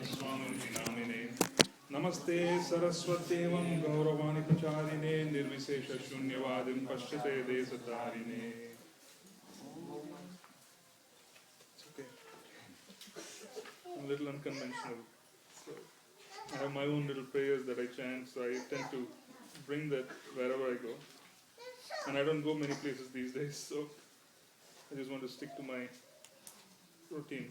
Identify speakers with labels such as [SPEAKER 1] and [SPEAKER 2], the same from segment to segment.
[SPEAKER 1] Swamini Namine Namaste Saraswatevam Gauravani Pacharine Nirvisesha Shunyavadim Pashchate Desatarine. It's okay. I'm a little unconventional. So I have my own little prayers that I chant, so I tend to bring that wherever I go. And I don't go many places these days, so I just want to stick to my routine.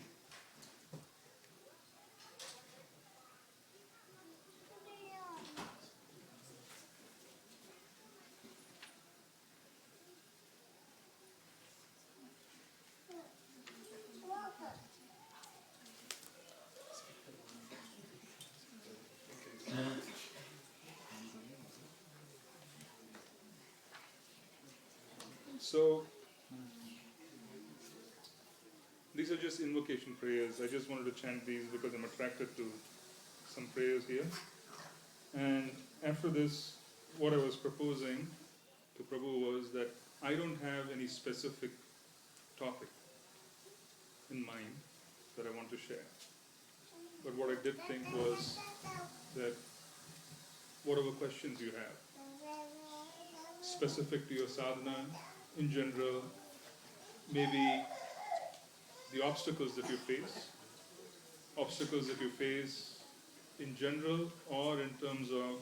[SPEAKER 1] So, these are just invocation prayers. I just wanted to chant these because I'm attracted to some prayers here. And after this, what I was proposing to Prabhu was that I don't have any specific topic in mind that I want to share. But what I did think was that whatever questions you have, specific to your sadhana, in general, maybe the obstacles that you face in general, or in terms of,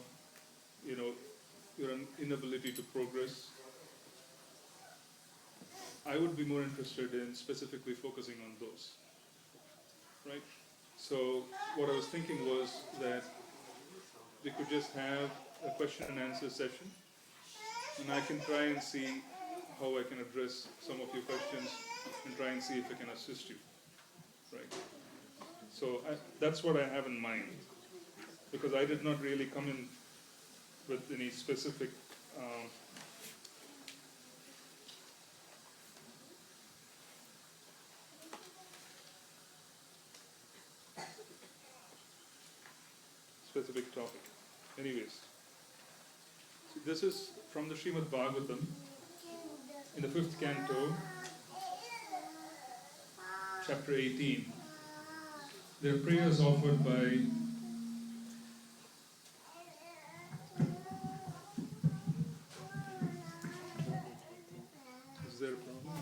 [SPEAKER 1] your inability to progress. I would be more interested in specifically focusing on those, right? So what I was thinking was that we could just have a question and answer session, and I can try and see how I can address some of your questions and try and see if I can assist you, right? So that's what I have in mind, because I did not really come in with any specific topic. Anyways, so this is from the Srimad Bhagavatam, in the 5th canto, chapter 18. There are prayers offered by Is there a problem?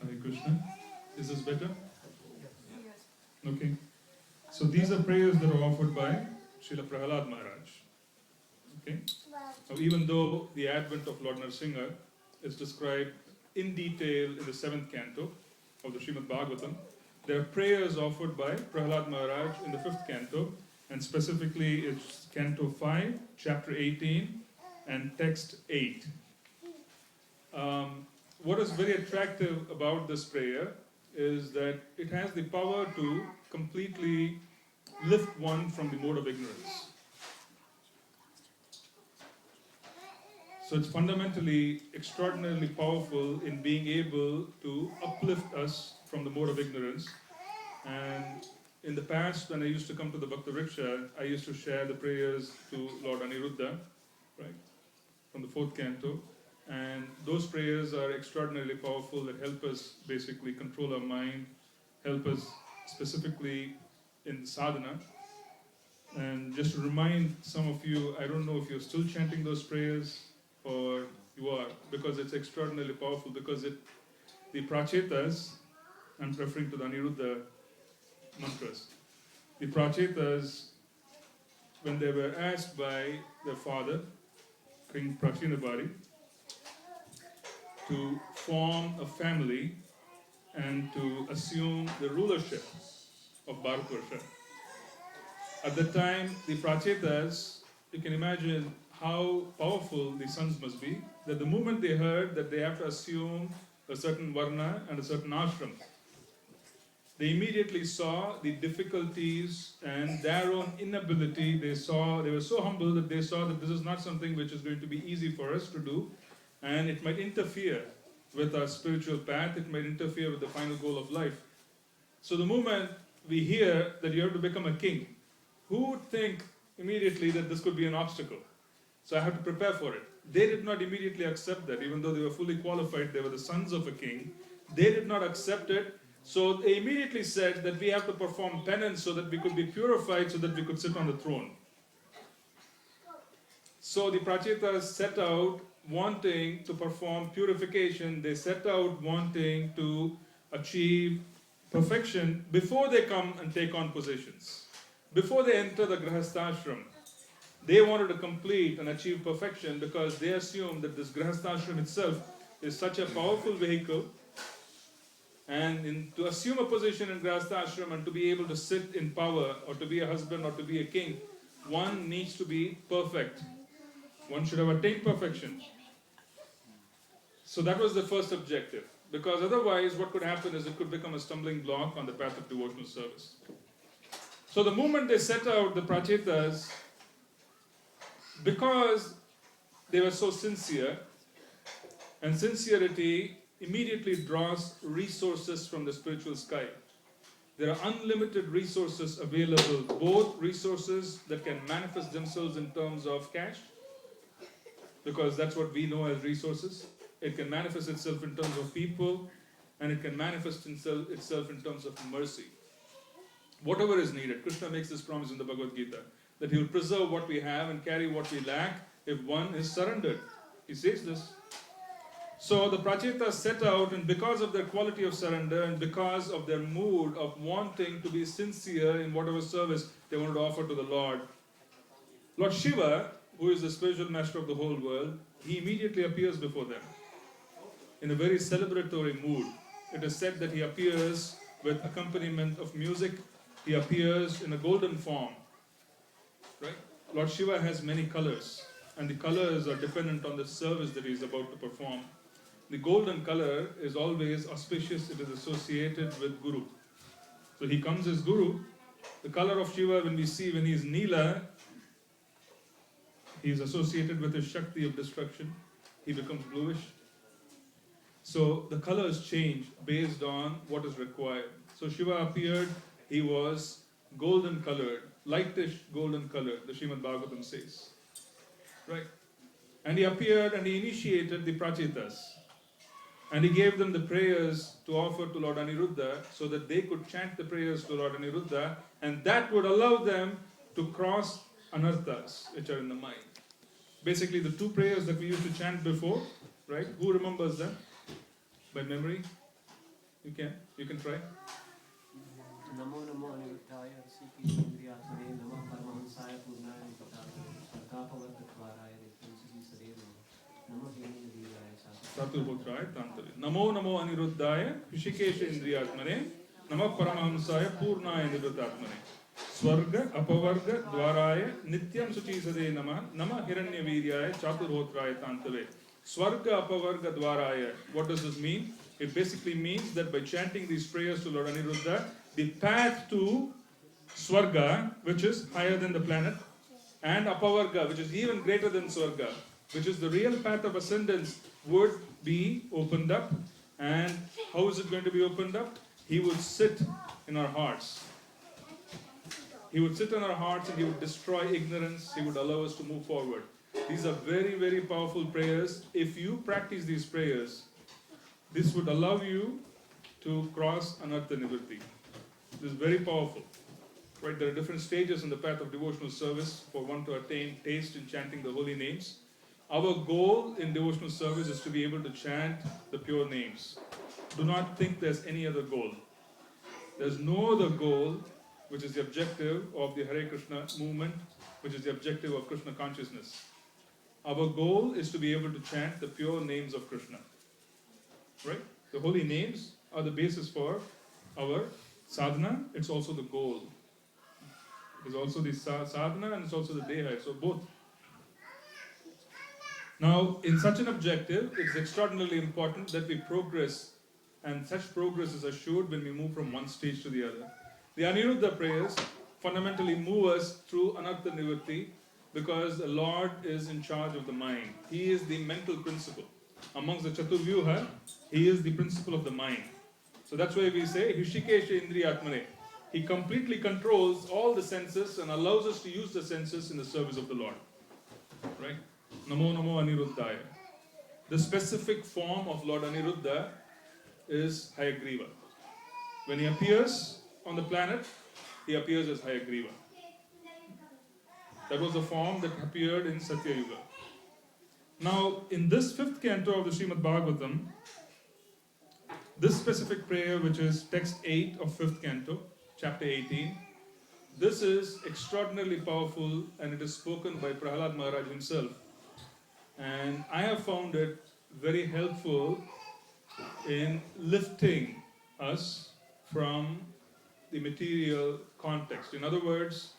[SPEAKER 1] Hare Krishna. Is this better? Okay. So these are prayers that are offered by Srila Prahalad Maharaj. Okay. Now, even though the advent of Lord Narasimha is described in detail in the 7th canto of the Srimad Bhagavatam, there are prayers offered by Prahalad Maharaj in the 5th canto, and specifically it's canto 5, chapter 18, and text 8. What is very attractive about this prayer is that it has the power to completely lift one from the mode of ignorance. So it's fundamentally extraordinarily powerful in being able to uplift us from the mode of ignorance. And in the past, when I used to come to the Bhakti Riksha, I used to share the prayers to Lord Aniruddha, right, from the 4th canto. And those prayers are extraordinarily powerful that help us basically control our mind, help us specifically in sadhana. And just to remind some of you, I don't know if you're still chanting those prayers or you are, because it's extraordinarily powerful, because the prachetas, I'm referring to the Aniruddha mantras, the prachetas, when they were asked by their father, King Prachinabari, to form a family and to assume the rulership of Bharatvarsha. At the time, the prachetas, you can imagine how powerful the sons must be, that the moment they heard that they have to assume a certain varna and a certain ashram, they immediately saw the difficulties and their own inability. They were so humble that they saw that this is not something which is going to be easy for us to do, and it might interfere with our spiritual path, it might interfere with the final goal of life. So the moment we hear that you have to become a king, who would think immediately that this could be an obstacle? So I have to prepare for it. They did not immediately accept that, even though they were fully qualified, they were the sons of a king. They did not accept it. So they immediately said that we have to perform penance so that we could be purified, so that we could sit on the throne. So the Prachetas set out wanting to perform purification. They set out wanting to achieve perfection before they come and take on positions. Before they enter the Grahasthashram, they wanted to complete and achieve perfection because they assumed that this Grahasthashram itself is such a powerful vehicle. And to assume a position in Grahasthashram and to be able to sit in power or to be a husband or to be a king, one needs to be perfect. One should have attained perfection. So that was the first objective. Because otherwise what could happen is it could become a stumbling block on the path of devotional service. So the moment they set out, the Prachetas, because they were so sincere, and sincerity immediately draws resources from the spiritual sky. There are unlimited resources available, both resources that can manifest themselves in terms of cash, because that's what we know as resources. It can manifest itself in terms of people, and it can manifest itself in terms of mercy. Whatever is needed. Krishna makes this promise in the Bhagavad Gita, that he will preserve what we have and carry what we lack if one is surrendered. He says this. So the Prachetas set out, and because of their quality of surrender and because of their mood of wanting to be sincere in whatever service they wanted to offer to the Lord, Lord Shiva, who is the spiritual master of the whole world, he immediately appears before them in a very celebratory mood. It is said that he appears with accompaniment of music. He appears in a golden form. Right? Lord Shiva has many colors, and the colors are dependent on the service that he is about to perform. The golden color is always auspicious. It is associated with Guru. So he comes as Guru. The color of Shiva, when we see when he is Neela, he is associated with his Shakti of destruction. He becomes bluish. So the colors change based on what is required. So Shiva appeared, he was golden colored, lightish golden colored, the Srimad Bhagavatam says. Right? And he appeared and he initiated the Prachetas. And he gave them the prayers to offer to Lord Aniruddha so that they could chant the prayers to Lord Aniruddha, and that would allow them to cross anarthas, which are in the mind. Basically, the two prayers that we used to chant before, right? Who remembers them by memory? You can try.
[SPEAKER 2] Namo Namo Aniruddhaya SVP Indriyatmane Namo Paramahansaya Purnaya Sarkapavartatvaraya Nityam Sadeva Namo Hindiraya
[SPEAKER 1] Chaturbotraya Tantave. Namo Namo Aniruddhaya Rishikesha Indriyatmane Namo Paramahansaya Purnaya Niruddhatmane Swarga Apavarga Dwaraya Nityam Suchisade Nama Nama Hiranya Viryaya Chaturbotraya Tantave. Swarga Apavarga Dwaraya. What does this mean? It basically means that by chanting these prayers to Lord Aniruddha, the path to Swarga, which is higher than the planet, and Apavarga, which is even greater than Swarga, which is the real path of ascendance, would be opened up. And how is it going to be opened up? He would sit in our hearts. He would sit in our hearts and he would destroy ignorance. He would allow us to move forward. These are very, very powerful prayers. If you practice these prayers, this would allow you to cross anartha nivritti. This is very powerful. Right? There are different stages in the path of devotional service for one to attain taste in chanting the holy names. Our goal in devotional service is to be able to chant the pure names. Do not think there's any other goal. There's no other goal which is the objective of the Hare Krishna movement, which is the objective of Krishna consciousness. Our goal is to be able to chant the pure names of Krishna. Right? The holy names are the basis for our sadhana. It's also the goal. It is also the sadhana and it's also the deha. So both. Now, in such an objective, it's extraordinarily important that we progress, and such progress is assured when we move from one stage to the other. The Aniruddha prayers fundamentally move us through anartha nivritti because the Lord is in charge of the mind. He is the mental principle. Amongst the Chaturvyuha, he is the principle of the mind. So that's why we say, Hishikesha Indriyatmane. He completely controls all the senses and allows us to use the senses in the service of the Lord. Right? Namo Namo Aniruddhaya. The specific form of Lord Aniruddha is Hayagriva. When he appears on the planet, he appears as Hayagriva. That was the form that appeared in Satya Yuga. Now, in this 5th canto of the Srimad Bhagavatam, this specific prayer, which is text 8 of 5th canto, chapter 18, this is extraordinarily powerful, and it is spoken by Prahlad Maharaj himself. And I have found it very helpful in lifting us from the material context. In other words,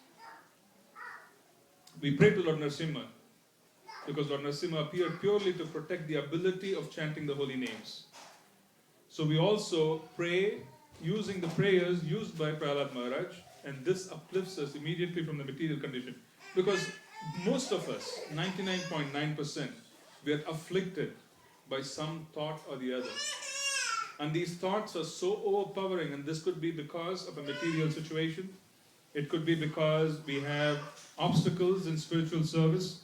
[SPEAKER 1] we pray to Lord Narasimha because Lord Narasimha appeared purely to protect the ability of chanting the holy names. So we also pray using the prayers used by Prahlad Maharaj, and this uplifts us immediately from the material condition. Because most of us, 99.9%, we are afflicted by some thought or the other. And these thoughts are so overpowering, and this could be because of a material situation. It could be because we have obstacles in spiritual service,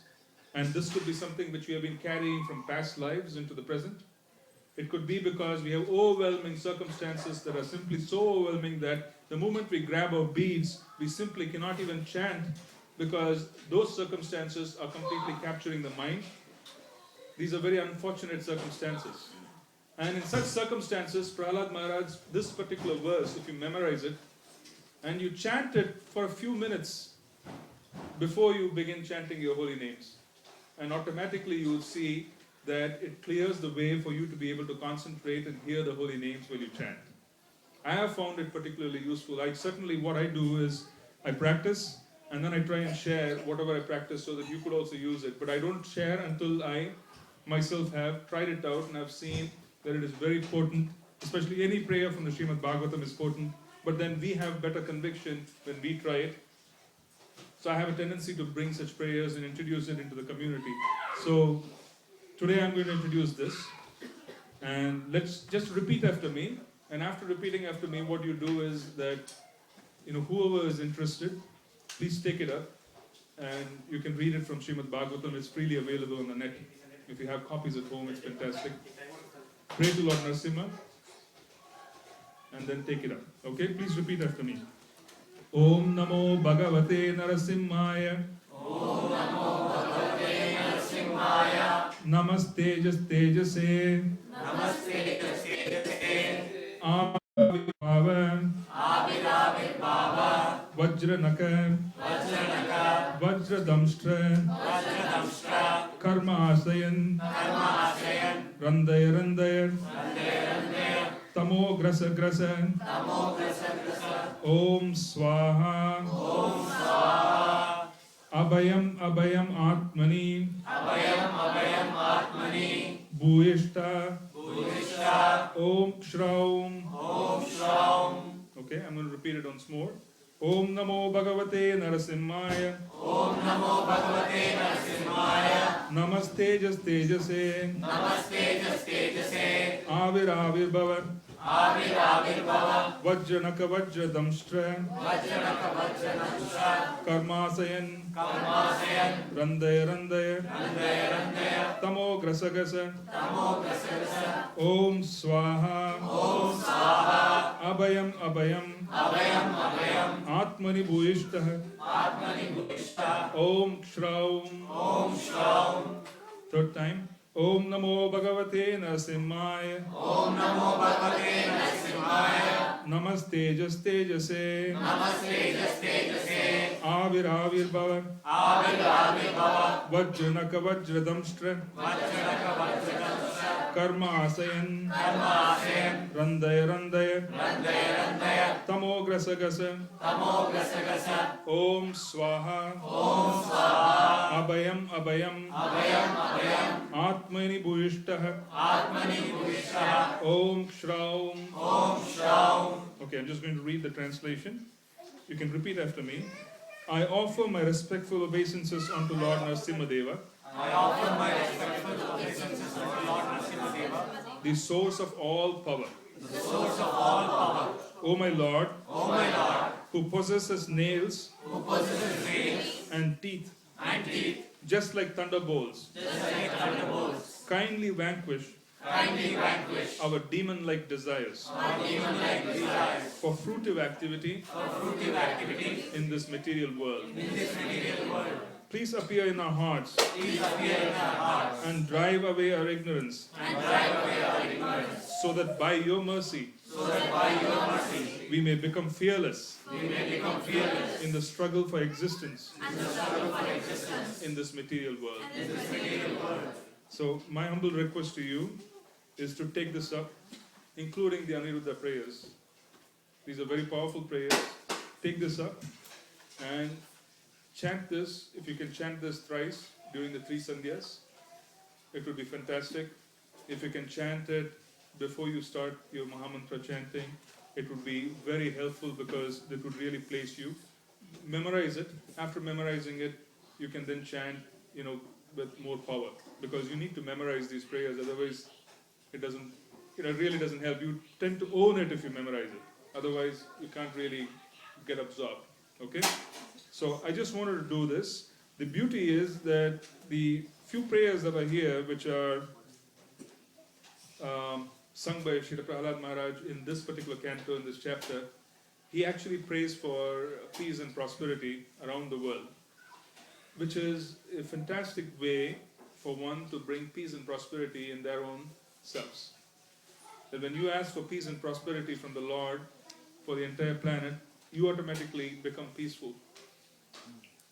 [SPEAKER 1] and this could be something which we have been carrying from past lives into the present. It could be because we have overwhelming circumstances that are simply so overwhelming that the moment we grab our beads, we simply cannot even chant because those circumstances are completely capturing the mind. These are very unfortunate circumstances. And in such circumstances, Prahlad Maharaj, this particular verse, if you memorize it, and you chant it for a few minutes before you begin chanting your holy names, and automatically you will see that it clears the way for you to be able to concentrate and hear the holy names while you chant. I have found it particularly useful. What I do is I practice and then I try and share whatever I practice so that you could also use it. But I don't share until I myself have tried it out and I've seen that it is very potent. Especially any prayer from the Srimad Bhagavatam is potent. But then we have better conviction when we try it. So I have a tendency to bring such prayers and introduce it into the community. So today I'm going to introduce this, and let's just repeat after me. And after repeating after me, what you do is that, whoever is interested, please take it up, and you can read it from Srimad Bhagavatam. It's freely available on the net. If you have copies at home, it's fantastic. Pray to Lord Narasimha, and then take it up. Okay, please repeat after me. Om Namo Bhagavate Narasimhaya. Om Namo Bhagavate Narasimhaya. Namaste Tejase. Namaste Tejase. Avirbhava. Avirbhava. Vajranaka. Vajranaka. Vajradamshtra. Vajradamshtra. Karma Asayan. Karma Asayan. Randaya Randaya. Randaya Randaya. Tamo Grasa Grasa. Tamo Grasa Grasa. Om Swaha. Om Swaha. Abhayam Abhayam Atmani. Abhayam Abhayam Atmani. Bhuyishta. Bhuyishta. Om Shraum. Om Shraum. Okay, I'm going to repeat it once more. Om Namo Bhagavate Narasimhaya. Om Namo Bhagavate Narasimhaya. Namaste Tejase. Namaste Tejase. Avirbhava. Avirbhava. Vajranaka Vajradamshtra. Vajranaka Vajradamshtra. Karmasayan. Karmasayan. Randaya Randaya. Randaya Randaya. Tamo Grasa Grasa. Tamo Grasa Grasa. Om Swaha. Om Swaha. Abhayam Abhayam. Abhayam Abhayam. Atmani Bhuyishtah. Atmani Bhuyishtah. Om Shraum. Om Shraum. Third time. Om Namo Bhagavate Narasimhaya. Om Namo Bhagavate Narasimhaya. Namaste Tejase. Namaste Tejase. Avirbhava. Avirbhava. Vajranaka Vajradamshtra. Vajranaka Vajradamshtra. Karma Asayan. Karma Asayan. Randaya Randaya. Randaya Randaya. Tamo Grasa Grasa. Tamo Grasa Grasa. Om Swaha. Om Swaha. Abhayam Abhayam. Abhayam Abhayam. Atmani Bhuyishtah. Atmani Bhuyishtah. Om Shraum. Om Shraum. Okay, I'm just going to read the translation. You can repeat after me. I offer my respectful obeisances unto Lord Narasimhadeva. I offer my respectful obeisances unto Lord Narasimhadeva. The source of all power. The source of all power. O my Lord. O my Lord. Who possesses nails. Who possesses nails. And teeth. And teeth. Just like thunderbolts. Just like thunderbolts. Kindly vanquish. our demon-like desires for fruitive activity in this material world. Please appear in our hearts and drive away our ignorance, so that by your mercy we may become fearless in the struggle for existence in this material world. So my humble request to you is to take this up, including the Aniruddha prayers. These are very powerful prayers. Take this up and chant this. If you can chant this thrice during the 3 sandhyas, it would be fantastic. If you can chant it before you start your Mahamantra chanting, it would be very helpful, because it would really place you. Memorize it. After memorizing it, you can then chant, with more power, because you need to memorize these prayers. Otherwise, it doesn't, it really doesn't help. You tend to own it if you memorize it. Otherwise, you can't really get absorbed. Okay? So I just wanted to do this. The beauty is that the few prayers that are here, which are sung by Srila Prahlad Maharaj in this particular canto, in this chapter, he actually prays for peace and prosperity around the world, which is a fantastic way for one to bring peace and prosperity in their own selves. That when you ask for peace and prosperity from the Lord for the entire planet, you automatically become peaceful.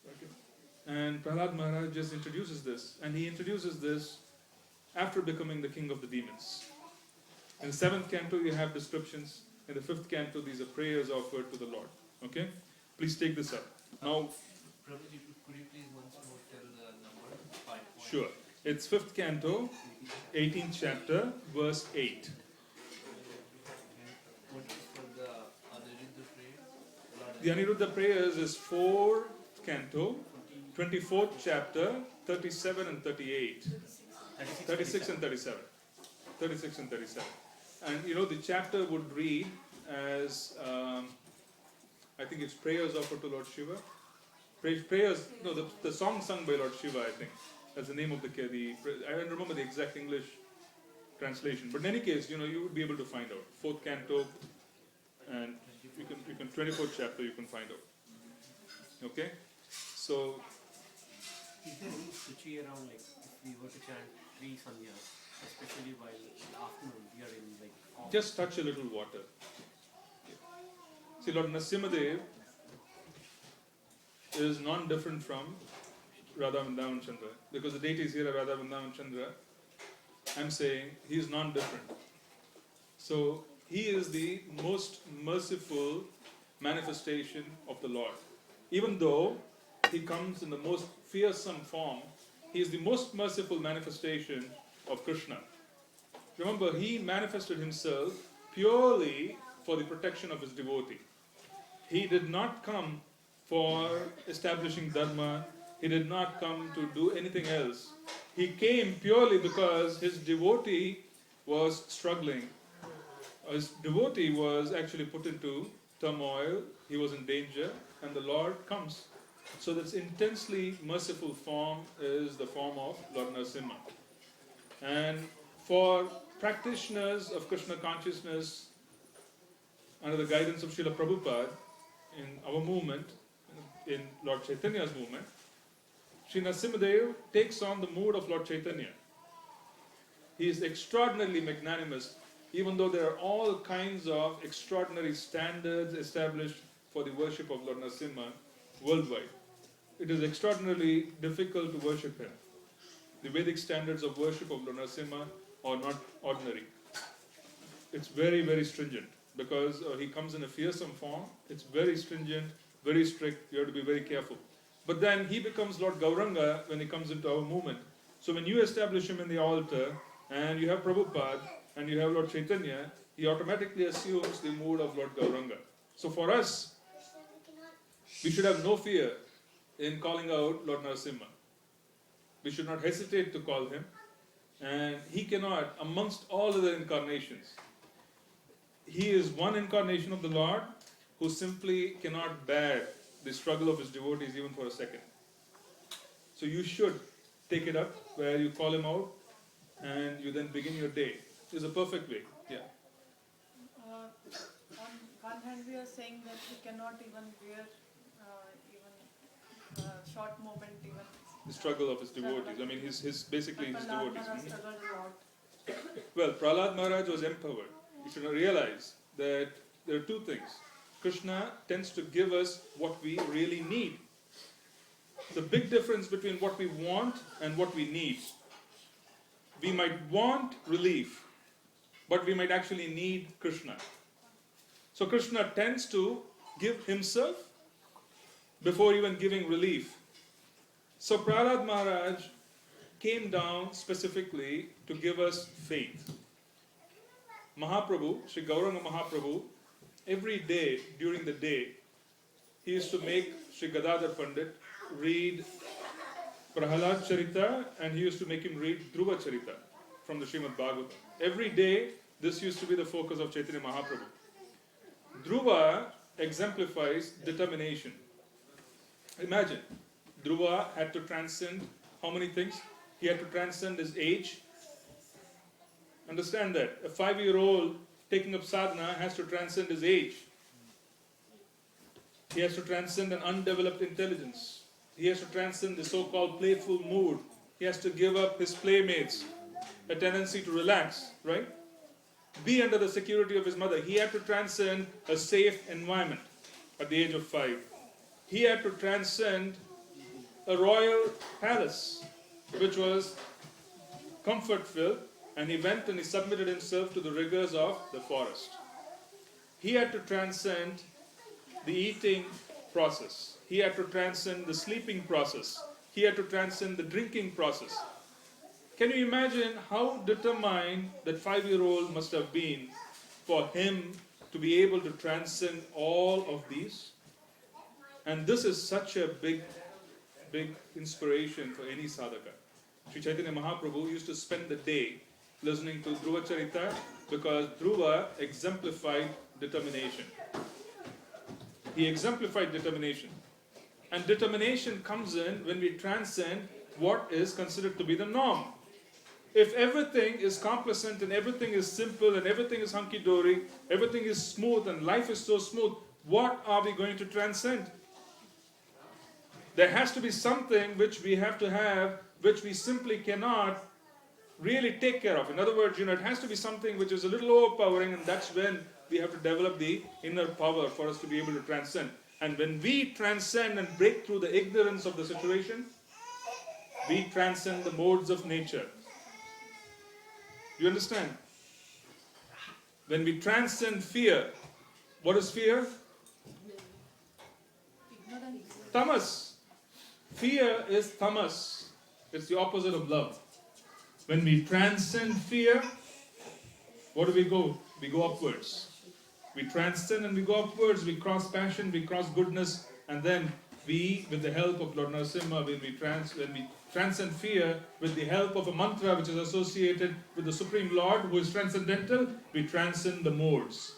[SPEAKER 1] Okay. And Prahlad Maharaj just introduces this, and he introduces this after becoming the king of the demons. In the 7th canto, you have descriptions. In the 5th canto, these are prayers offered to the Lord. Okay? Please take this up. Now,
[SPEAKER 2] Prabhuji, could you please once more tell the number? 5.
[SPEAKER 1] Sure. It's 5th canto, 18th chapter, verse 8.
[SPEAKER 2] What is for the Aniruddha prayer?
[SPEAKER 1] The Aniruddha prayers is 4th canto, 24th chapter, 37 and 38. 36 and 37. 36 and 37. And the chapter would read as, I think it's prayers offered to Lord Shiva. Prayers, no, the song sung by Lord Shiva, I think. That's the name of I don't remember the exact English translation. But in any case, you would be able to find out. 4th canto, and you can 24th chapter, you can find out. Okay? So,
[SPEAKER 2] Is there any switchy around, like, if we were to chant 3 sandhyas, especially while in the afternoon we are in, like, off?
[SPEAKER 1] just touch a little water. See, Lord Nrsimhadev is non-different from Radha Vrindavan Chandra, because the deities here are Radha Vrindavan Chandra. I'm saying he is non-different. So he is the most merciful manifestation of the Lord. Even though he comes in the most fearsome form, he is the most merciful manifestation of Krishna. Remember, he manifested himself purely for the protection of his devotee. He did not come for establishing dharma. He did not come to do anything else. He came purely because his devotee was struggling. His devotee was actually put into turmoil. He was in danger, and the Lord comes. So this intensely merciful form is the form of Lord Nrsimha. And for practitioners of Krishna consciousness, under the guidance of Srila Prabhupada, in our movement, in Lord Chaitanya's movement, Sri Nrsimhadev takes on the mood of Lord Chaitanya. He is extraordinarily magnanimous, even though there are all kinds of extraordinary standards established for the worship of Lord Nrsimha worldwide. It is extraordinarily difficult to worship him. The Vedic standards of worship of Lord Nrsimha are not ordinary. It's very, very stringent, because he comes in a fearsome form. It's very stringent, very strict. You have to be very careful. But then he becomes Lord Gauranga when he comes into our movement. So when you establish him in the altar, and you have Prabhupada, and you have Lord Chaitanya, he automatically assumes the mood of Lord Gauranga. So for us, we should have no fear in calling out Lord Nrsimha. We should not hesitate to call him. And he cannot, amongst all other incarnations, he is one incarnation of the Lord who simply cannot bear the struggle of his devotees even for a second. So you should take it up where you call him out and you then begin your day. It's a perfect way. Yeah.
[SPEAKER 3] On one hand, we are saying that we cannot even bear even short moment, even
[SPEAKER 1] The struggle of his devotees. I mean, his basically his
[SPEAKER 3] Prahlad
[SPEAKER 1] devotees.
[SPEAKER 3] Maharaj struggled a lot.
[SPEAKER 1] Well, Prahlad Maharaj was empowered. You should realize that there are two things. Krishna tends to give us what we really need. The big difference between what we want and what we need. We might want relief, but we might actually need Krishna. So Krishna tends to give himself before even giving relief. So Prahlad Maharaj came down specifically to give us faith. Mahaprabhu, Sri Gauranga Mahaprabhu, every day during the day, he used to make Sri Gadadhar Pandit read Prahalad Charita, and he used to make him read Dhruva Charita from the Srimad Bhagavatam. Every day, this used to be the focus of Chaitanya Mahaprabhu. Dhruva exemplifies determination. Imagine, Dhruva had to transcend how many things? He had to transcend his age. Understand that. A 5-year-old taking up sadhana has to transcend his age. He has to transcend an undeveloped intelligence. He has to transcend the so-called playful mood. He has to give up his playmates, a tendency to relax, right? Be under the security of his mother. He had to transcend a safe environment at the age of 5. He had to transcend a royal palace, which was comfort-filled, and he went and he submitted himself to the rigors of the forest. He had to transcend the eating process. He had to transcend the sleeping process. He had to transcend the drinking process. Can you imagine how determined that 5-year-old must have been for him to be able to transcend all of these? And this is such a big inspiration for any sadhaka. Sri Chaitanya Mahaprabhu used to spend the day listening to Dhruva Charita because Dhruva exemplified determination. He exemplified determination. And determination comes in when we transcend what is considered to be the norm. If everything is complacent and everything is simple and everything is hunky-dory, everything is smooth and life is so smooth, what are we going to transcend? There has to be something which we have to have, which we simply cannot really take care of. In other words, it has to be something which is a little overpowering, and that's when we have to develop the inner power for us to be able to transcend. And when we transcend and break through the ignorance of the situation, we transcend the modes of nature. Do you understand? When we transcend fear, what is fear?
[SPEAKER 3] Ignorance.
[SPEAKER 1] Tamas. Fear is tamas. It's the opposite of love. When we transcend fear, what do we go? We go upwards. We transcend and we go upwards. We cross passion, we cross goodness, and then we, with the help of Lord Narasimha, when we transcend fear, with the help of a mantra which is associated with the Supreme Lord, who is transcendental, we transcend the modes.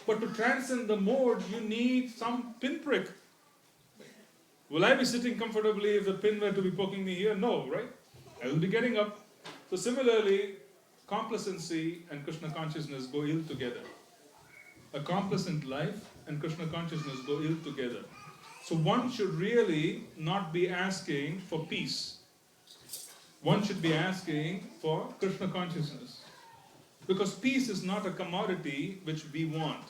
[SPEAKER 1] But to transcend the mode, you need some pinprick. Will I be sitting comfortably if the pin were to be poking me here? No, right? I will be getting up. So similarly, complacency and Krishna consciousness go ill together. A complacent life and Krishna consciousness go ill together. So one should really not be asking for peace. One should be asking for Krishna consciousness. Because peace is not a commodity which we want.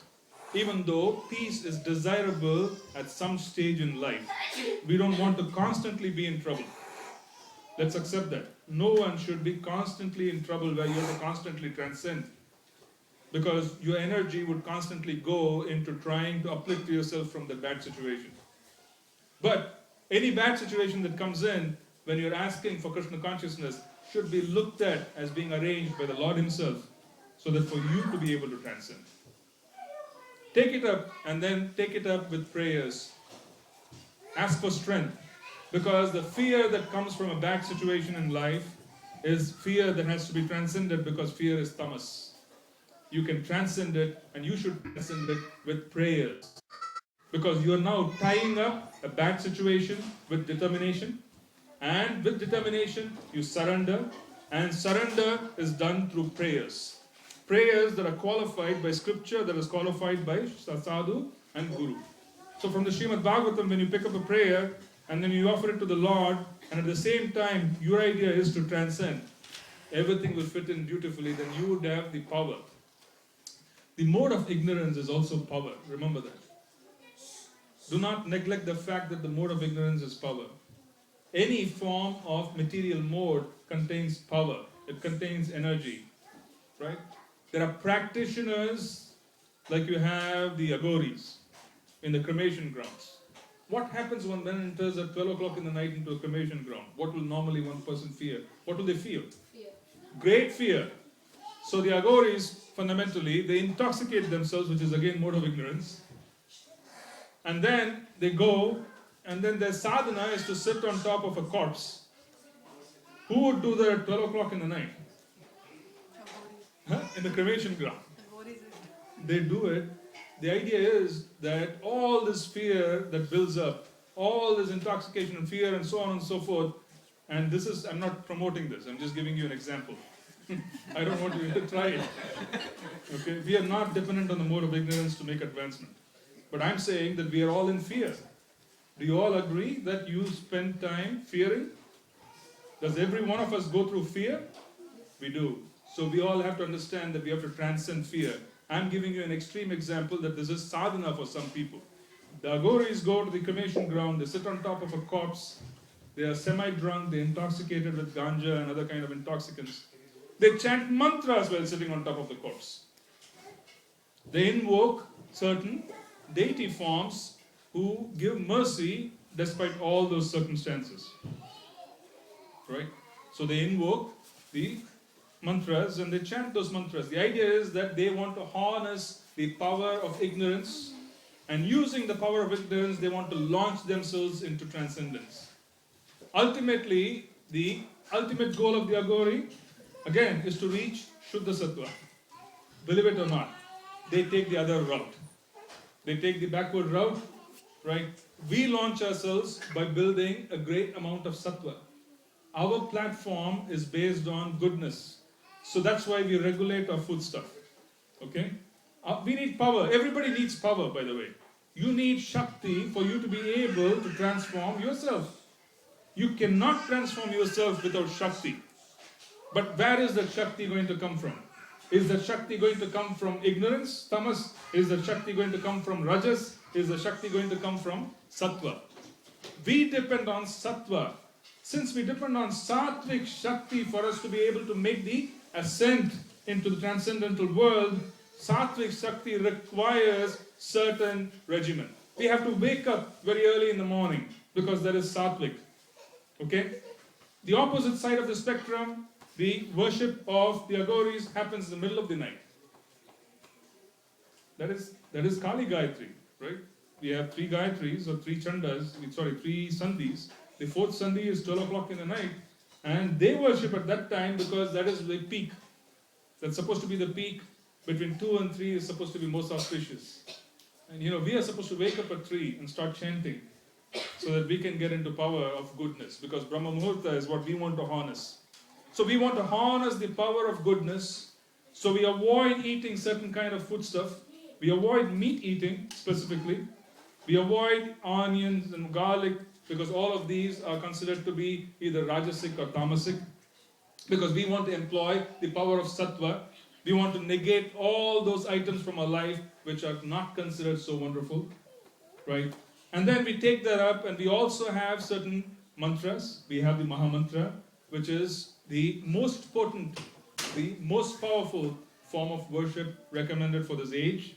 [SPEAKER 1] Even though peace is desirable at some stage in life. We don't want to constantly be in trouble. Let's accept that. No one should be constantly in trouble where you have to constantly transcend. Because your energy would constantly go into trying to uplift yourself from that bad situation. But any bad situation that comes in when you're asking for Krishna consciousness should be looked at as being arranged by the Lord Himself, so that for you to be able to transcend. Take it up and then take it up with prayers. Ask for strength. Because the fear that comes from a bad situation in life is fear that has to be transcended, because fear is tamas. You can transcend it, and you should transcend it with prayers. Because you are now tying up a bad situation with determination. And with determination, you surrender And surrender is done through prayers. Prayers that are qualified by scripture, that is qualified by sadhu and guru. So from the Srimad Bhagavatam, when you pick up a prayer and then you offer it to the Lord, and at the same time your idea is to transcend, everything will fit in beautifully, then you would have the power. The mode of ignorance is also power. Remember that. Do not neglect the fact that the mode of ignorance is power. Any form of material mode contains power. It contains energy. Right? There are practitioners, like you have the agoris in the cremation grounds. What happens when one enters at 12 o'clock in the night into a cremation ground? What will normally one person fear? What will they feel?
[SPEAKER 3] Fear.
[SPEAKER 1] Great fear. So the agoris, fundamentally, they intoxicate themselves, which is again mode of ignorance. And then they go, and then their sadhana is to sit on top of a corpse. Who would do that at 12 o'clock in the night? In the cremation ground. They do it. The idea is that all this fear that builds up, all this intoxication and fear and so on and so forth, and this is, I'm not promoting this, I'm just giving you an example. I don't want you to try it. Okay? We are not dependent on the mode of ignorance to make advancement. But I'm saying that we are all in fear. Do you all agree that you spend time fearing? Does every one of us go through fear? We do. So we all have to understand that we have to transcend fear. I'm giving you an extreme example that this is sadhana for some people. The agoris go to the cremation ground, they sit on top of a corpse, they are semi-drunk, they're intoxicated with ganja and other kind of intoxicants. They chant mantras while sitting on top of the corpse. They invoke certain deity forms who give mercy despite all those circumstances. Right? So they invoke the mantras and they chant those mantras. The idea is that they want to harness the power of ignorance, and using the power of ignorance, they want to launch themselves into transcendence. Ultimately, the ultimate goal of the Agori, again, is to reach Shuddha Sattva. Believe it or not, they take the other route. They take the backward route, right? We launch ourselves by building a great amount of Sattva. Our platform is based on goodness. So that's why we regulate our food stuff. Okay? We need power. Everybody needs power, by the way. You need Shakti for you to be able to transform yourself. You cannot transform yourself without Shakti. But where is that Shakti going to come from? Is that Shakti going to come from ignorance, tamas? Is that Shakti going to come from rajas? Is the Shakti going to come from sattva? We depend on sattva. Since we depend on sattvic Shakti for us to be able to make the ascent into the transcendental world, sattvic Shakti requires certain regimen. We have to wake up very early in the morning because that is sattvic. Okay? The opposite side of the spectrum, the worship of the agoris, happens in the middle of the night. That is Kali Gayatri, right? We have 3 Gayatris or 3 Chandas, 3 Sandhis. The 4th Sandhi is 12 o'clock in the night, and they worship at that time because that is the peak. That's supposed to be the peak. Between 2 and 3 is supposed to be most auspicious. And we are supposed to wake up at 3 and start chanting so that we can get into power of goodness, because Brahma Muhurta is what we want to harness. So we want to harness the power of goodness. So we avoid eating certain kind of food stuff. We avoid meat eating specifically. We avoid onions and garlic because all of these are considered to be either rajasic or tamasic. Because we want to employ the power of sattva. We want to negate all those items from our life which are not considered so wonderful. Right? And then we take that up, and we also have certain mantras. We have the Maha Mantra, which is the most potent, the most powerful form of worship recommended for this age.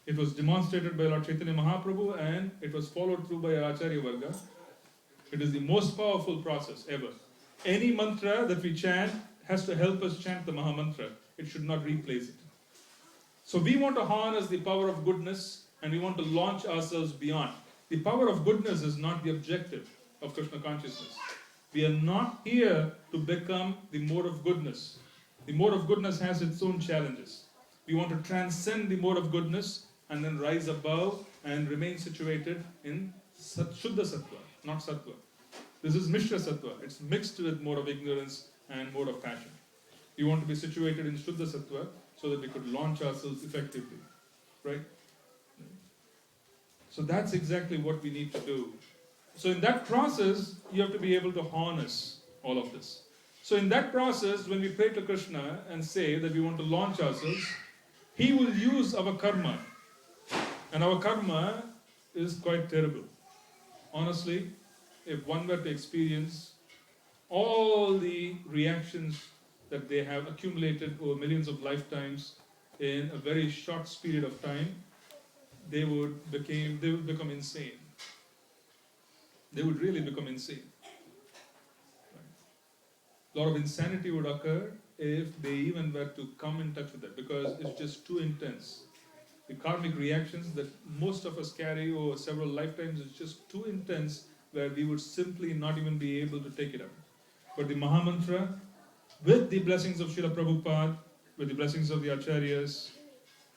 [SPEAKER 1] It was demonstrated by Lord Chaitanya Mahaprabhu, and it was followed through by Acharya Varga. It is the most powerful process ever. Any mantra that we chant has to help us chant the Maha Mantra. It should not replace it. So we want to harness the power of goodness, and we want to launch ourselves beyond. The power of goodness is not the objective of Krishna consciousness. We are not here to become the mode of goodness. The mode of goodness has its own challenges. We want to transcend the mode of goodness and then rise above and remain situated in Shuddha Sattva, not Sattva. This is Mishra Sattva. It's mixed with mode of ignorance and mode of passion. We want to be situated in Shuddha Sattva so that we could launch ourselves effectively. Right? So that's exactly what we need to do. So in that process, you have to be able to harness all of this. So in that process, when we pray to Krishna and say that we want to launch ourselves, he will use our karma. And our karma is quite terrible. Honestly, if one were to experience all the reactions that they have accumulated over millions of lifetimes in a very short period of time, they would become insane. They would really become insane. A lot of insanity would occur if they even were to come in touch with that, because it's just too intense. The karmic reactions that most of us carry over several lifetimes is just too intense, where we would simply not even be able to take it up. But the Mahamantra, with the blessings of Srila Prabhupada, with the blessings of the Acharyas,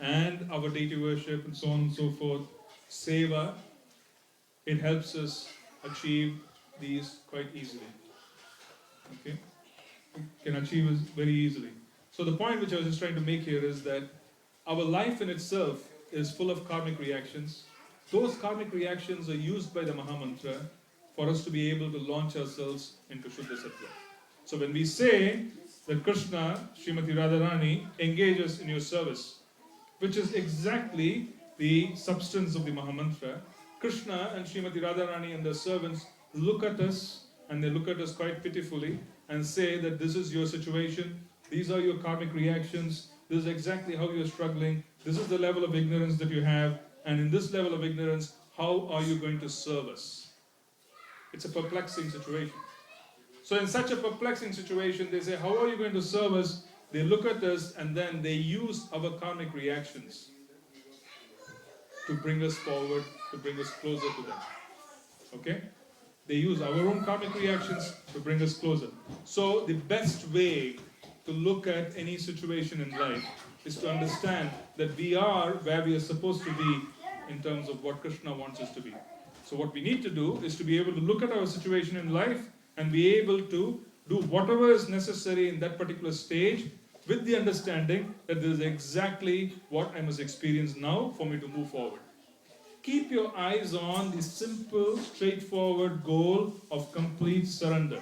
[SPEAKER 1] and our deity worship and so on and so forth, seva, it helps us achieve these quite easily. Okay? Can achieve it very easily. So the point which I was just trying to make here is that our life in itself is full of karmic reactions. Those karmic reactions are used by the Mahamantra for us to be able to launch ourselves into Shuddha Sattva. So when we say that Krishna, Srimati Radharani, engages in your service, which is exactly the substance of the Mahamantra, Krishna and Srimati Radharani and their servants look at us, and they look at us quite pitifully and say that this is your situation, these are your karmic reactions, this is exactly how you're struggling, this is the level of ignorance that you have, and in this level of ignorance, how are you going to serve us? It's a perplexing situation. So in such a perplexing situation, they say, how are you going to serve us? They look at us and then they use our karmic reactions to bring us forward, to bring us closer to them. Okay? They use our own karmic reactions to bring us closer. So the best way to look at any situation in life is to understand that we are where we are supposed to be in terms of what Krishna wants us to be. So what we need to do is to be able to look at our situation in life and be able to do whatever is necessary in that particular stage with the understanding that this is exactly what I must experience now for me to move forward. Keep your eyes on the simple, straightforward goal of complete surrender.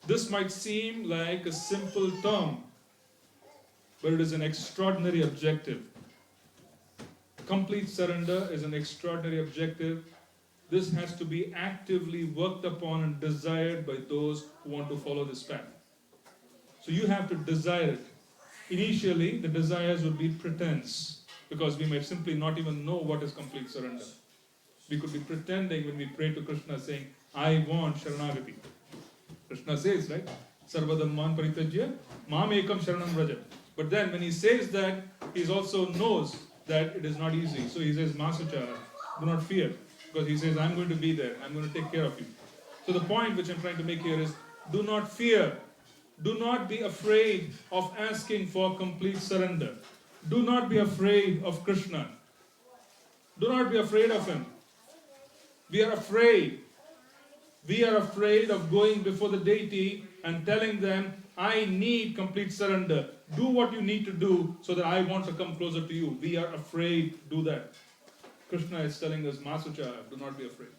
[SPEAKER 1] This might seem like a simple term, but it is an extraordinary objective. Complete surrender is an extraordinary objective. This has to be actively worked upon and desired by those who want to follow this path. So you have to desire it. Initially, the desires would be pretense, because we might simply not even know what is complete surrender. We could be pretending when we pray to Krishna saying, I want Sharanagati. Krishna says, right? Sarvadhamman paritajya, mam ekam sharanam vraja. But then when he says that, he also knows that it is not easy. So he says, Masuchara, do not fear. Because he says, I'm going to be there. I'm going to take care of you. So the point which I'm trying to make here is, do not fear. Do not be afraid of asking for complete surrender. Do not be afraid of Krishna. Do not be afraid of him. We are afraid. We are afraid of going before the deity and telling them, I need complete surrender. Do what you need to do so that I want to come closer to you. We are afraid to do that. Krishna is telling us, Masucha, do not be afraid.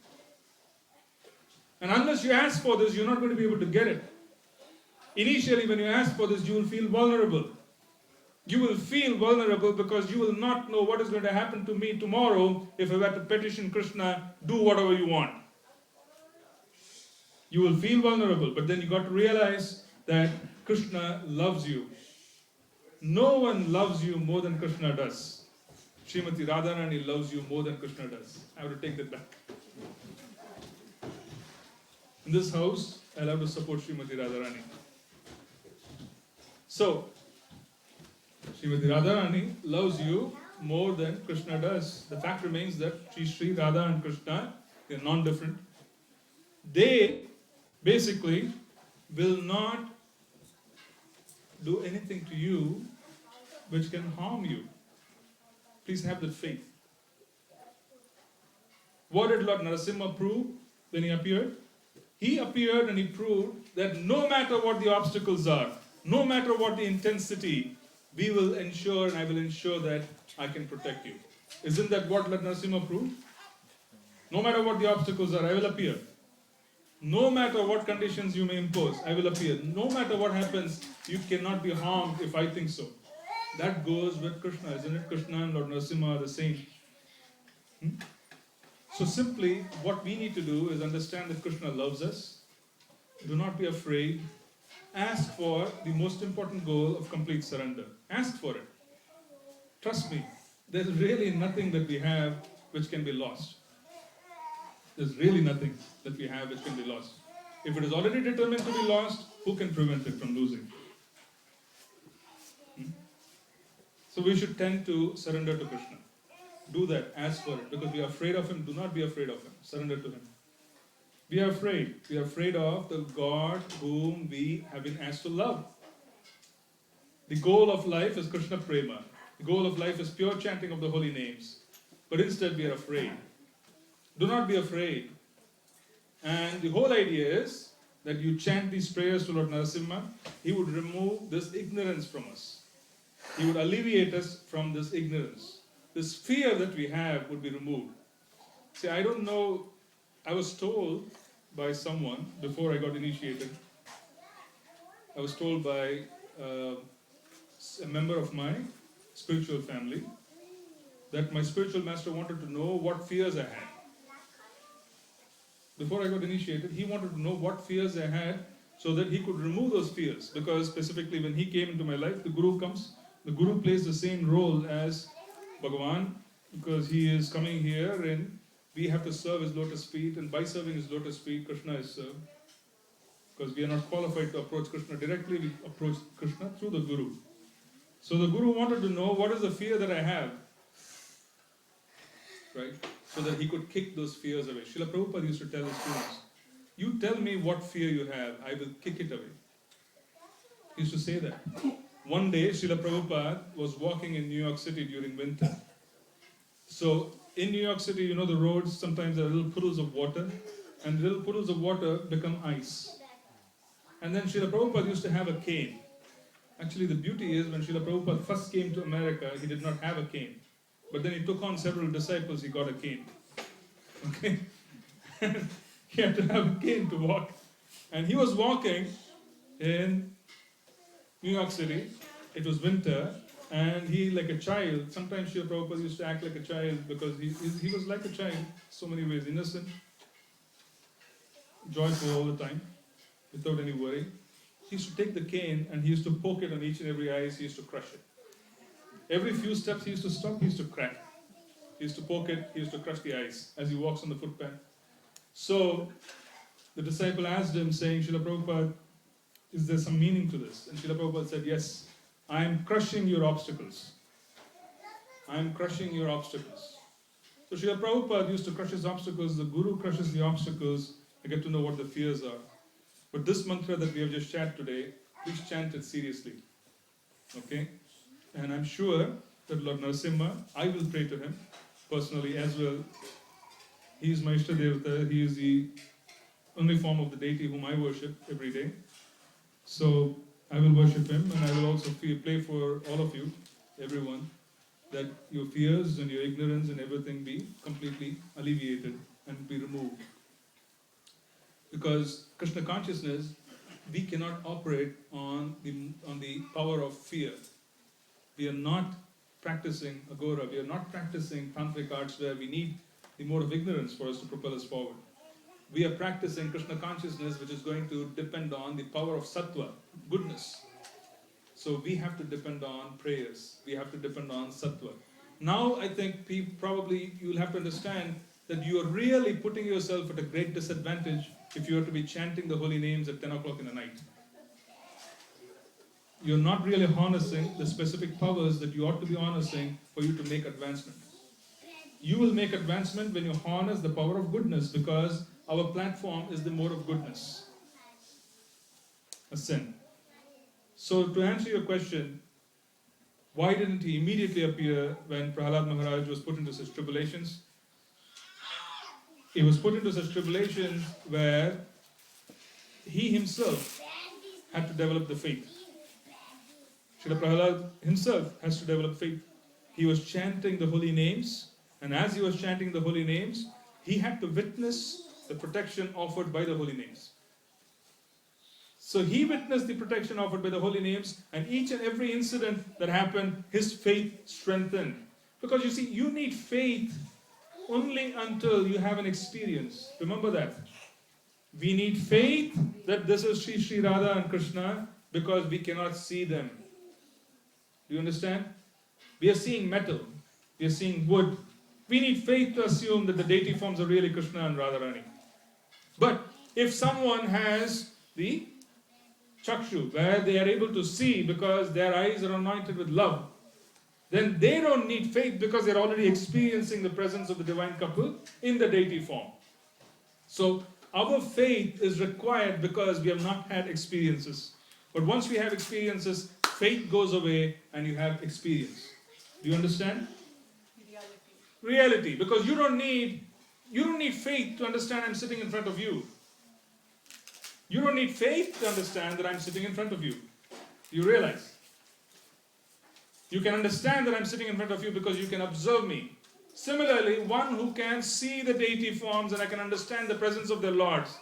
[SPEAKER 1] And unless you ask for this, you're not going to be able to get it. Initially, when you ask for this, you will feel vulnerable. You will feel vulnerable because you will not know what is going to happen to me tomorrow if I were to petition Krishna, do whatever you want. You will feel vulnerable, but then you got to realize that Krishna loves you. No one loves you more than Krishna does. Srimati Radharani loves you more than Krishna does. I have to take that back. In this house, I love to support Srimati Radharani. So, Srimati Radharani loves you more than Krishna does. The fact remains that Sri Radha and Krishna, they are non-different. They basically will not do anything to you which can harm you. Please have that faith. What did Lord Narasimha prove when he appeared? He appeared and he proved that no matter what the obstacles are, no matter what the intensity, we will ensure and I will ensure that I can protect you. Isn't that what Lord Narasimha proved? No matter what the obstacles are, I will appear. No matter what conditions you may impose, I will appear. No matter what happens, you cannot be harmed if I think so. That goes with Krishna, isn't it? Krishna and Lord Narasimha are the same. So simply, what we need to do is understand that Krishna loves us. Do not be afraid. Ask for the most important goal of complete surrender. Ask for it. Trust me, there's really nothing that we have which can be lost. There's really nothing that we have which can be lost. If it is already determined to be lost, who can prevent it from losing? So we should tend to surrender to Krishna. Do that, ask for it. Because we are afraid of him, do not be afraid of him. Surrender to him. We are afraid. We are afraid of the God whom we have been asked to love. The goal of life is Krishna Prema. The goal of life is pure chanting of the holy names. But instead we are afraid. Do not be afraid. And the whole idea is that you chant these prayers to Lord Narasimha. He would remove this ignorance from us. He would alleviate us from this ignorance. This fear that we have would be removed. See, I don't know, I was told by someone before I got initiated, I was told by a member of my spiritual family that my spiritual master wanted to know what fears I had. Before I got initiated, he wanted to know what fears I had so that he could remove those fears. Because specifically when he came into my life, the Guru comes, the Guru plays the same role as Bhagavan, because he is coming here and we have to serve his lotus feet, and by serving his lotus feet, Krishna is served. Because we are not qualified to approach Krishna directly, we approach Krishna through the Guru. So the Guru wanted to know what is the fear that I have, right? So that he could kick those fears away. Srila Prabhupada used to tell his students, you tell me what fear you have, I will kick it away. He used to say that. One day, Srila Prabhupada was walking in New York City during winter. So, in New York City, you know the roads, sometimes there are little puddles of water, and the little puddles of water become ice. And then Srila Prabhupada used to have a cane. Actually, the beauty is, when Srila Prabhupada first came to America, he did not have a cane. But then he took on several disciples, he got a cane. Okay? He had to have a cane to walk. And he was walking in New York City. It was winter, and he, like a child, sometimes Srila Prabhupada used to act like a child because he was like a child, so many ways, innocent, joyful all the time, without any worry. He used to take the cane and he used to poke it on each and every ice, he used to crush it. Every few steps he used to stop, he used to crack. He used to poke it, he used to crush the ice as he walks on the footpath. So the disciple asked him, saying, Srila Prabhupada, is there some meaning to this? And Srila Prabhupada said, yes, I am crushing your obstacles. I am crushing your obstacles. So Srila Prabhupada used to crush his obstacles, the Guru crushes the obstacles, I get to know what the fears are. But this mantra that we have just chanted today, please chant it seriously. Okay? And I'm sure that Lord Narasimha, I will pray to him personally as well. He is my Ishta Devata, he is the only form of the deity whom I worship every day. So I will worship him, and I will also pray for all of you, everyone, that your fears and your ignorance and everything be completely alleviated and be removed. Because Krishna consciousness, we cannot operate on the power of fear. We are not practicing Agora, we are not practicing tantric arts where we need the mode of ignorance for us to propel us forward. We are practicing Krishna consciousness, which is going to depend on the power of sattva, goodness. So we have to depend on prayers, we have to depend on sattva. Now I think probably you'll have to understand that you are really putting yourself at a great disadvantage if you are to be chanting the holy names at 10 o'clock in the night. You're not really harnessing the specific powers that you ought to be harnessing for you to make advancement. You will make advancement when you harness the power of goodness, because our platform is the mode of goodness. Ascend. So to answer your question, why didn't he immediately appear when Prahlad Maharaj was put into such tribulations? He was put into such tribulations where he himself had to develop the faith. Srila Prahlad himself has to develop faith. He was chanting the holy names, and as he was chanting the holy names, he had to witness the protection offered by the holy names. So he witnessed the protection offered by the holy names, and each and every incident that happened, his faith strengthened. Because you see, you need faith only until you have an experience. Remember that. We need faith that this is Sri Radha and Krishna because we cannot see them. Do you understand? We are seeing metal. We are seeing wood. We need faith to assume that the deity forms are really Krishna and Radharani. But if someone has the chakshu, where they are able to see because their eyes are anointed with love, then they don't need faith because they're already experiencing the presence of the divine couple in the deity form. So our faith is required because we have not had experiences. But once we have experiences, faith goes away and you have experience. Do you understand? Reality. Because you don't need faith to understand I'm sitting in front of you. You don't need faith to understand that I'm sitting in front of you. You realize? You can understand that I'm sitting in front of you because you can observe me. Similarly, one who can see the deity forms and I can understand the presence of their lords,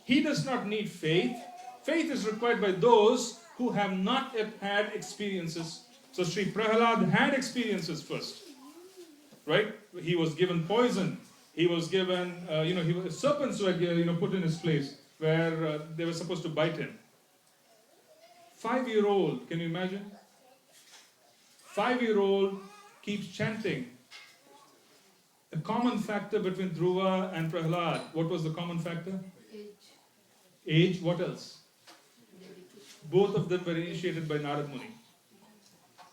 [SPEAKER 1] he does not need faith. Faith is required by those who have not yet had experiences. So Sri Prahlad had experiences first. Right? He was given poison. He was given, serpents were put in his place where they were supposed to bite him. 5-year-old, can you imagine? 5-year-old keeps chanting. The common factor between Dhruva and Prahlad, what was the common factor? Age, what else? Both of them were initiated by Narad Muni.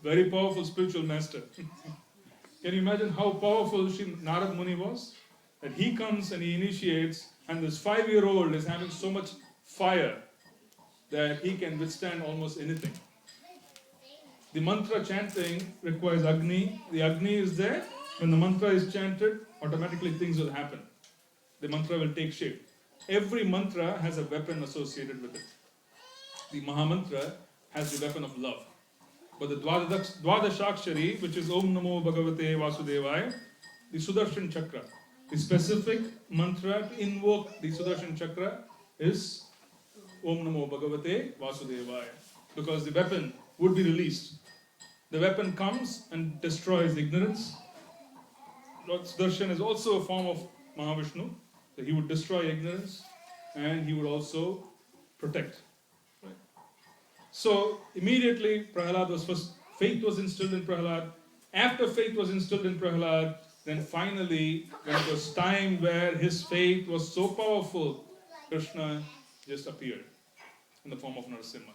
[SPEAKER 1] Very powerful spiritual master. Can you imagine how powerful Narad Muni was? That he comes and he initiates, and this 5-year-old is having so much fire that he can withstand almost anything. The mantra chanting requires Agni. The Agni is there. When the mantra is chanted, automatically things will happen. The mantra will take shape. Every mantra has a weapon associated with it. The Mahamantra has the weapon of love. But the Dwadashakshari, which is Om Namo Bhagavate Vasudevaya, the Sudarshan Chakra, the specific mantra to invoke the Sudarshan Chakra is Om Namo Bhagavate Vasudevaya. Because the weapon would be released. The weapon comes and destroys ignorance. Lord Sudarshan is also a form of Mahavishnu. So he would destroy ignorance and he would also protect. Right? So immediately Prahlad was first, faith was instilled in Prahlad. After faith was instilled in Prahlad, then finally, when it was time where his faith was so powerful, Krishna just appeared in the form of Narasimha.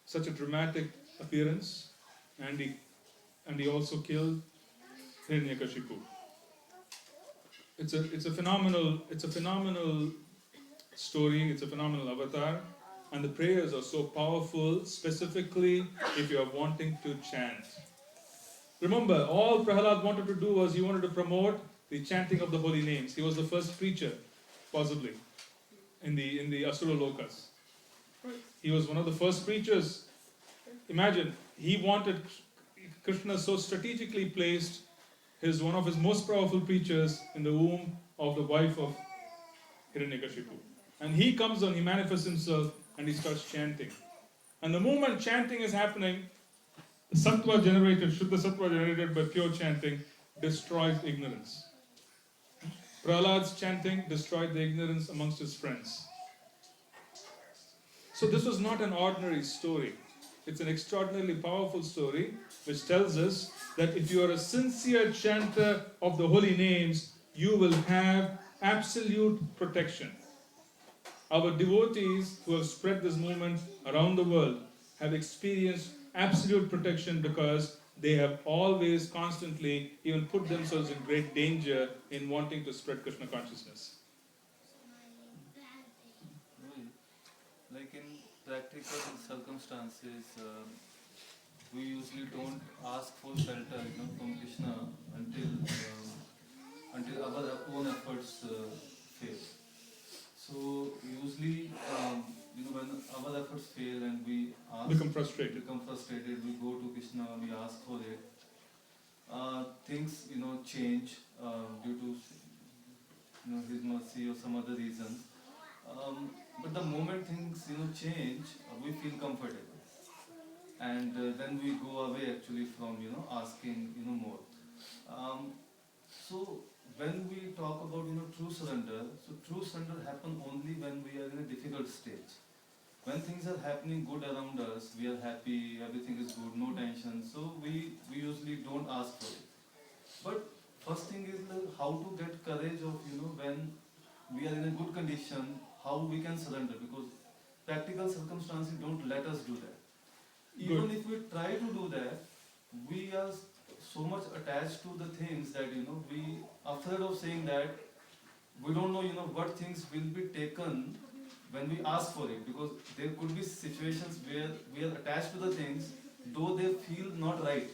[SPEAKER 1] Such a dramatic appearance, and he also killed Hiranyakashipu. It's a phenomenal story. It's a phenomenal avatar, and the prayers are so powerful. Specifically, if you are wanting to chant. Remember, all Prahlad wanted to do was he wanted to promote the chanting of the holy names. He was the first preacher, possibly, in the Asura Lokas. He was one of the first preachers. Imagine, he wanted Krishna so strategically placed one of his most powerful preachers in the womb of the wife of Hiranyakashipu. And he comes on, he manifests himself, and he starts chanting. And the moment chanting is happening, the sattva generated, Shuddha sattva generated by pure chanting, destroys ignorance. Prahlad's chanting destroyed the ignorance amongst his friends. So this was not an ordinary story. It's an extraordinarily powerful story which tells us that if you are a sincere chanter of the holy names, you will have absolute protection. Our devotees who have spread this movement around the world have experienced absolute protection because they have always constantly even put themselves in great danger in wanting to spread Krishna consciousness.
[SPEAKER 4] Like in practical circumstances, we usually don't ask for shelter from Krishna until our own efforts fail. So usually, when our efforts fail and we
[SPEAKER 1] Become frustrated.
[SPEAKER 4] we go to Krishna, we ask for it. Things, change due to, His mercy or some other reason. But the moment things, change, we feel comfortable, and then we go away actually from, asking, more. Um, so when we talk about, true surrender, so true surrender happen only when we are in a difficult stage. When things are happening good around us, we are happy, everything is good, no tension, so we usually don't ask for it. But first thing is how to get courage of, when we are in a good condition, how we can surrender, because practical circumstances don't let us do that. Even
[SPEAKER 1] Good.
[SPEAKER 4] if we try to do that, we are so much attached to the things that, we are afraid of saying that we don't know, what things will be taken when we ask for it, because there could be situations where we are attached to the things, though they feel not right,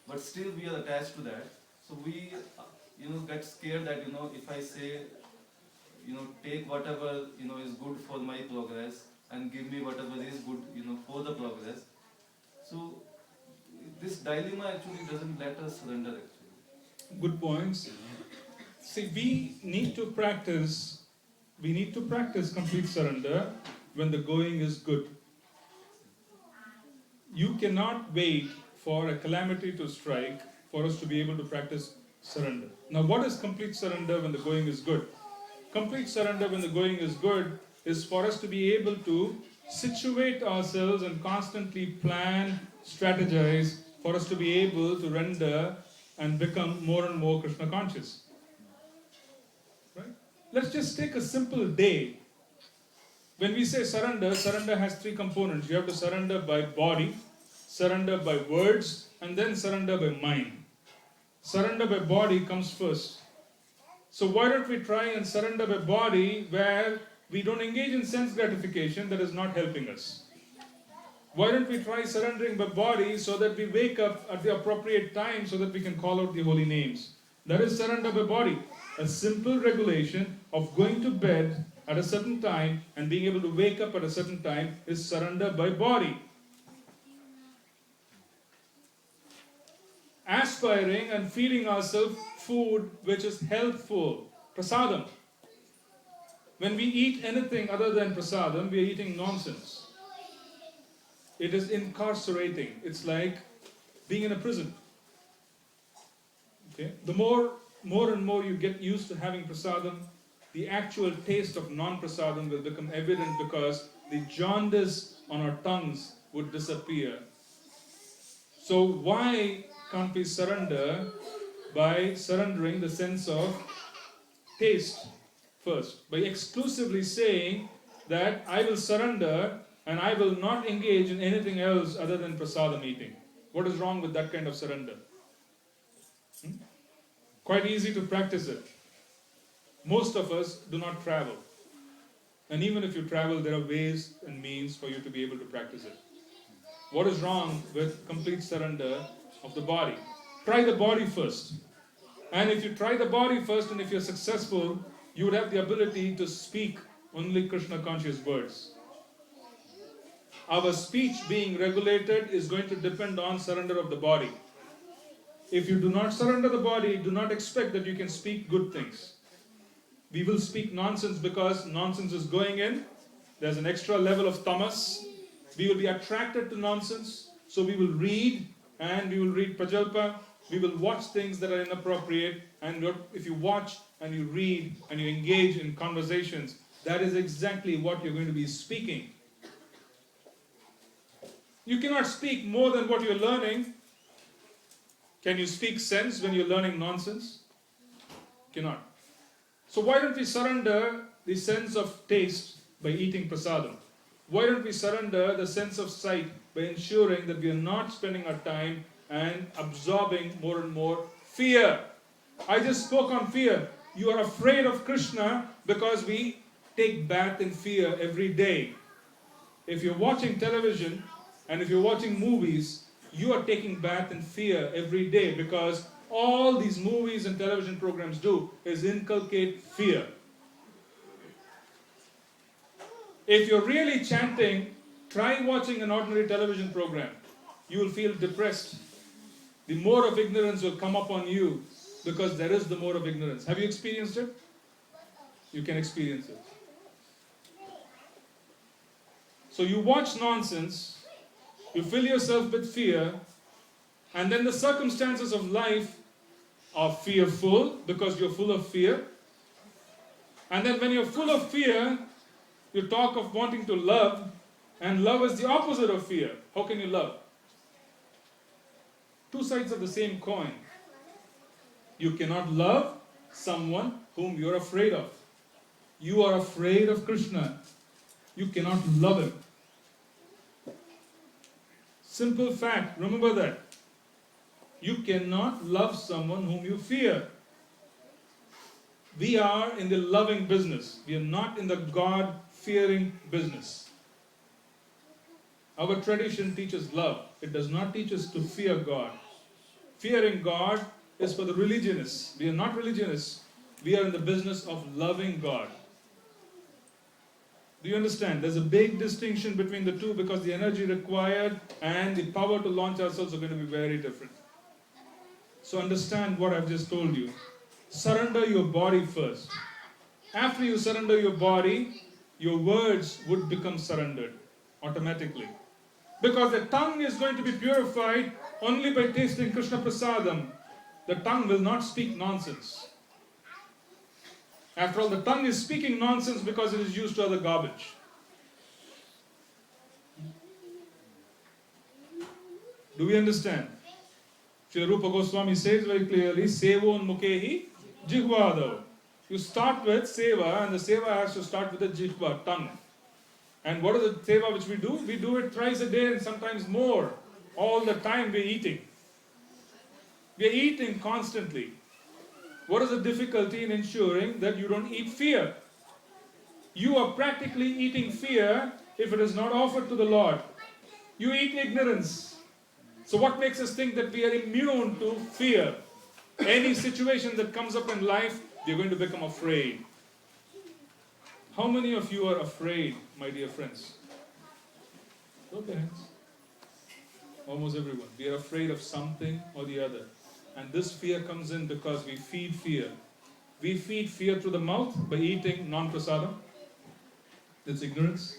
[SPEAKER 4] but still we are attached to that. So we, get scared that, if I say, take whatever, is good for my progress and give me whatever is good, for the progress. So this dilemma actually doesn't let us surrender actually.
[SPEAKER 1] Good points. See, we need to practice complete surrender when the going is good. You cannot wait for a calamity to strike for us to be able to practice surrender. Now, what is complete surrender when the going is good? Complete surrender when the going is good is for us to be able to situate ourselves and constantly plan, strategize for us to be able to render and become more and more Krishna conscious. Right? Let's just take a simple day. When we say surrender, surrender has three components. You have to surrender by body, surrender by words, and then surrender by mind. Surrender by body comes first. So why don't we try and surrender by body where we don't engage in sense gratification that is not helping us? Why don't we try surrendering by body so that we wake up at the appropriate time so that we can call out the holy names? That is surrender by body. A simple regulation of going to bed at a certain time and being able to wake up at a certain time is surrender by body. Aspiring and feeding ourselves food which is healthful, prasadam. When we eat anything other than prasadam, we are eating nonsense. It is incarcerating. It's like being in a prison. Okay? The more and more you get used to having prasadam, the actual taste of non-prasadam will become evident because the jaundice on our tongues would disappear. So why can't we surrender by surrendering the sense of taste first? By exclusively saying that I will surrender and I will not engage in anything else other than prasadam eating. What is wrong with that kind of surrender? Quite easy to practice it. Most of us do not travel. And even if you travel, there are ways and means for you to be able to practice it. What is wrong with complete surrender of the body? Try the body first. And if you try the body first and if you're successful, you would have the ability to speak only Krishna conscious words. Our speech being regulated is going to depend on surrender of the body. If you do not surrender the body, do not expect that you can speak good things. We will speak nonsense because nonsense is going in. There's an extra level of tamas. We will be attracted to nonsense. So we will read, and we will read prajalpa. We will watch things that are inappropriate. And if you watch and you read and you engage in conversations, that is exactly what you're going to be speaking. You cannot speak more than what you're learning. Can you speak sense when you're learning nonsense? Cannot. So why don't we surrender the sense of taste by eating prasadam? Why don't we surrender the sense of sight by ensuring that we are not spending our time and absorbing more and more fear? I just spoke on fear. You are afraid of Krishna because we take bath in fear every day. If you're watching television and if you're watching movies, you are taking bath in fear every day because all these movies and television programs do is inculcate fear. If you're really chanting, try watching an ordinary television program. You will feel depressed. The mode of ignorance will come upon you because there is the mode of ignorance. Have you experienced it? You can experience it. So you watch nonsense, you fill yourself with fear, and then the circumstances of life are fearful because you're full of fear. And then when you're full of fear, you talk of wanting to love, and love is the opposite of fear. How can you love? Two sides of the same coin. You cannot love someone whom you're afraid of. You are afraid of Krishna. You cannot love him. Simple fact, remember that. You cannot love someone whom you fear. We are in the loving business. We are not in the God-fearing business. Our tradition teaches love. It does not teach us to fear God. Fearing God is for the religionists. We are not religionists. We are in the business of loving God. Do you understand? There's a big distinction between the two because the energy required and the power to launch ourselves are going to be very different. So understand what I've just told you. Surrender your body first. After you surrender your body, your words would become surrendered automatically. Because the tongue is going to be purified only by tasting Krishna Prasadam. The tongue will not speak nonsense. After all, the tongue is speaking nonsense because it is used to other garbage. Do we understand? Srila Rupa Goswami says very clearly, Sevon Mukehi Jihvadav. You start with Seva, and the Seva has to start with the Jihva, tongue. And what is the Seva which we do? We do it thrice a day and sometimes more. All the time we're eating. We're eating constantly. What is the difficulty in ensuring that you don't eat fear? You are practically eating fear if it is not offered to the Lord. You eat ignorance. So what makes us think that we are immune to fear? Any situation that comes up in life, we are going to become afraid. How many of you are afraid, my dear friends? Show your hands. Almost everyone. We are afraid of something or the other. And this fear comes in because we feed fear. We feed fear through the mouth by eating non-prasadam. That's ignorance.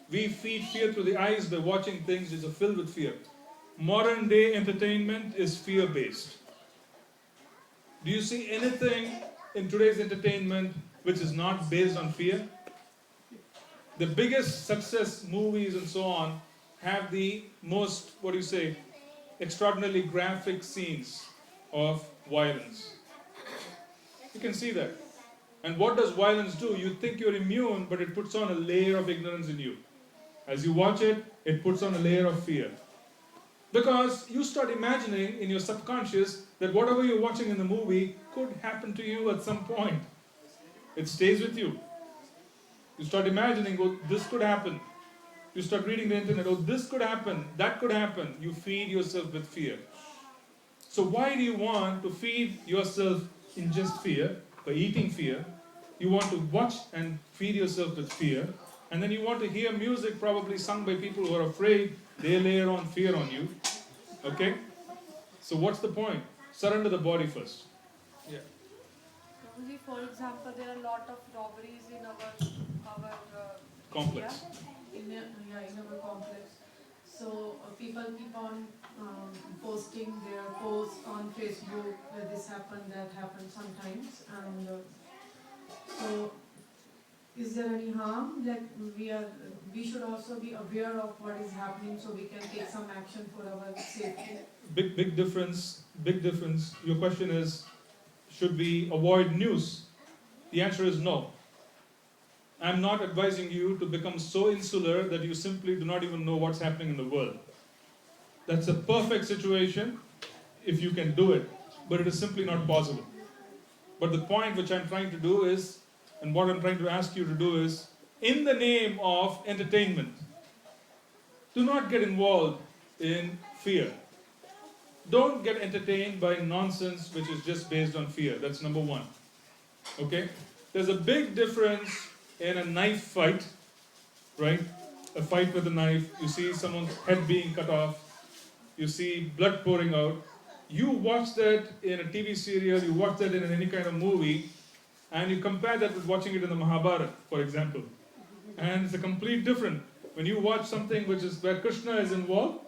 [SPEAKER 1] We feed fear through the eyes by watching things which are filled with fear. Modern day entertainment is fear-based. Do you see anything in today's entertainment which is not based on fear? The biggest success movies and so on have the most, extraordinarily graphic scenes of violence. You can see that. And what does violence do? You think you're immune, but it puts on a layer of ignorance in you. As you watch it, it puts on a layer of fear. Because you start imagining in your subconscious that whatever you're watching in the movie could happen to you at some point. It stays with you. You start imagining, oh, this could happen. You start reading the internet, oh, this could happen, that could happen. You feed yourself with fear. So why do you want to feed yourself in just fear, by eating fear? You want to watch and feed yourself with fear. And then you want to hear music probably sung by people who are afraid. They layer on fear on you. Okay? So what's the point? Surrender the body first. Yeah.
[SPEAKER 3] Prabhuji, for example, there are a lot of robberies in our
[SPEAKER 1] Complex.
[SPEAKER 3] area, in our complex. So people keep on posting their posts on Facebook where this happened, that happened sometimes, and so is there any harm that we should also be aware of what is happening so we can take some action for our safety?
[SPEAKER 1] Big difference. Your question is, should we avoid news? The answer is no. I'm not advising you to become so insular that you simply do not even know what's happening in the world. That's a perfect situation if you can do it, but it is simply not possible. But the point which I'm trying to do is, and what I'm trying to ask you to do is, in the name of entertainment, do not get involved in fear. Don't get entertained by nonsense which is just based on fear. That's number one. Okay? There's a big difference in a knife fight right? A fight with a knife, you see someone's head being cut off, you see blood pouring out. You watch that in a TV serial, you watch that in any kind of movie, and you compare that with watching it in the Mahabharata, for example. And it's a complete different. When you watch something which is where Krishna is involved,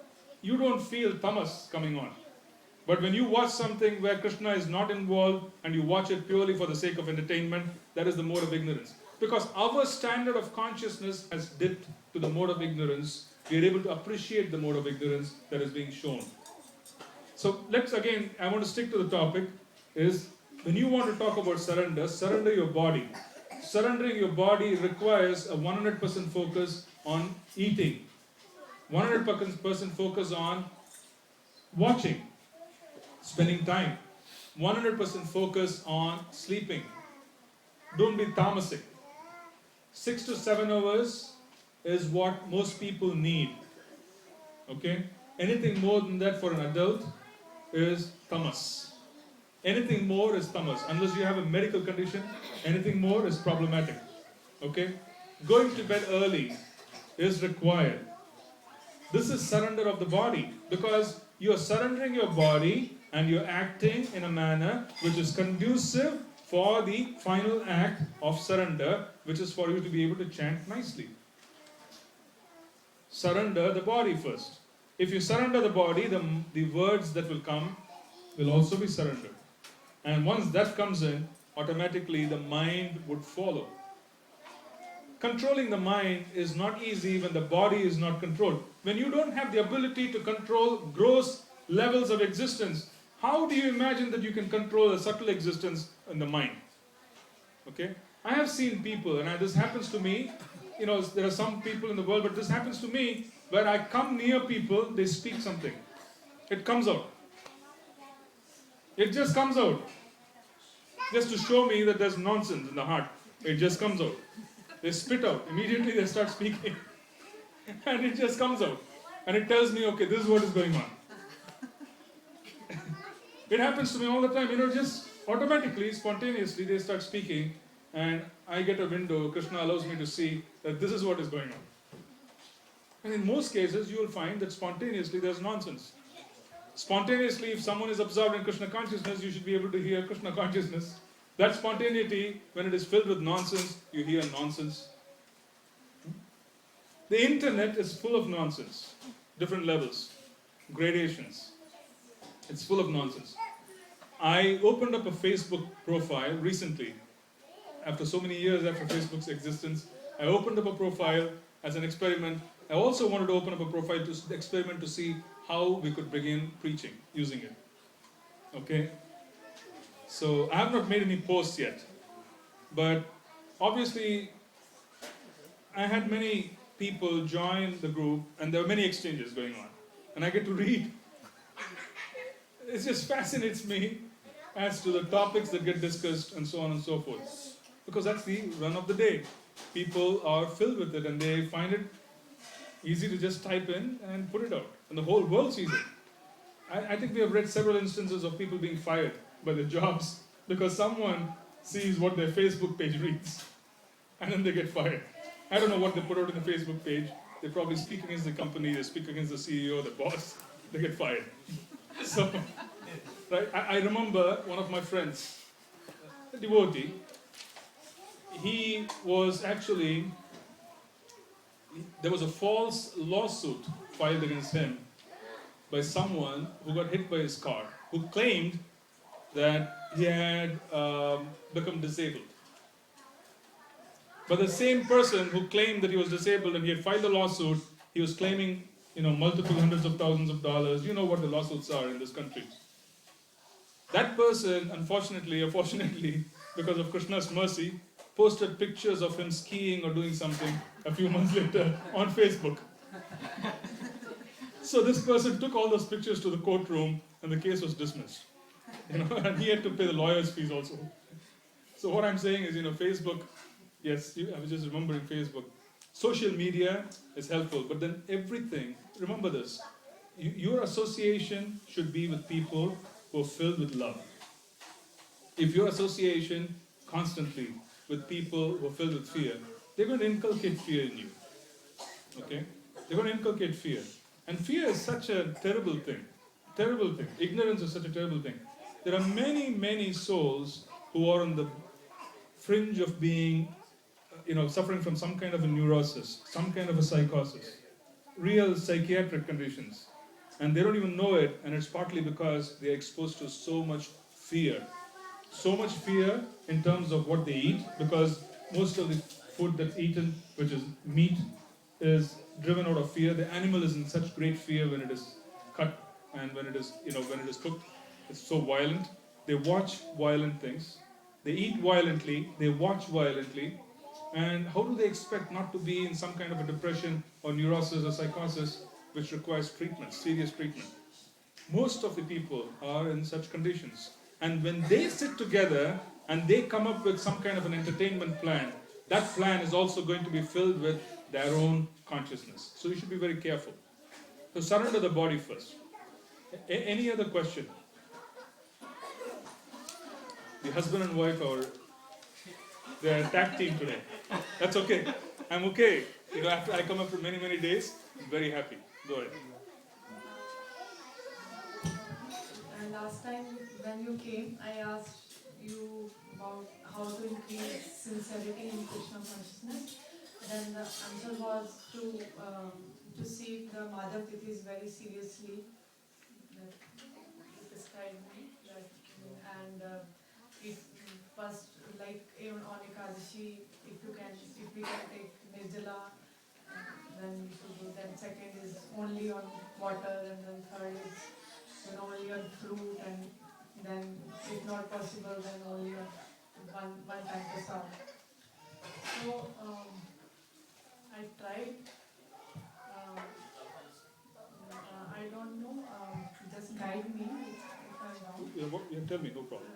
[SPEAKER 1] you don't feel tamas coming on. But when you watch something where Krishna is not involved and you watch it purely for the sake of entertainment, that is the mode of ignorance. Because our standard of consciousness has dipped to the mode of ignorance. We are able to appreciate the mode of ignorance that is being shown. So let's again, I want to stick to the topic, is when you want to talk about surrender, surrender your body. Surrendering your body requires a 100% focus on eating, 100% focus on watching, spending time, 100% focus on sleeping. Don't be tamasic. 6 to 7 hours is what most people need. Okay? Anything more than that for an adult is tamas. Anything more is tamas. Unless you have a medical condition, anything more is problematic. Okay? Going to bed early is required. This is surrender of the body, because you are surrendering your body and you're acting in a manner which is conducive for the final act of surrender, which is for you to be able to chant nicely. Surrender the body first. If you surrender the body, the words that will come will also be surrendered. And once that comes in, automatically the mind would follow. Controlling the mind is not easy when the body is not controlled. When you don't have the ability to control gross levels of existence, how do you imagine that you can control a subtle existence in the mind? Okay? I have seen people, and this happens to me, there are some people in the world, but this happens to me, where I come near people, they speak something. It comes out. It just comes out. Just to show me that there's nonsense in the heart. It just comes out. They spit out. Immediately they start speaking. And it just comes out. And it tells me, okay, this is what is going on. It happens to me all the time. Just automatically, spontaneously, they start speaking. And I get a window. Krishna allows me to see that this is what is going on. And in most cases, you will find that spontaneously there's nonsense. Spontaneously, if someone is absorbed in Krishna consciousness, you should be able to hear Krishna consciousness. That spontaneity, when it is filled with nonsense, you hear nonsense. The internet is full of nonsense. Different levels, gradations. It's full of nonsense. I opened up a Facebook profile recently. After so many years after Facebook's existence, I opened up a profile as an experiment. I also wanted to open up a profile to experiment to see how we could begin preaching using it. Okay? So I have not made any posts yet. But obviously, I had many people join the group and there were many exchanges going on. And I get to read. It just fascinates me as to the topics that get discussed and so on and so forth. Because that's the run of the day. People are filled with it and they find it easy to just type in and put it out. And the whole world sees it. I think we have read several instances of people being fired by their jobs because someone sees what their Facebook page reads. And then they get fired. I don't know what they put out in the Facebook page. They probably speak against the company, they speak against the CEO, the boss, they get fired. So, right, I remember one of my friends, a devotee, he was actually, there was a false lawsuit filed against him by someone who got hit by his car, who claimed that he had become disabled. But the same person who claimed that he was disabled and he had filed a lawsuit, he was claiming, multiple hundreds of thousands of dollars. You know what the lawsuits are in this country. That person, unfortunately or fortunately, because of Krishna's mercy, posted pictures of him skiing or doing something a few months later on Facebook. So this person took all those pictures to the courtroom and the case was dismissed. And he had to pay the lawyer's fees also. So what I'm saying is, Facebook, yes, I was just remembering Facebook. Social media is helpful, but then everything, remember this, your association should be with people who are filled with love. If your association constantly with people who are filled with fear, they're going to inculcate fear in you. Okay? They're going to inculcate fear. And fear is such a terrible thing. Terrible thing. Ignorance is such a terrible thing. There are many, many souls who are on the fringe of being, suffering from some kind of a neurosis, some kind of a psychosis, real psychiatric conditions. And they don't even know it, and it's partly because they're exposed to so much fear. So much fear in terms of what they eat, because most of the food that's eaten, which is meat, is driven out of fear. The animal is in such great fear when it is cut and when it is, when it is cooked. It's so violent. They watch violent things. They eat violently. They watch violently. And how do they expect not to be in some kind of a depression or neurosis or psychosis which requires treatment, serious treatment? Most of the people are in such conditions. And when they sit together and they come up with some kind of an entertainment plan, that plan is also going to be filled with their own consciousness. So you should be very careful. So surrender the body first. Any other question? The husband and wife they're a tag team today. That's okay. I'm okay. After I come after many, many days, I'm very happy. Go ahead.
[SPEAKER 3] And last time when you came, I asked you about how to increase sincerity in Krishna consciousness. Then the answer was to see the Madhav Tithis very seriously. That you prescribed me. And it first, like even on Ekadashi, if we can take Nirjala, then we should do. Then second is only on water, and then third is only on fruit, and then if not possible, then only on one time prasad. So I tried. I don't know. Just guide me if I'm wrong.
[SPEAKER 1] Tell me, no problem.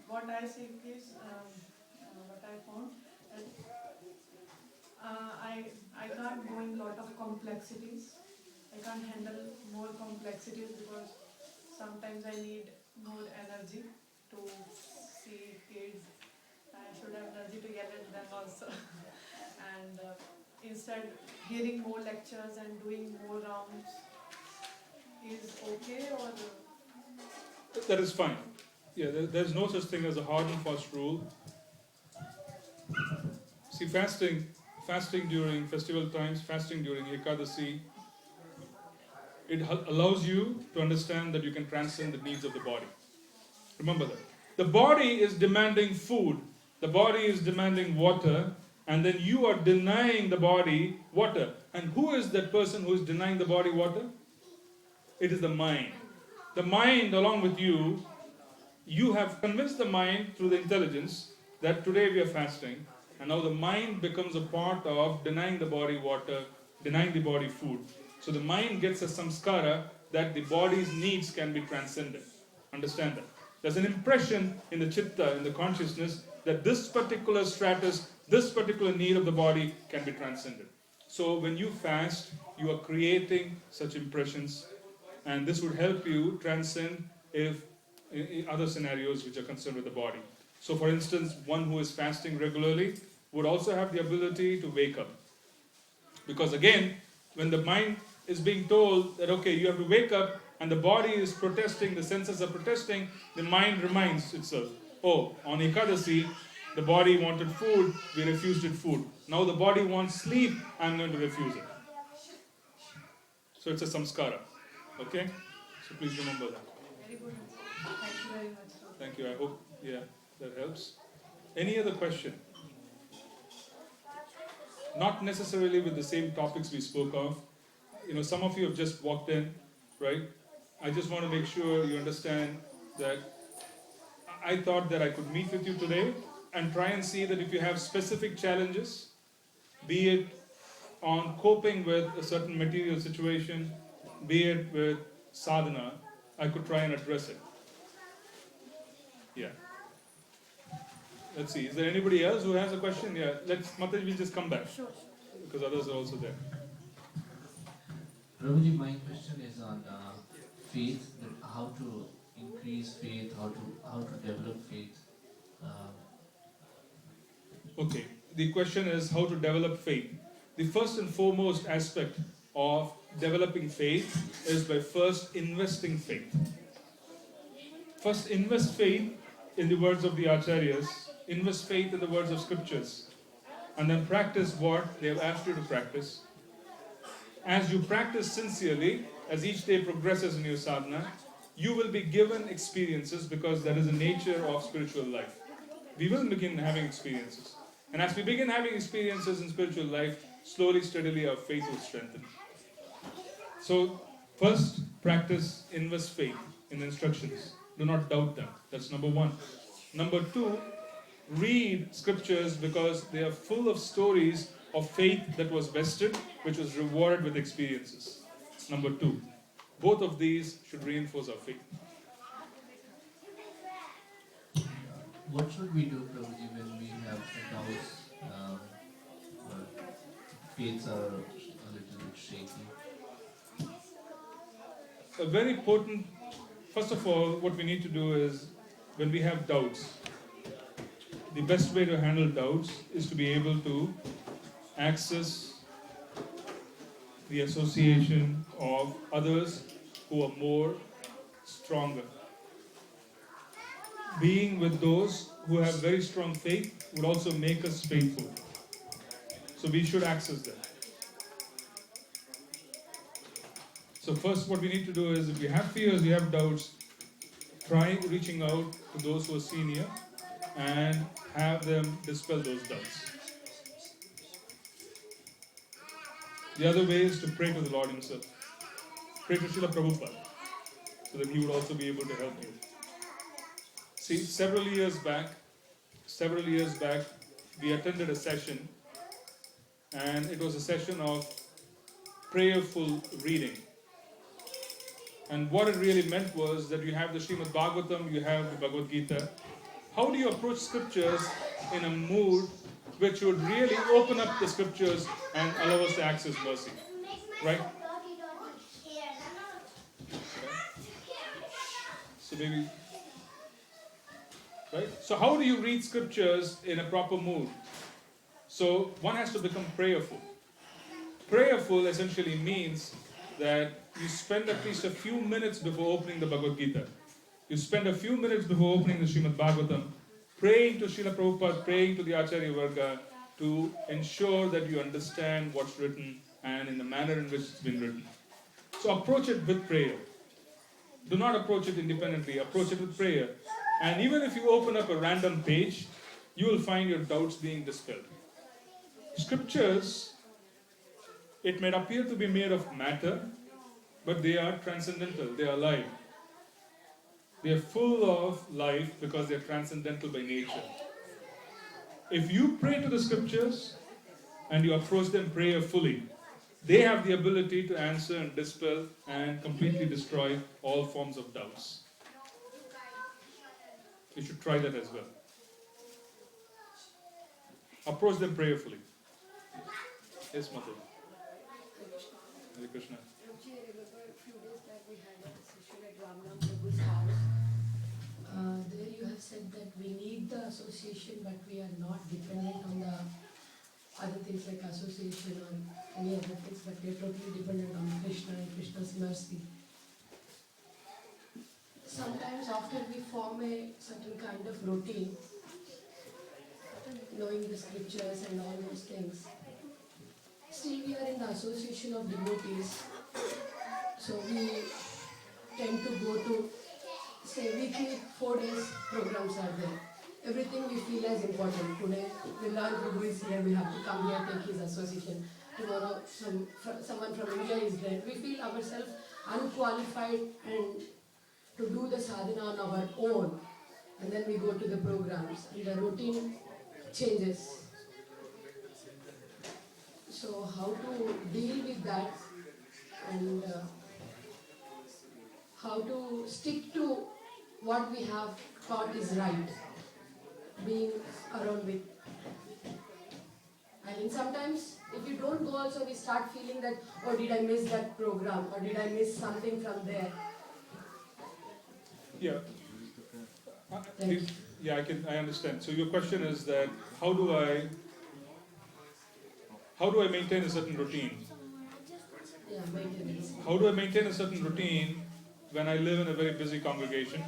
[SPEAKER 3] What I think is, what I found, that I can't go in lot of complexities. I can't handle more complexities because sometimes I need more energy to see kids. I should have energy to yell at them also. And instead, hearing more lectures and doing more rounds is okay, or?
[SPEAKER 1] That is fine. Yeah, there's no such thing as a hard and fast rule. See, fasting during festival times, fasting during Ekadasi, it allows you to understand that you can transcend the needs of the body. Remember that. The body is demanding food, the body is demanding water, and then you are denying the body water. And who is that person who is denying the body water? It is the mind. The mind, along with you, you have convinced the mind through the intelligence that today we are fasting, and now the mind becomes a part of denying the body water, denying the body food. So the mind gets a samskara that the body's needs can be transcended. Understand that. There's an impression in the chitta, in the consciousness, that this particular stratus, this particular need of the body can be transcended. So when you fast, you are creating such impressions, and this would help you transcend in other scenarios which are concerned with the body. So for instance, one who is fasting regularly would also have the ability to wake up. Because again, when the mind is being told that, okay, you have to wake up, and the body is protesting, the senses are protesting, the mind reminds itself, oh, on Ekadasi, the body wanted food, we refused it food. Now the body wants sleep, I'm going to refuse it. So it's a samskara. Okay? So please remember that.
[SPEAKER 3] Very good. Thank you very much.
[SPEAKER 1] Thank you. I hope, that helps. Any other question? Not necessarily with the same topics we spoke of. Some of you have just walked in, right? I just want to make sure you understand that I thought that I could meet with you today and try and see that if you have specific challenges, be it on coping with a certain material situation, be it with sadhana, I could try and address it. Yeah. Let's see. Is there anybody else who has a question? Yeah. Mataji will just come back.
[SPEAKER 3] Sure.
[SPEAKER 1] Because others are also there.
[SPEAKER 5] Prabhuji, my question is on faith, that how to increase faith, how to develop faith.
[SPEAKER 1] Okay. The question is how to develop faith. the first and foremost aspect of developing faith is by first investing faith. First invest faith in the words of the Acharyas, invest faith in the words of scriptures, and then practice what they have asked you to practice. As you practice sincerely, as each day progresses in your sadhana, you will be given experiences, because that is the nature of spiritual life. We will begin having experiences. And as we begin having experiences in spiritual life, slowly, steadily, our faith will strengthen. So, first, practice, invest faith in the instructions. Do not doubt them. That's number one. Number two, read scriptures, because they are full of stories of faith that was vested, which was rewarded with experiences. Number two, both of these should reinforce our faith.
[SPEAKER 5] What should we do, Prabhuji, when we have doubts, or faiths are a little bit shaky?
[SPEAKER 1] A very important, first of all, what we need to do is, when we have doubts, the best way to handle doubts is to be able to access the association of others who are more stronger. Being with those who have very strong faith would also make us faithful. So we should access them. So first, what we need to do is, if you have fears, you have doubts, try reaching out to those who are senior and have them dispel those doubts. The other way is to pray to the Lord Himself. Pray to Srila Prabhupada, so that He would also be able to help you. See, several years back, we attended a session, and it was a session of prayerful reading. And what it really meant was that you have the Srimad Bhagavatam, you have the Bhagavad Gita. How do you approach scriptures in a mood which would really open up the scriptures and allow us to access mercy? Right? So maybe, right? So how do you read scriptures in a proper mood? So one has to become prayerful. Prayerful essentially means that you spend at least a few minutes before opening the Bhagavad Gita. You spend a few minutes before opening the Srimad Bhagavatam, praying to Srila Prabhupada, praying to the Acharya Varga, to ensure that you understand what's written and in the manner in which it's been written. So approach it with prayer. Do not approach it independently, approach it with prayer. And even if you open up a random page, you will find your doubts being dispelled. Scriptures, it may appear to be made of matter, but they are transcendental, they are alive. They are full of life because they are transcendental by nature. If you pray to the scriptures and you approach them prayerfully, they have the ability to answer and dispel and completely destroy all forms of doubts. You should try that as well. Approach them prayerfully. Yes, Mother. Hare Krishna.
[SPEAKER 6] Don't you remember a few days back we had a session at Ramnam Prabhu's house? There you have said that we need the association, but we are not dependent on the other things like association or any other things, but we are totally dependent on Krishna and Krishna's mercy. Sometimes after we form a certain kind of routine, knowing the scriptures and all those things, still we are in the association of devotees. So we tend to go to, say, weekly 4 days programs are there. Everything we feel as important. Today, Vilan Prabhu is here, we have to come here, take his association. Tomorrow, someone from India is there. We feel ourselves unqualified and to do the sadhana on our own. And then we go to the programs and the routine changes. So how to deal with that and how to stick to what we have thought is right, being around with. And sometimes if you don't go also, we start feeling that, oh, did I miss that program or did I miss something from there?
[SPEAKER 1] Yeah. I understand. So your question is that how do I how do I maintain a certain routine?
[SPEAKER 6] Yeah, maintenance.
[SPEAKER 1] How do I maintain a certain routine when I live in a very busy congregation,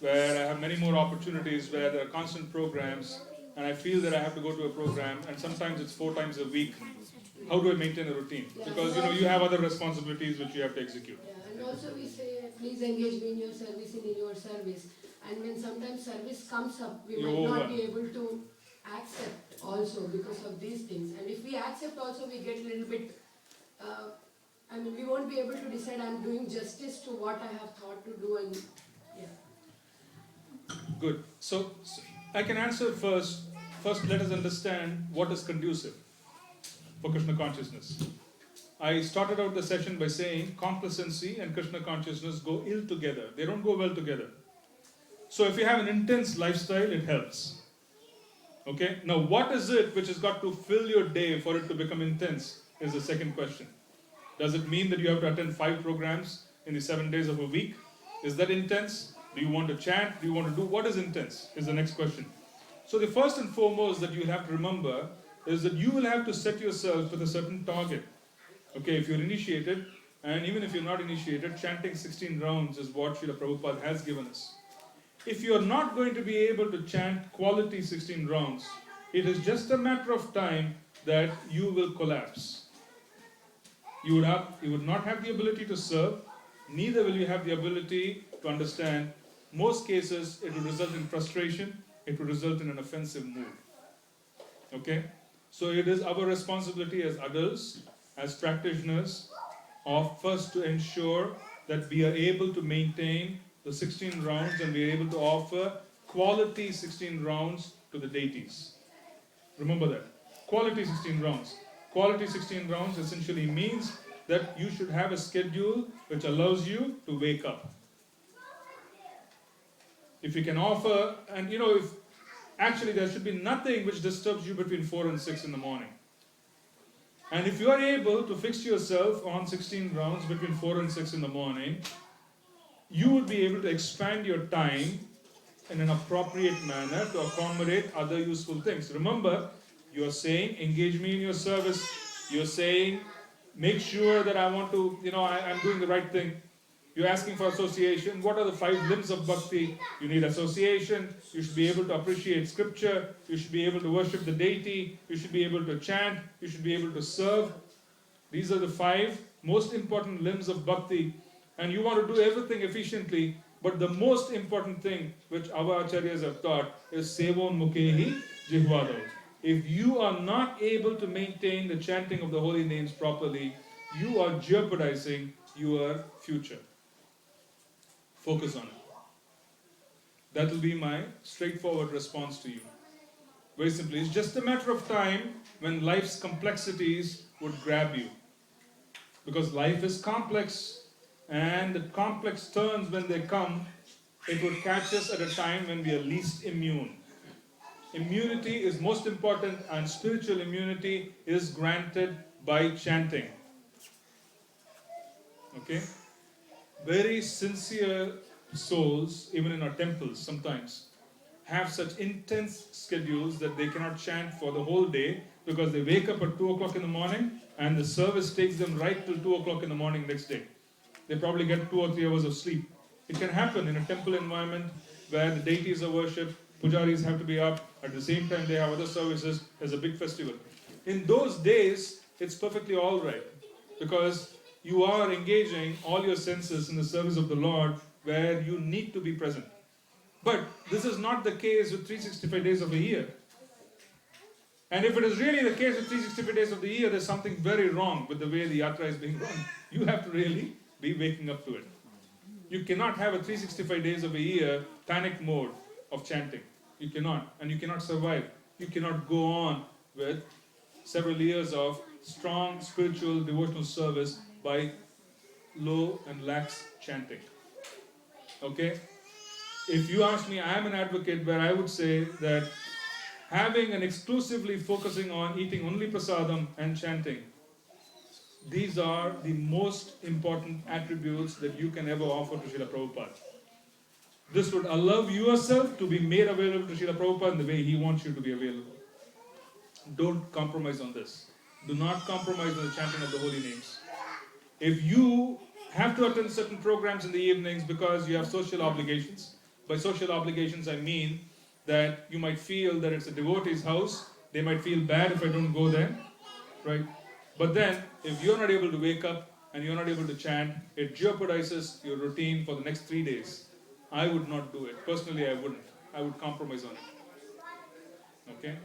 [SPEAKER 1] where I have many more opportunities, where there are constant programs, and I feel that I have to go to a program, and sometimes it's 4 times a week. How do I maintain a routine? Because you have other responsibilities which you have to execute.
[SPEAKER 6] Yeah, and also we say, please engage me in your service and in your service. And when sometimes service comes up, we might not be able to accept also because of these things. And if we accept also, we get a little bit, we won't be able to decide I'm doing justice to what I have thought to do, and yeah.
[SPEAKER 1] Good. So I can answer first. First, let us understand what is conducive for Krishna consciousness. I started out the session by saying complacency and Krishna consciousness go ill together. They don't go well together. So if you have an intense lifestyle, it helps. Okay? Now, what is it which has got to fill your day for it to become intense is the second question. Does it mean that you have to attend 5 programs in the 7 days of a week? Is that intense? Do you want to chant? Do you want to do? What is intense? Is the next question. So the first and foremost that you have to remember is that you will have to set yourself with a certain target. Okay, if you're initiated, and even if you're not initiated, chanting 16 rounds is what Srila Prabhupada has given us. If you're not going to be able to chant quality 16 rounds, it is just a matter of time that you will collapse. You would not have the ability to serve, neither will you have the ability to understand. Most cases, it will result in frustration, it will result in an offensive mood. Okay? So it is our responsibility as adults, as practitioners, of first to ensure that we are able to maintain the 16 rounds and we are able to offer quality 16 rounds to the deities. Remember that. Quality 16 rounds. Quality 16 rounds essentially means that you should have a schedule which allows you to wake up. If you can offer, and if actually there should be nothing which disturbs you between 4 and 6 in the morning. And if you are able to fix yourself on 16 rounds between 4 and 6 in the morning, you would be able to expand your time in an appropriate manner to accommodate other useful things. Remember, you are saying, engage me in your service. You're saying, make sure that I want to, I'm doing the right thing. You're asking for association. What are the 5 limbs of bhakti? You need association. You should be able to appreciate scripture. You should be able to worship the deity. You should be able to chant. You should be able to serve. These are the 5 most important limbs of bhakti. And you want to do everything efficiently. But the most important thing which our acharyas have taught is sevon mukehi jihvadav. If you are not able to maintain the chanting of the holy names properly, you are jeopardizing your future. Focus on it. That will be my straightforward response to you. Very simply, it's just a matter of time when life's complexities would grab you. Because life is complex, and the complex turns when they come, it would catch us at a time when we are least immune. Immunity is most important, and spiritual immunity is granted by chanting. Okay? Very sincere souls, even in our temples sometimes, have such intense schedules that they cannot chant for the whole day because they wake up at 2 o'clock in the morning and the service takes them right till 2 o'clock in the morning next day. They probably get 2 or 3 hours of sleep. It can happen in a temple environment where the deities are worshipped, pujaris have to be up, at the same time they have other services, there's a big festival. In those days, it's perfectly alright because you are engaging all your senses in the service of the Lord where you need to be present. But this is not the case with 365 days of the year. And if it is really the case with 365 days of the year, there's something very wrong with the way the yatra is being run. You have to really be waking up to it. You cannot have a 365 days of a year panic mode of chanting. You cannot. And you cannot survive. You cannot go on with several years of strong spiritual devotional service by low and lax chanting. Okay? If you ask me, I am an advocate where I would say that having and exclusively focusing on eating only prasadam and chanting, these are the most important attributes that you can ever offer to Srila Prabhupada. This would allow yourself to be made available to Srila Prabhupada in the way he wants you to be available. Don't compromise on this. do not compromise on the chanting of the holy names. If you have to attend certain programs in the evenings because you have social obligations, by social obligations I mean that you might feel that it's a devotee's house, they might feel bad if I don't go there, right? But then, if you're not able to wake up and you're not able to chant, it jeopardizes your routine for the next 3 days. I would not do it. Personally, I wouldn't. I would compromise on it. Okay?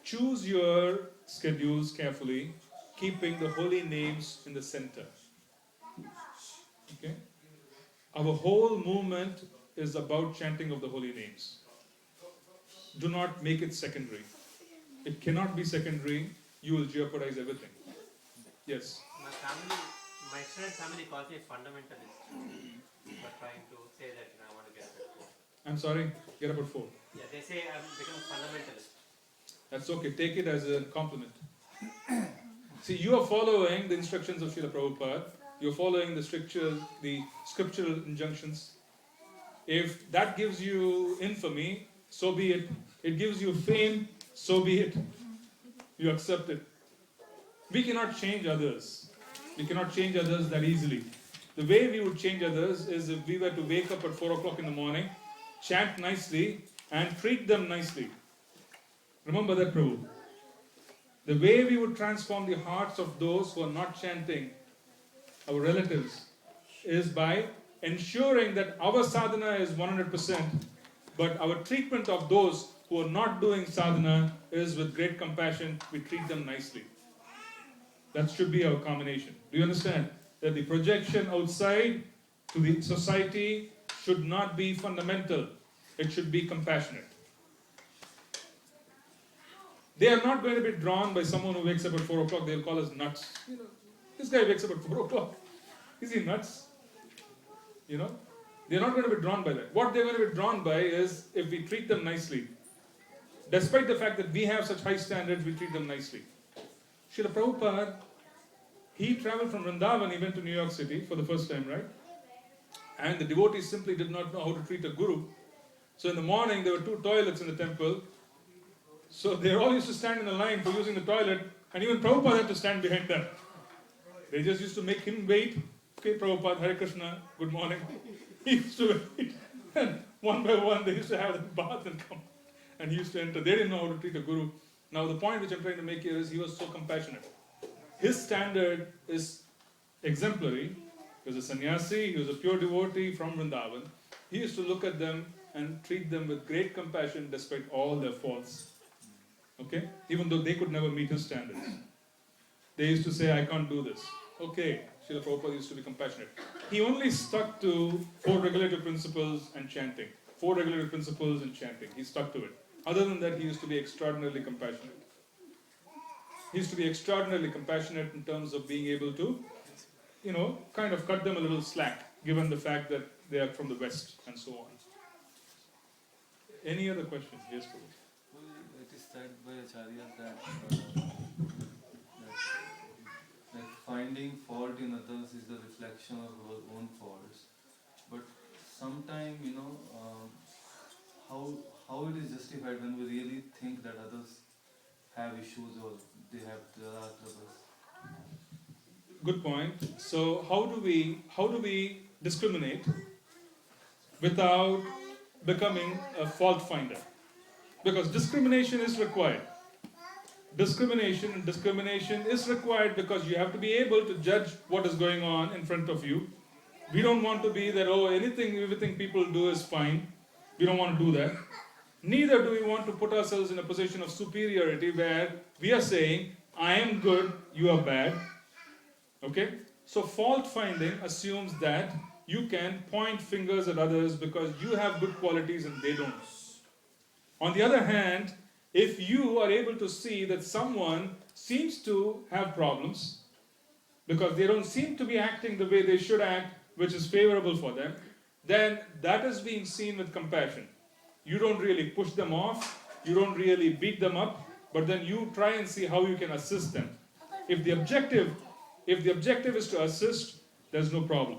[SPEAKER 1] Choose your schedules carefully, keeping the holy names in the center. Okay? Our whole movement is about chanting of the holy names. Do not make it secondary. It cannot be secondary. You will jeopardize everything. Yes?
[SPEAKER 2] My extended family calls me fundamentalist for trying to say that I want to get up at 4.
[SPEAKER 1] I'm sorry, get up at 4.
[SPEAKER 2] Yeah, they say I'm becoming fundamentalist.
[SPEAKER 1] That's okay, take it as a compliment. See, you are following the instructions of Srila Prabhupada. You're following the scriptural injunctions. If that gives you infamy, so be it. It gives you fame, so be it. You accept it. We cannot change others. We cannot change others that easily. The way we would change others is if we were to wake up at 4 o'clock in the morning, chant nicely, and treat them nicely. Remember that, Prabhu. The way we would transform the hearts of those who are not chanting, our relatives, is by ensuring that our sadhana is 100%, but our treatment of those who are not doing sadhana is with great compassion. We treat them nicely. That should be our combination. Do you understand? That the projection outside to the society should not be fundamental. It should be compassionate. They are not going to be drawn by someone who wakes up at 4 o'clock. They'll call us nuts. You know, this guy wakes up at 4 o'clock. Is he nuts? You know? They're not going to be drawn by that. What they're going to be drawn by is if we treat them nicely. Despite the fact that we have such high standards, we treat them nicely. Srila Prabhupada, he traveled from Vrindavan, he went to New York City for the first time, right? And the devotees simply did not know how to treat a guru. So in the morning, there were 2 toilets in the temple. So they all used to stand in a line for using the toilet, and even Prabhupada had to stand behind them. They just used to make him wait. Okay, Prabhupada, Hare Krishna, good morning. He used to wait. And one by one, they used to have the bath and come. And he used to enter. They didn't know how to treat a guru. Now the point which I'm trying to make here is he was so compassionate. His standard is exemplary. He was a sannyasi, he was a pure devotee from Vrindavan. He used to look at them and treat them with great compassion despite all their faults. Okay? Even though they could never meet his standards. They used to say, I can't do this. Okay, Srila Prabhupada used to be compassionate. He only stuck to 4 regulative principles and chanting. 4 regulative principles and chanting. He stuck to it. Other than that, he used to be extraordinarily compassionate. He used to be extraordinarily compassionate in terms of being able to, kind of cut them a little slack, given the fact that they are from the West and so on. Any other questions? Yes, Prabhu.
[SPEAKER 4] Well, it is said by Acharya that finding fault in others is the reflection of our own faults. But sometimes, how it is justified when we really think that others have issues or there are troubles.
[SPEAKER 1] Good point. So how do we discriminate without becoming a fault finder? Because discrimination is required. Discrimination is required because you have to be able to judge what is going on in front of you. We don't want to be that, everything people do is fine. We don't want to do that. Neither do we want to put ourselves in a position of superiority where we are saying, I am good, you are bad. Okay? So fault finding assumes that you can point fingers at others because you have good qualities and they don't. On the other hand, if you are able to see that someone seems to have problems because they don't seem to be acting the way they should act, which is favorable for them, then that is being seen with compassion. You don't really push them off, you don't really beat them up, but then you try and see how you can assist them. If the objective is to assist, there's no problem.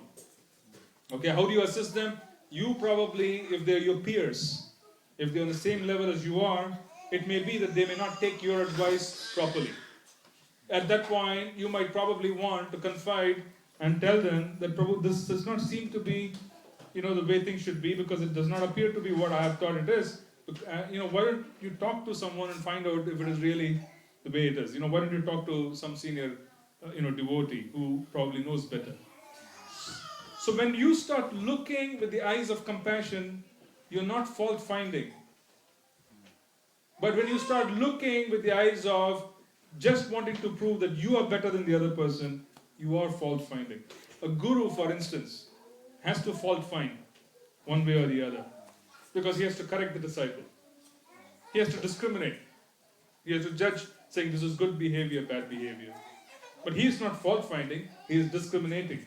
[SPEAKER 1] Okay, how do you assist them? You probably, if they're your peers, if they're on the same level as you are, it may be that they may not take your advice properly. At that point, you might probably want to confide and tell them that Prabhu, this does not seem to be, the way things should be, because it does not appear to be what I have thought it is. Why don't you talk to someone and find out if it is really the way it is? Why don't you talk to some senior, devotee who probably knows better? So when you start looking with the eyes of compassion, you're not fault finding. But when you start looking with the eyes of just wanting to prove that you are better than the other person, you are fault finding. A guru, for instance, has to fault find one way or the other, because he has to correct the disciple. He has to discriminate. He has to judge, saying this is good behavior, bad behavior. But he is not fault finding, he is discriminating.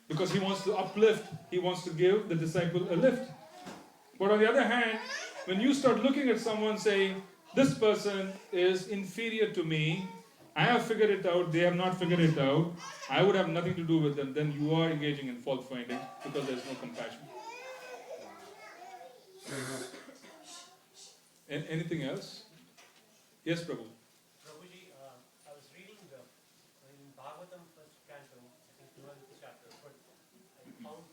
[SPEAKER 1] Because he wants to uplift, he wants to give the disciple a lift. But on the other hand, when you start looking at someone saying, this person is inferior to me, I have figured it out, they have not figured it out, I would have nothing to do with them, then you are engaging in fault finding because there is no compassion. Anything else? Yes, Prabhu.
[SPEAKER 2] Prabhuji, I was reading in Bhagavatam first canto, I think 12th chapter, but I found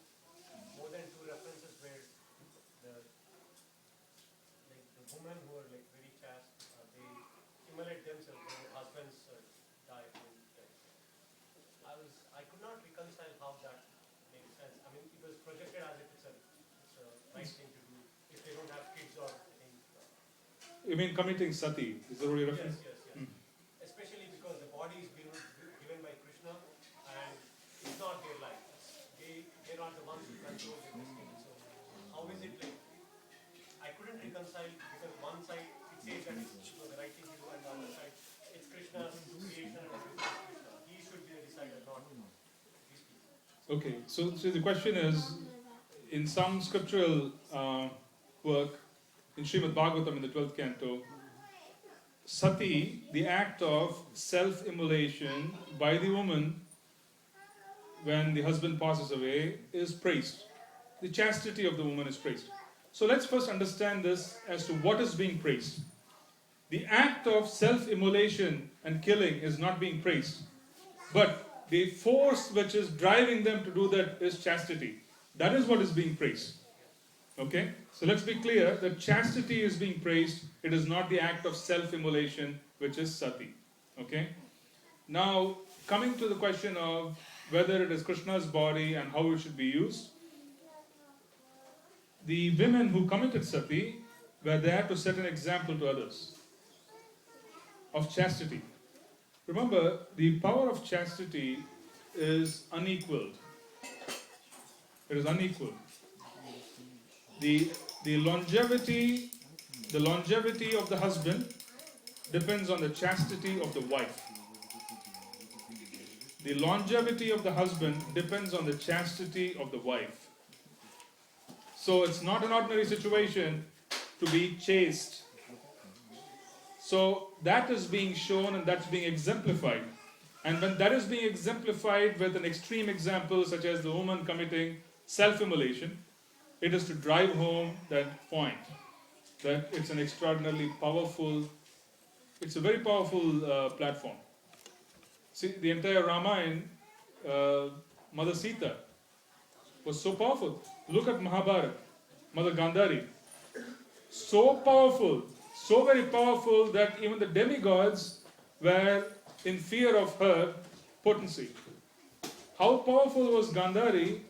[SPEAKER 2] more than 2 references where the women who are very chaste, they immolate themselves when their husbands die from death. I could not reconcile how that makes sense. I mean, it was projected as if it's a right thing to do if they don't have kids or I think.
[SPEAKER 1] You mean committing sati? Is that what you're referring?
[SPEAKER 2] Yes. Especially because the body is being given by Krishna and it's not their life. They're not the ones who control their destiny. So how is it I couldn't reconcile because one side it says that it's the right thing to do and the other side it's Krishna's creation and everything is Krishna. He should be the decider, not these people.
[SPEAKER 1] Okay, so the question is, in some scriptural work, in Srimad Bhagavatam in the 12th canto, sati, the act of self-immolation by the woman when the husband passes away, is praised. The chastity of the woman is praised. So let's first understand this as to what is being praised. The act of self-immolation and killing is not being praised, but the force which is driving them to do that is chastity. That is what is being praised. Okay? So let's be clear that chastity is being praised. It is not the act of self-immolation, which is sati. Okay? Now, coming to the question of whether it is Krishna's body and how it should be used, the women who committed sati were there to set an example to others of chastity. Remember, the power of chastity is unequaled. It is unequaled. The longevity of the husband depends on the chastity of the wife. The longevity of the husband depends on the chastity of the wife. So it's not an ordinary situation to be chaste. So that is being shown and that's being exemplified. And when that is being exemplified with an extreme example such as the woman committing self-immolation, it is to drive home that point, that it's an extraordinarily powerful, it's a very powerful platform. See, the entire Ramayana, Mother Sita was so powerful. Look at Mahabharata, Mother Gandhari. So powerful, so very powerful that even the demigods were in fear of her potency. How powerful was Gandhari?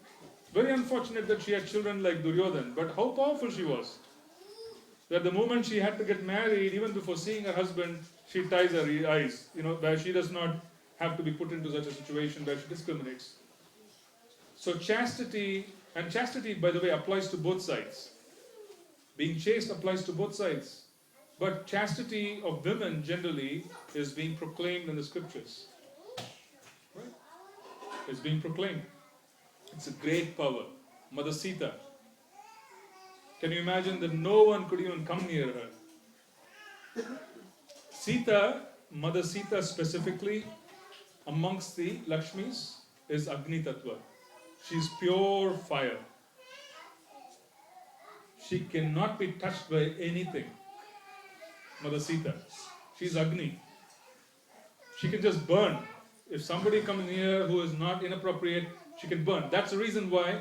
[SPEAKER 1] Very unfortunate that she had children like Duryodhan, but how powerful she was. That the moment she had to get married, even before seeing her husband, she ties her eyes, where she does not have to be put into such a situation where she discriminates. So chastity, and chastity, by the way, applies to both sides. Being chaste applies to both sides. But chastity of women generally is being proclaimed in the scriptures. Right? It's being proclaimed. It's a great power. Mother Sita. Can you imagine that no one could even come near her? Sita, Mother Sita specifically, amongst the Lakshmis, is Agni Tattva. She's pure fire. She cannot be touched by anything. Mother Sita. She's Agni. She can just burn. If somebody comes near who is not inappropriate, she can burn. That's the reason why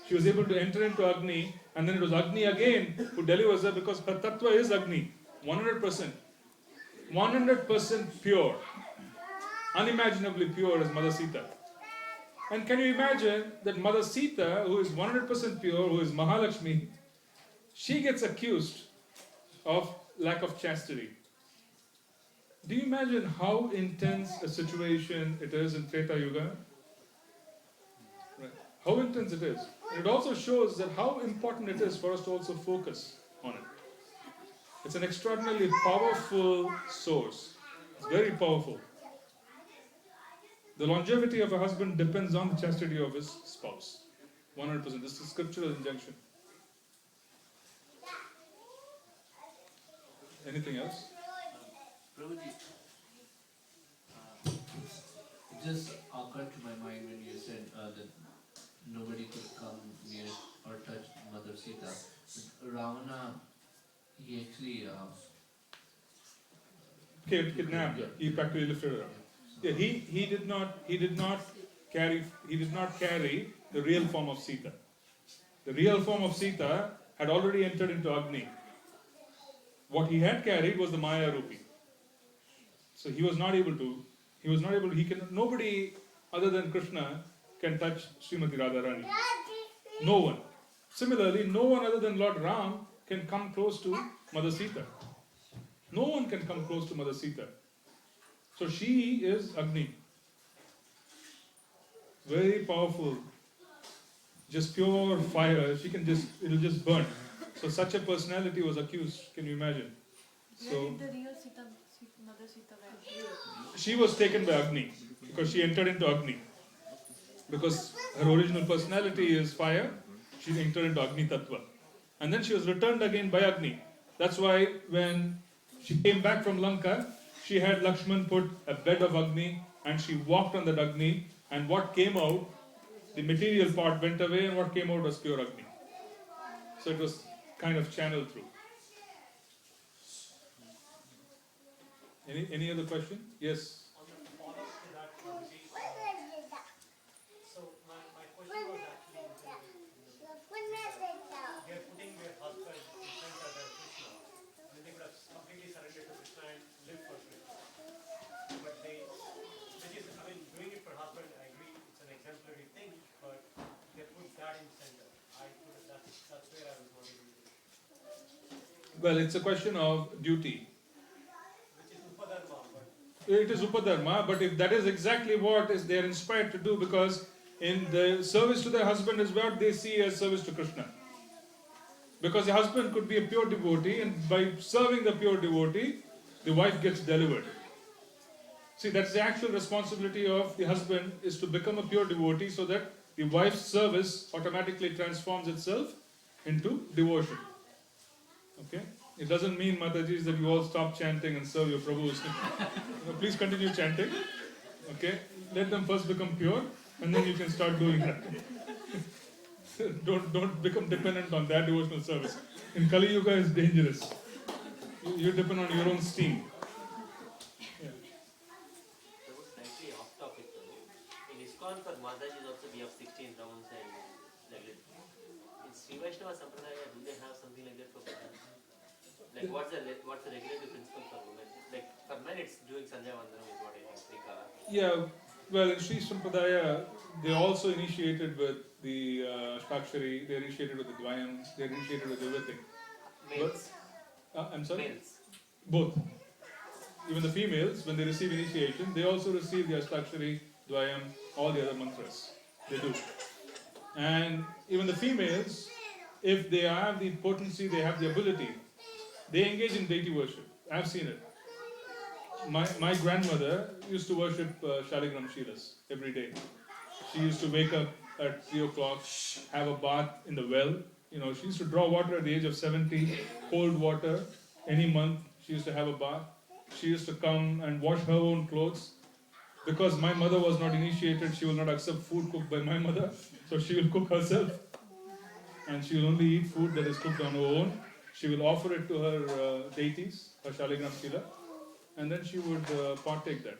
[SPEAKER 1] she was able to enter into Agni, and then it was Agni again who delivers her, because her tattva is Agni, 100%. 100% pure. Unimaginably pure as Mother Sita. And can you imagine that Mother Sita, who is 100% pure, who is Mahalakshmi, she gets accused of lack of chastity. Do you imagine how intense a situation it is in Treta Yuga? Right. How intense it is. And it also shows that how important it is for us to also focus on it. It's an extraordinarily powerful source. It's very powerful. The longevity of a husband depends on the chastity of his spouse. 100%. This is a scriptural injunction. Anything else?
[SPEAKER 5] Prabhuji, it just occurred to my mind when you said that nobody could come near or touch Mother Sita. But Ravana, he actually
[SPEAKER 1] Kidnapped her. He practically lifted her up. Yeah, he did not carry the real form of Sita. The real form of Sita had already entered into Agni. What he had carried was the Maya Rupi. So he was not able to, nobody other than Krishna can touch Srimati Radharani. No one. Similarly, no one other than Lord Ram can come close to Mother Sita. No one can come close to Mother Sita. So she is Agni. Very powerful. Just pure fire. It'll just burn. So such a personality was accused. Can you imagine?
[SPEAKER 3] Where did the real Mother Sita went?
[SPEAKER 1] She was taken by Agni because she entered into Agni. Because her original personality is fire, she entered into Agni Tattva. And then she was returned again by Agni. That's why when she came back from Lanka, she had Lakshman put a bed of Agni and she walked on that Agni, and what came out, the material part went away and what came out was pure Agni. So it was kind of channeled through. Any other question? Yes.
[SPEAKER 2] On the follow-up to that, Prabhuji, so my question was actually, they are putting their husband in front of their Krishna. I mean, they could have completely surrendered to Krishna and lived for Krishna. But doing it for husband, I agree, it's an exemplary thing, but they put that in center. That's where I was wondering.
[SPEAKER 1] Well, it's a question of duty. It is Upadharma, but if that is exactly what is they are inspired to do, because in the service to their husband is what they see as service to Krishna. Because the husband could be a pure devotee, and by serving the pure devotee, the wife gets delivered. See, that's the actual responsibility of the husband, is to become a pure devotee so that the wife's service automatically transforms itself into devotion. Okay? It doesn't mean, Mataji, that you all stop chanting and serve your Prabhus. Please continue chanting. Okay? Let them first become pure, and then you can start doing that. Don't become dependent on that devotional service. In Kali Yuga, it's dangerous. You depend on your own steam. Yeah.
[SPEAKER 7] That was slightly off topic though. In ISKCON for Mataji also we have 16 rounds and like that. In Sri Vaishnava Sampradaya, do they have something like that for women? Like what's the regulative principle for women? Like for men it's doing Sandhya Vandanam is what I think.
[SPEAKER 1] Yeah, well, in Sri Sampradaya, they also initiated with the Shtakshari, they initiated with the Dvayam, they initiated with everything.
[SPEAKER 7] Males.
[SPEAKER 1] I'm sorry?
[SPEAKER 7] Males.
[SPEAKER 1] Both. Even the females, when they receive initiation, they also receive the Ashtakshari, Dvayam, all the other mantras. They do. And even the females, if they have the potency, they have the ability, they engage in deity worship. I've seen it. My grandmother used to worship Shaligram Shilas every day. She used to wake up at 3 o'clock, have a bath in the well. You know, she used to draw water at the age of 70, cold water, any month. She used to have a bath. She used to come and wash her own clothes. Because my mother was not initiated, she will not accept food cooked by my mother. So she will cook herself. And she will only eat food that is cooked on her own. She will offer it to her deities, her Shaligram Shila. And then she would partake that.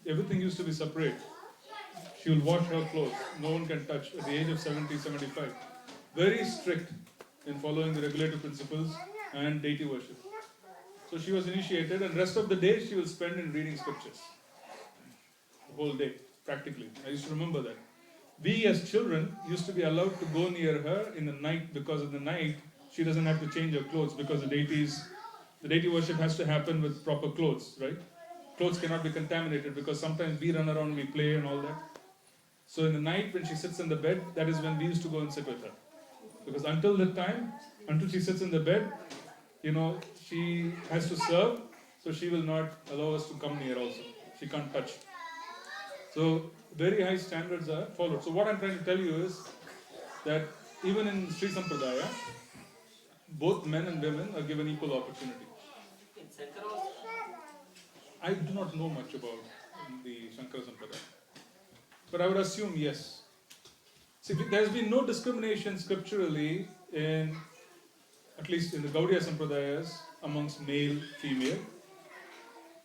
[SPEAKER 1] everything used to be separate. She will wash her clothes. No one can touch at the age of 70, 75. Very strict in following the regulative principles and deity worship. So she was initiated, and rest of the day she will spend in reading scriptures. The whole day, practically. I used to remember that. We as children used to be allowed to go near her in the night, because in the night she doesn't have to change her clothes, because the deity worship has to happen with proper clothes, right? Clothes cannot be contaminated, because sometimes we run around, we play and all that. So in the night when she sits in the bed, that is when we used to go and sit with her. Because until that time, until she sits in the bed, she has to serve, so she will not allow us to come near also. She can't touch. So very high standards are followed. So what I'm trying to tell you is that even in Sri Sampradaya, both men and women are given equal opportunity.
[SPEAKER 7] In Shankara also?
[SPEAKER 1] I do not know much about the Shankara Sampradaya, but I would assume yes. See, there's been no discrimination scripturally in, at least in the Gaudiya Sampradayas, amongst male, female.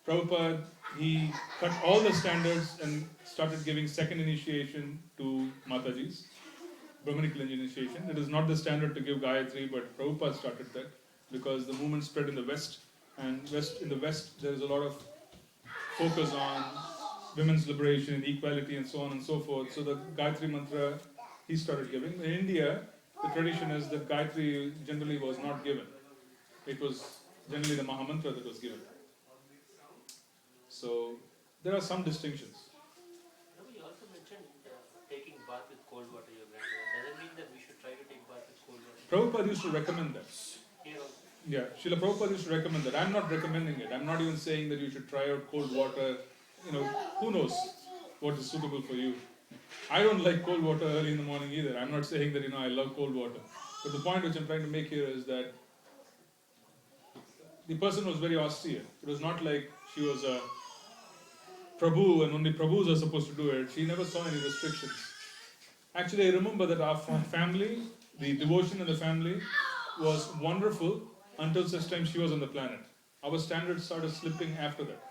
[SPEAKER 1] Prabhupada, he cut all the standards and started giving second initiation to Matajis, Brahmanical initiation. It is not the standard to give Gayatri, but Prabhupada started that because the movement spread in the West, and in the West there is a lot of focus on women's liberation, equality, and so on and so forth. So the Gayatri mantra he started giving. In India, the tradition is that Gayatri generally was not given. It was generally the Mahamantra that was given. So there are some distinctions.
[SPEAKER 7] No, you also mentioned taking bath with cold water, your grandmother. Does it mean that we should try to take bath with cold water?
[SPEAKER 1] Prabhupada used to recommend that.
[SPEAKER 7] Here also.
[SPEAKER 1] Yeah, Srila Prabhupada used to recommend that. I'm not recommending it. I'm not even saying that you should try out cold water. Who knows what is suitable for you. I don't like cold water early in the morning either. I'm not saying that, I love cold water. But the point which I'm trying to make here is that the person was very austere. It was not like she was a Prabhu and only Prabhus are supposed to do it. She never saw any restrictions. Actually, I remember that our family, the devotion in the family was wonderful until such time she was on the planet. Our standards started slipping after that.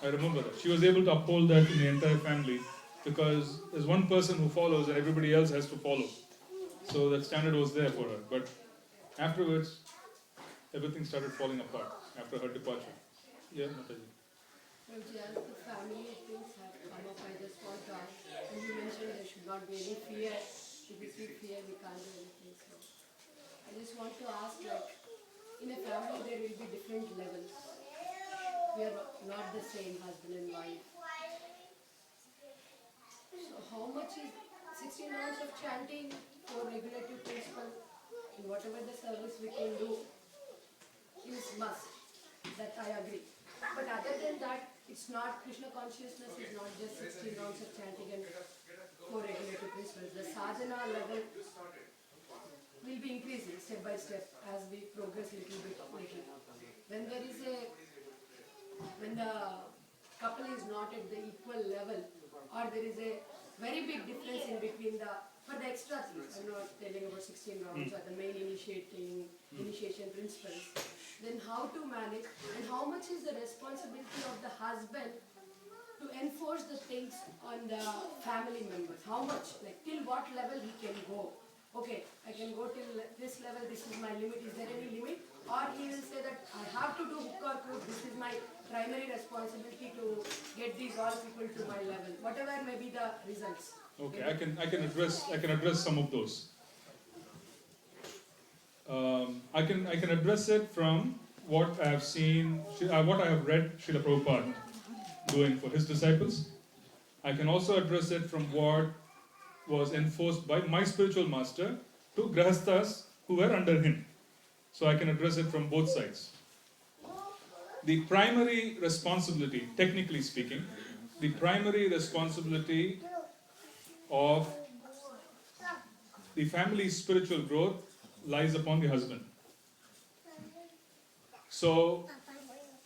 [SPEAKER 1] I remember that. She was able to uphold that in the entire family because there's one person who follows and everybody else has to follow. So that standard was there for her. But afterwards, everything started falling apart after her departure. Yeah, Mataji.
[SPEAKER 6] Well, just the family things have come up. I just want to ask, and you mentioned there should not be any fear. If we see fear, we can't do anything. So I just want to ask, in a family there will be different levels. We are not the same husband and wife. So how much is 16 hours of chanting for regulative principle? And whatever the service we can do is must. That I agree. But other than that, it's not, Krishna consciousness is not just 16 rounds of chanting and 4 regulative principles. The sadhana level will be increasing step by step as we progress little bit. When the couple is not at the equal level, or there is a very big difference in between for the extra things, I'm not telling about 16 rounds or the main initiation principles, then how to manage and how much is the responsibility of the husband to enforce the things on the family members? How much, till what level he can go? Okay, I can go till this level, this is my limit, is there any limit? Or he will say that I have to do hook or crook, this is my primary responsibility to get these all people to my level, whatever may be the results.
[SPEAKER 1] Okay, I can address some of those. I can address it from what I have seen, what I have read Srila Prabhupada doing for his disciples. I can also address it from what was enforced by my spiritual master to Grahasthas who were under him. So I can address it from both sides. The primary responsibility, technically speaking, the primary responsibility of the family's spiritual growth lies upon the husband. So,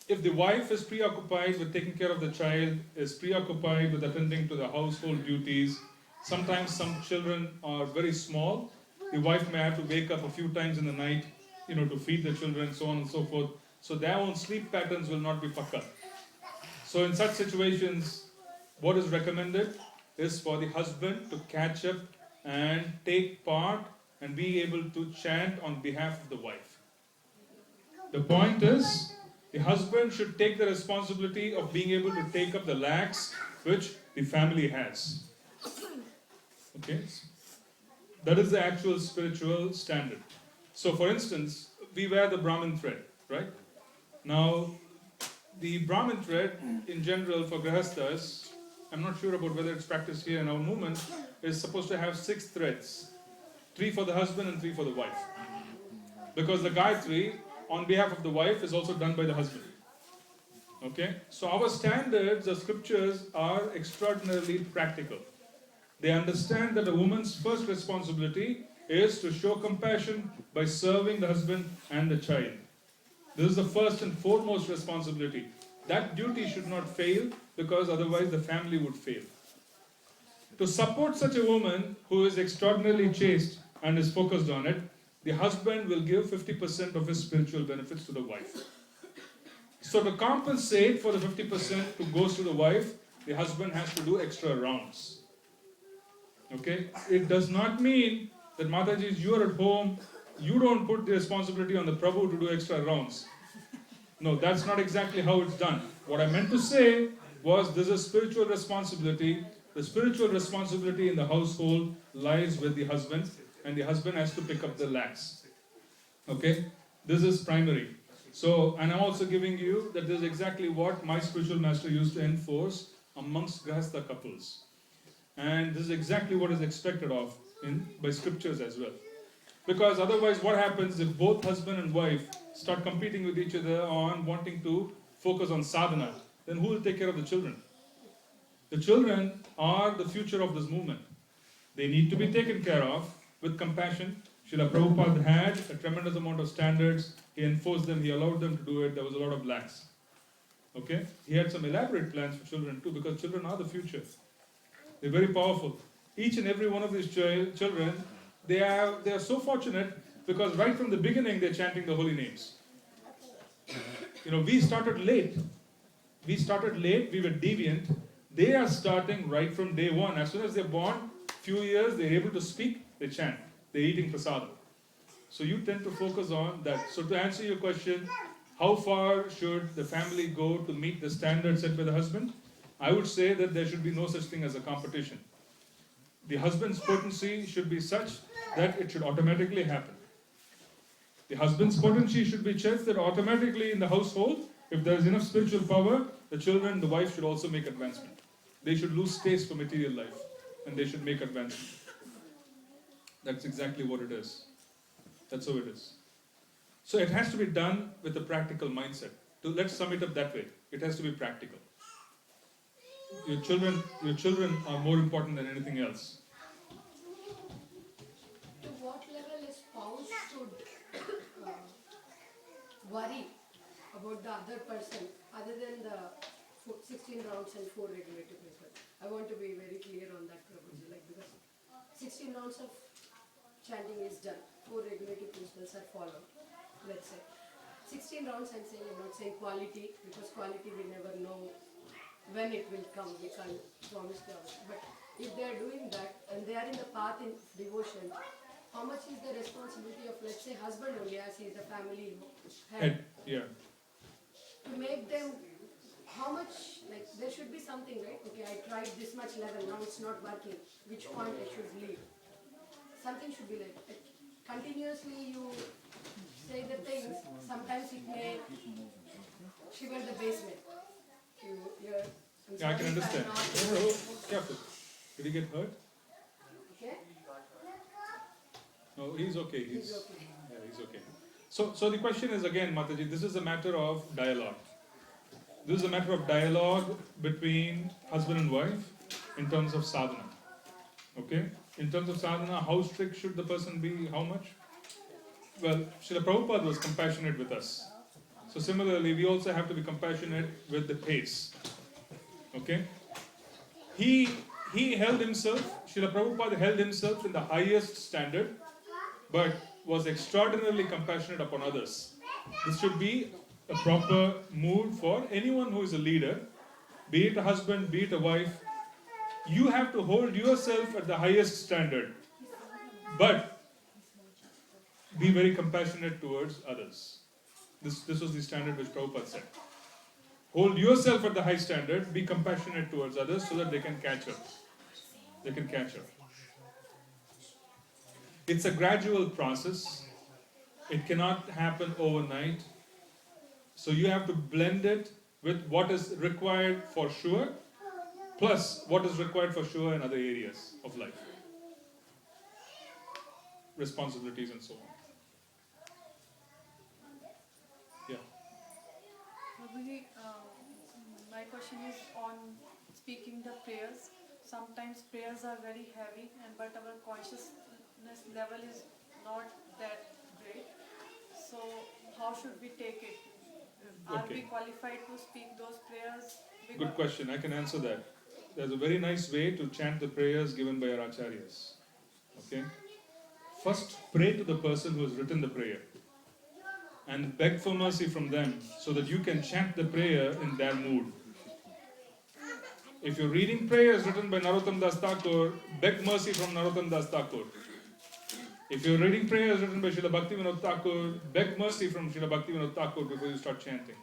[SPEAKER 1] if the wife is preoccupied with taking care of the child, is preoccupied with attending to the household duties, sometimes some children are very small, the wife may have to wake up a few times in the night, to feed the children, so on and so forth. So their own sleep patterns will not be pakka. So in such situations, what is recommended is for the husband to catch up and take part and be able to chant on behalf of the wife. The point is, the husband should take the responsibility of being able to take up the lakhs which the family has. Okay? That is the actual spiritual standard. So for instance, we wear the Brahmin thread, right? Now, the Brahmin thread in general for Grihasthas, I'm not sure about whether it's practiced here in our movement, is supposed to have 6 threads. 3 for the husband and 3 for the wife. Because the Gayatri, on behalf of the wife, is also done by the husband. Okay? So our standards, the scriptures, are extraordinarily practical. They understand that a woman's first responsibility is to show compassion by serving the husband and the child. This is the first and foremost responsibility. That duty should not fail, because otherwise the family would fail. To support such a woman who is extraordinarily chaste and is focused on it, the husband will give 50% of his spiritual benefits to the wife. So to compensate for the 50% who goes to the wife, the husband has to do extra rounds. Okay? It does not mean that Mataji, you are at home, you don't put the responsibility on the Prabhu to do extra rounds. No, that's not exactly how it's done. What I meant to say was this is spiritual responsibility. The spiritual responsibility in the household lies with the husband, and the husband has to pick up the lakhs. Okay? This is primary. So, and I'm also giving you that this is exactly what my spiritual master used to enforce amongst Grihastha couples. And this is exactly what is expected of by scriptures as well. Because otherwise what happens if both husband and wife start competing with each other on wanting to focus on sadhana, then who will take care of the children? The children are the future of this movement. They need to be taken care of with compassion. Srila Prabhupada had a tremendous amount of standards. He enforced them, he allowed them to do it. There was a lot of lakhs. Okay? He had some elaborate plans for children too, because children are the future. They're very powerful. Each and every one of these children, they are so fortunate because right from the beginning they're chanting the holy names. You know, we started late. We were deviant. They are starting right from day one. As soon as they're born, few years, they're able to speak, they chant. They're eating prasadam. So you tend to focus on that. So to answer your question, how far should the family go to meet the standards set by the husband? I would say that there should be no such thing as a competition. The husband's potency should be such that it should automatically happen. The husband's potency should be such that automatically in the household, if there is enough spiritual power, the children, the wife should also make advancement. They should lose taste for material life and they should make advancement. That's exactly what it is. That's how it is. So it has to be done with a practical mindset. Let's sum it up that way. It has to be practical. Your children are more important than anything else.
[SPEAKER 6] To what level a spouse should worry about the other person other than the 16 rounds and 4 regulative principles? I want to be very clear on that, Prabhuji, because 16 rounds of chanting is done, 4 regulative principles are followed, let's say. 16 rounds I'm not saying quality, because quality we never know when it will come, we can't promise to others. But if they are doing that and they are in the path in devotion, how much is the responsibility of, let's say, husband only, as he is the family head?
[SPEAKER 1] Yeah.
[SPEAKER 6] To make them, how much, there should be something, right? Okay, I tried this much level, now it's not working. Which point I should leave? Something should be continuously you say the things, sometimes it may shiver the basement.
[SPEAKER 1] Yeah, I can understand. Careful. Did he get hurt?
[SPEAKER 6] Okay?
[SPEAKER 1] No, he's okay.
[SPEAKER 6] He's okay.
[SPEAKER 1] Yeah, he's okay. So the question is again, Mataji, this is a matter of dialogue. This is a matter of dialogue between husband and wife in terms of sadhana. Okay? In terms of sadhana, how strict should the person be? How much? Well, Srila Prabhupada was compassionate with us. So similarly, we also have to be compassionate with the pace. Okay? He held himself, Srila Prabhupada held himself in the highest standard, but was extraordinarily compassionate upon others. This should be a proper mood for anyone who is a leader. be it a husband, be it a wife, you have to hold yourself at the highest standard, but be very compassionate towards others. This was the standard which Prabhupada said. Hold yourself at the high standard, be compassionate towards others so that they can catch up. They can catch up. It's a gradual process. It cannot happen overnight. So you have to blend it with what is required for sure, plus what is required for sure in other areas of life. Responsibilities and so on. Yeah.
[SPEAKER 8] Prabhuji, my question is on speaking the prayers. Sometimes prayers are very heavy, but our consciousness level is not that great. So how should we take it? Are we qualified to speak those prayers?
[SPEAKER 1] Good question. I can answer that. There's a very nice way to chant the prayers given by our acharyas. Okay? First, pray to the person who has written the prayer and beg for mercy from them so that you can chant the prayer in their mood. If you're reading prayers written by Narottam Das Thakur, beg mercy from Narottam Das Thakur. If you're reading prayers written by Srila Bhaktivinoda Thakur, beg mercy from Srila Bhaktivinoda Thakur before you start chanting.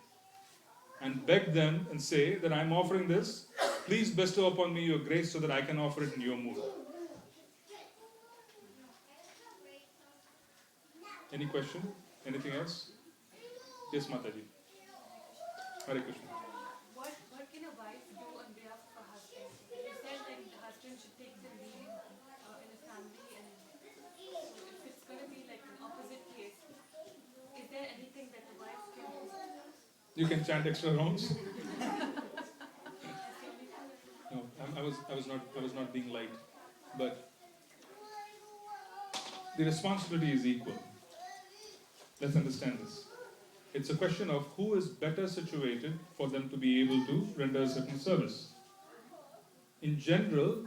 [SPEAKER 1] And beg them and say that I'm offering this, please bestow upon me your grace so that I can offer it in your mood. Any question? Anything else? Yes, Mataji. Hare Krishna.
[SPEAKER 9] What can a wife do on behalf of a husband? You said that the husband should take the lead in a family, and so if it's going to be like an opposite case, is there anything that the wife can do?
[SPEAKER 1] You can chant extra rounds. No, I was not being light, but the responsibility is equal. Let's understand this. It's a question of who is better situated for them to be able to render a certain service. In general,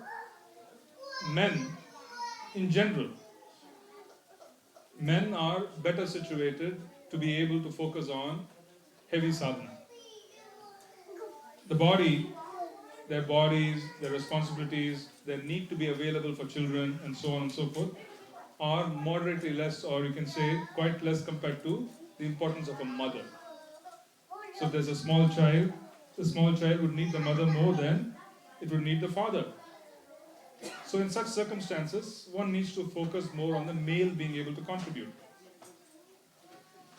[SPEAKER 1] men are better situated to be able to focus on heavy sadhana. The body, their bodies, their responsibilities, their need to be available for children and so on and so forth are moderately less, or you can say quite less compared to the importance of a mother. So if there's a small child, the small child would need the mother more than it would need the father. So in such circumstances, one needs to focus more on the male being able to contribute.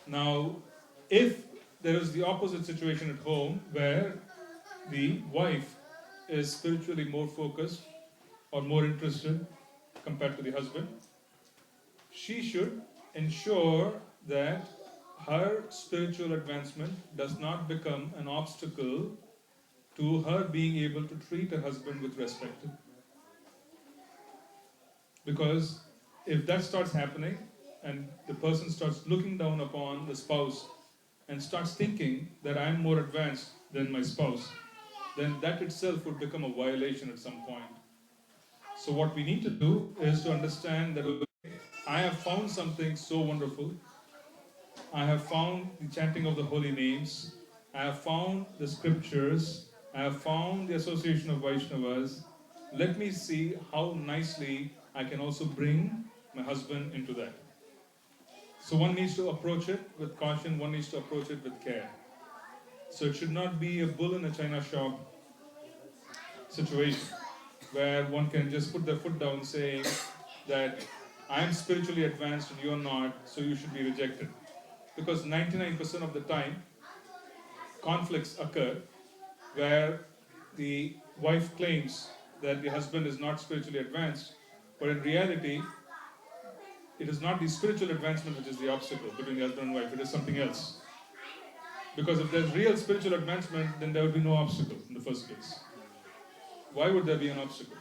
[SPEAKER 1] Now, if there is the opposite situation at home where the wife is spiritually more focused or more interested compared to the husband, she should ensure that her spiritual advancement does not become an obstacle to her being able to treat her husband with respect. Because if that starts happening and the person starts looking down upon the spouse and starts thinking that I'm more advanced than my spouse, then that itself would become a violation at some point. So what we need to do is to understand that I have found something so wonderful. I have found the chanting of the holy names. I have found the scriptures. I have found the association of Vaishnavas. Let me see how nicely I can also bring my husband into that. So one needs to approach it with caution, one needs to approach it with care. So it should not be a bull in a china shop situation where one can just put their foot down saying that I am spiritually advanced and you are not, so you should be rejected. Because 99% of the time, conflicts occur where the wife claims that the husband is not spiritually advanced, but in reality, it is not the spiritual advancement which is the obstacle between the husband and wife, it is something else. Because if there's real spiritual advancement, then there would be no obstacle in the first place. Why would there be an obstacle?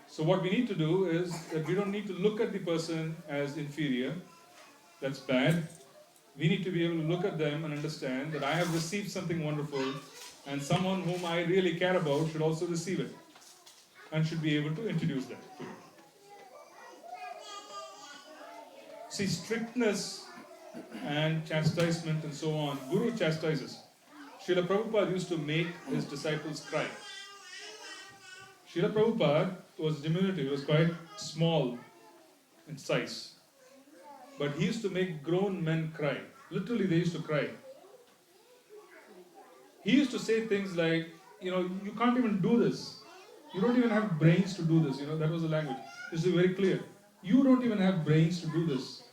[SPEAKER 1] So what we need to do is that we don't need to look at the person as inferior. That's bad. We need to be able to look at them and understand that I have received something wonderful and someone whom I really care about should also receive it and should be able to introduce that to it. See, strictness and chastisement and so on, Guru chastises. Srila Prabhupada used to make his disciples cry. Srila Prabhupada was diminutive, he was quite small in size. But he used to make grown men cry. Literally, they used to cry. He used to say things like, you can't even do this. You don't even have brains to do this. That was the language. This is very clear. You don't even have brains to do this.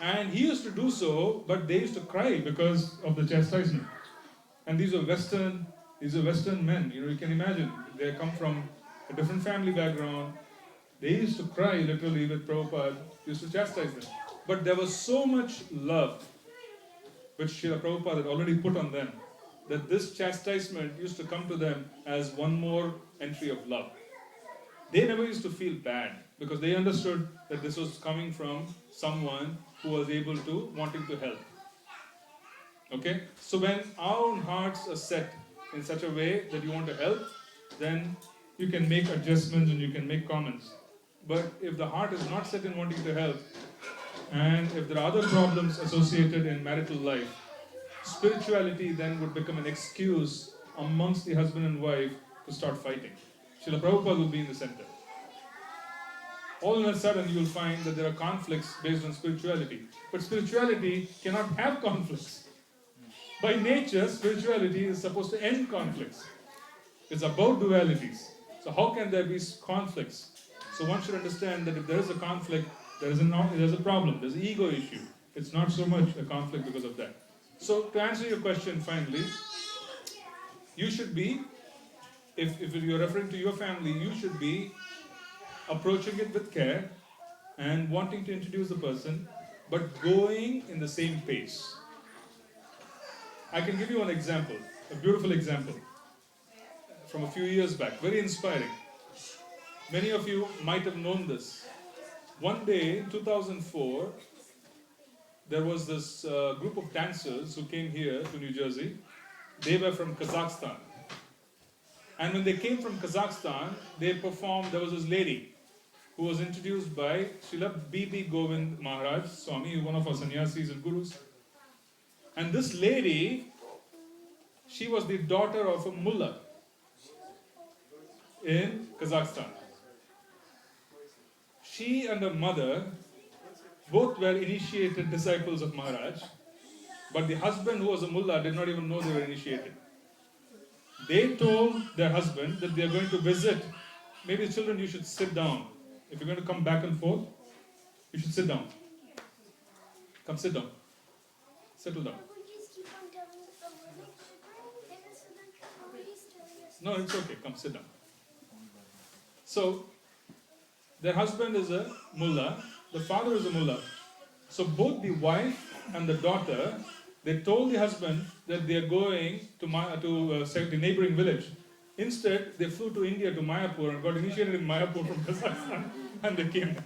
[SPEAKER 1] And he used to do so, but they used to cry because of the chastisement. And these are Western men. You can imagine, they come from a different family background. They used to cry literally with Prabhupada, used to chastise them. But there was so much love which Srila Prabhupada had already put on them, that this chastisement used to come to them as one more entry of love. They never used to feel bad because they understood that this was coming from someone who was wanting to help. Okay? So when our own hearts are set in such a way that you want to help, then you can make adjustments and you can make comments. But if the heart is not set in wanting to help, and if there are other problems associated in marital life, spirituality then would become an excuse amongst the husband and wife to start fighting. Srila Prabhupada will be in the center. All of a sudden you will find that there are conflicts based on spirituality. But spirituality cannot have conflicts. By nature, spirituality is supposed to end conflicts. It's about dualities. So how can there be conflicts? So one should understand that if there is a conflict, there's a problem, there's an ego issue. It's not so much a conflict because of that. So to answer your question finally, you should be, if you're referring to your family, you should be approaching it with care and wanting to introduce the person, but going in the same pace. I can give you an example, a beautiful example from a few years back, very inspiring. Many of you might have known this. One day in 2004, there was this group of dancers who came here to New Jersey. They were from Kazakhstan. And when they came from Kazakhstan, they performed, there was this lady who was introduced by Srila B.B. Govind Maharaj Swami, one of our sannyasis and gurus. And this lady, she was the daughter of a mullah in Kazakhstan. She and her mother both were initiated disciples of Maharaj, but the husband, who was a mullah, did not even know they were initiated. They told their husband that they are going to visit. Maybe children, you should sit down. If you're going to come back and forth, you should sit down. Come sit down. Settle down. No, it's okay. Come sit down. So, their husband is a mullah, the father is a mullah. So both the wife and the daughter, they told the husband that they are going to the neighboring village. Instead, they flew to India, to Mayapur, and got initiated in Mayapur from Kazakhstan, and they came back.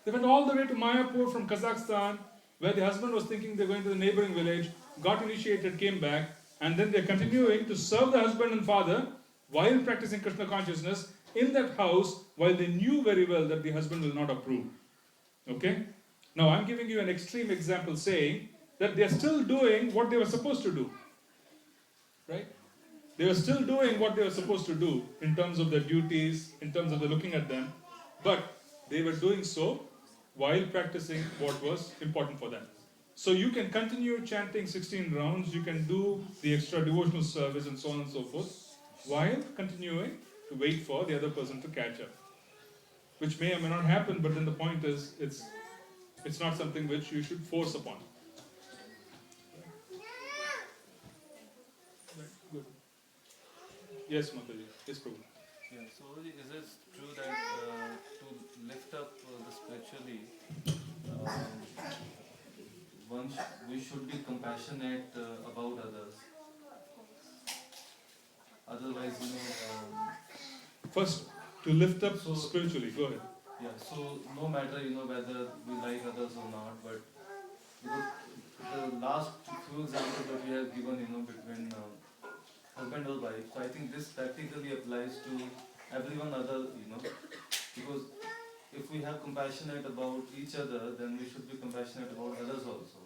[SPEAKER 1] They went all the way to Mayapur from Kazakhstan, where the husband was thinking they're going to the neighboring village, got initiated, came back, and then they're continuing to serve the husband and father while practicing Krishna consciousness in that house, while they knew very well that the husband will not approve. Okay? Now I'm giving you an extreme example saying that they're still doing what they were supposed to do. Right? They were still doing what they were supposed to do in terms of their duties, in terms of the looking at them, but they were doing so while practicing what was important for them. So you can continue chanting 16 rounds, you can do the extra devotional service and so on and so forth, while continuing to wait for the other person to catch up. Which may or may not happen, but then the point is, it's not something which you should force upon. Right. Good. Yes, Mataji. Yes, Prabhu.
[SPEAKER 4] Yeah, so is it true that to lift up the spiritually, we should be compassionate about others? Otherwise,
[SPEAKER 1] First, to lift up spiritually. Go ahead.
[SPEAKER 4] Yeah, so no matter whether we like others or not, but the last few examples that we have given between husband or wife, so I think this practically applies to everyone other, because if we have compassionate about each other, then we should be compassionate about others also.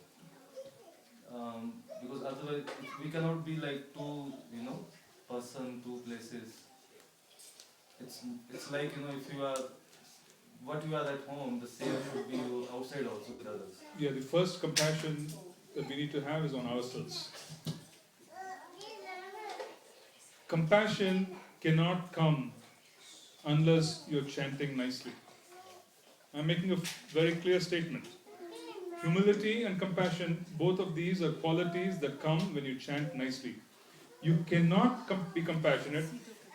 [SPEAKER 4] Because otherwise we cannot be like two, person, two places. It's like, if you are what you are at home, the same should be outside also with others.
[SPEAKER 1] Yeah, the first compassion that we need to have is on ourselves. Compassion cannot come unless you're chanting nicely. I'm making a very clear statement. Humility and compassion, both of these are qualities that come when you chant nicely. You cannot be compassionate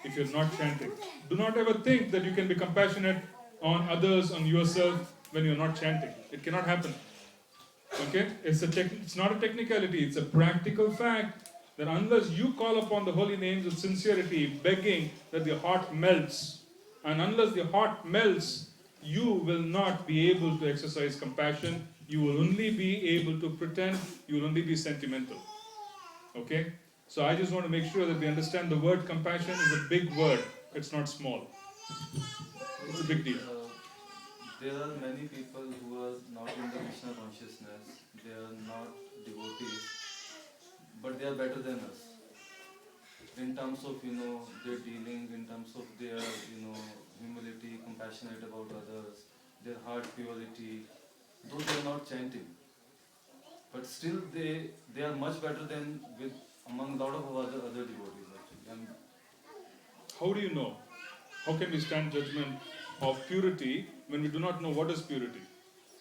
[SPEAKER 1] if you're not chanting. Do not ever think that you can be compassionate on others, on yourself, when you're not chanting. It cannot happen. Okay? It's not a technicality, it's a practical fact that unless you call upon the holy names with sincerity, begging that the heart melts, and unless the heart melts, you will not be able to exercise compassion. You will only be able to pretend, you will only be sentimental. Okay? So I just want to make sure that we understand the word compassion is a big word. It's not small. It's a big deal.
[SPEAKER 4] There are many people who are not in the Krishna consciousness. They are not devotees, but they are better than us. In terms of, their dealing, in terms of their, humility, compassionate about others, their heart purity, though they are not chanting. But still they are much better than among a lot of other devotees actually. And
[SPEAKER 1] how do you know? How can we stand judgment of purity when we do not know what is purity?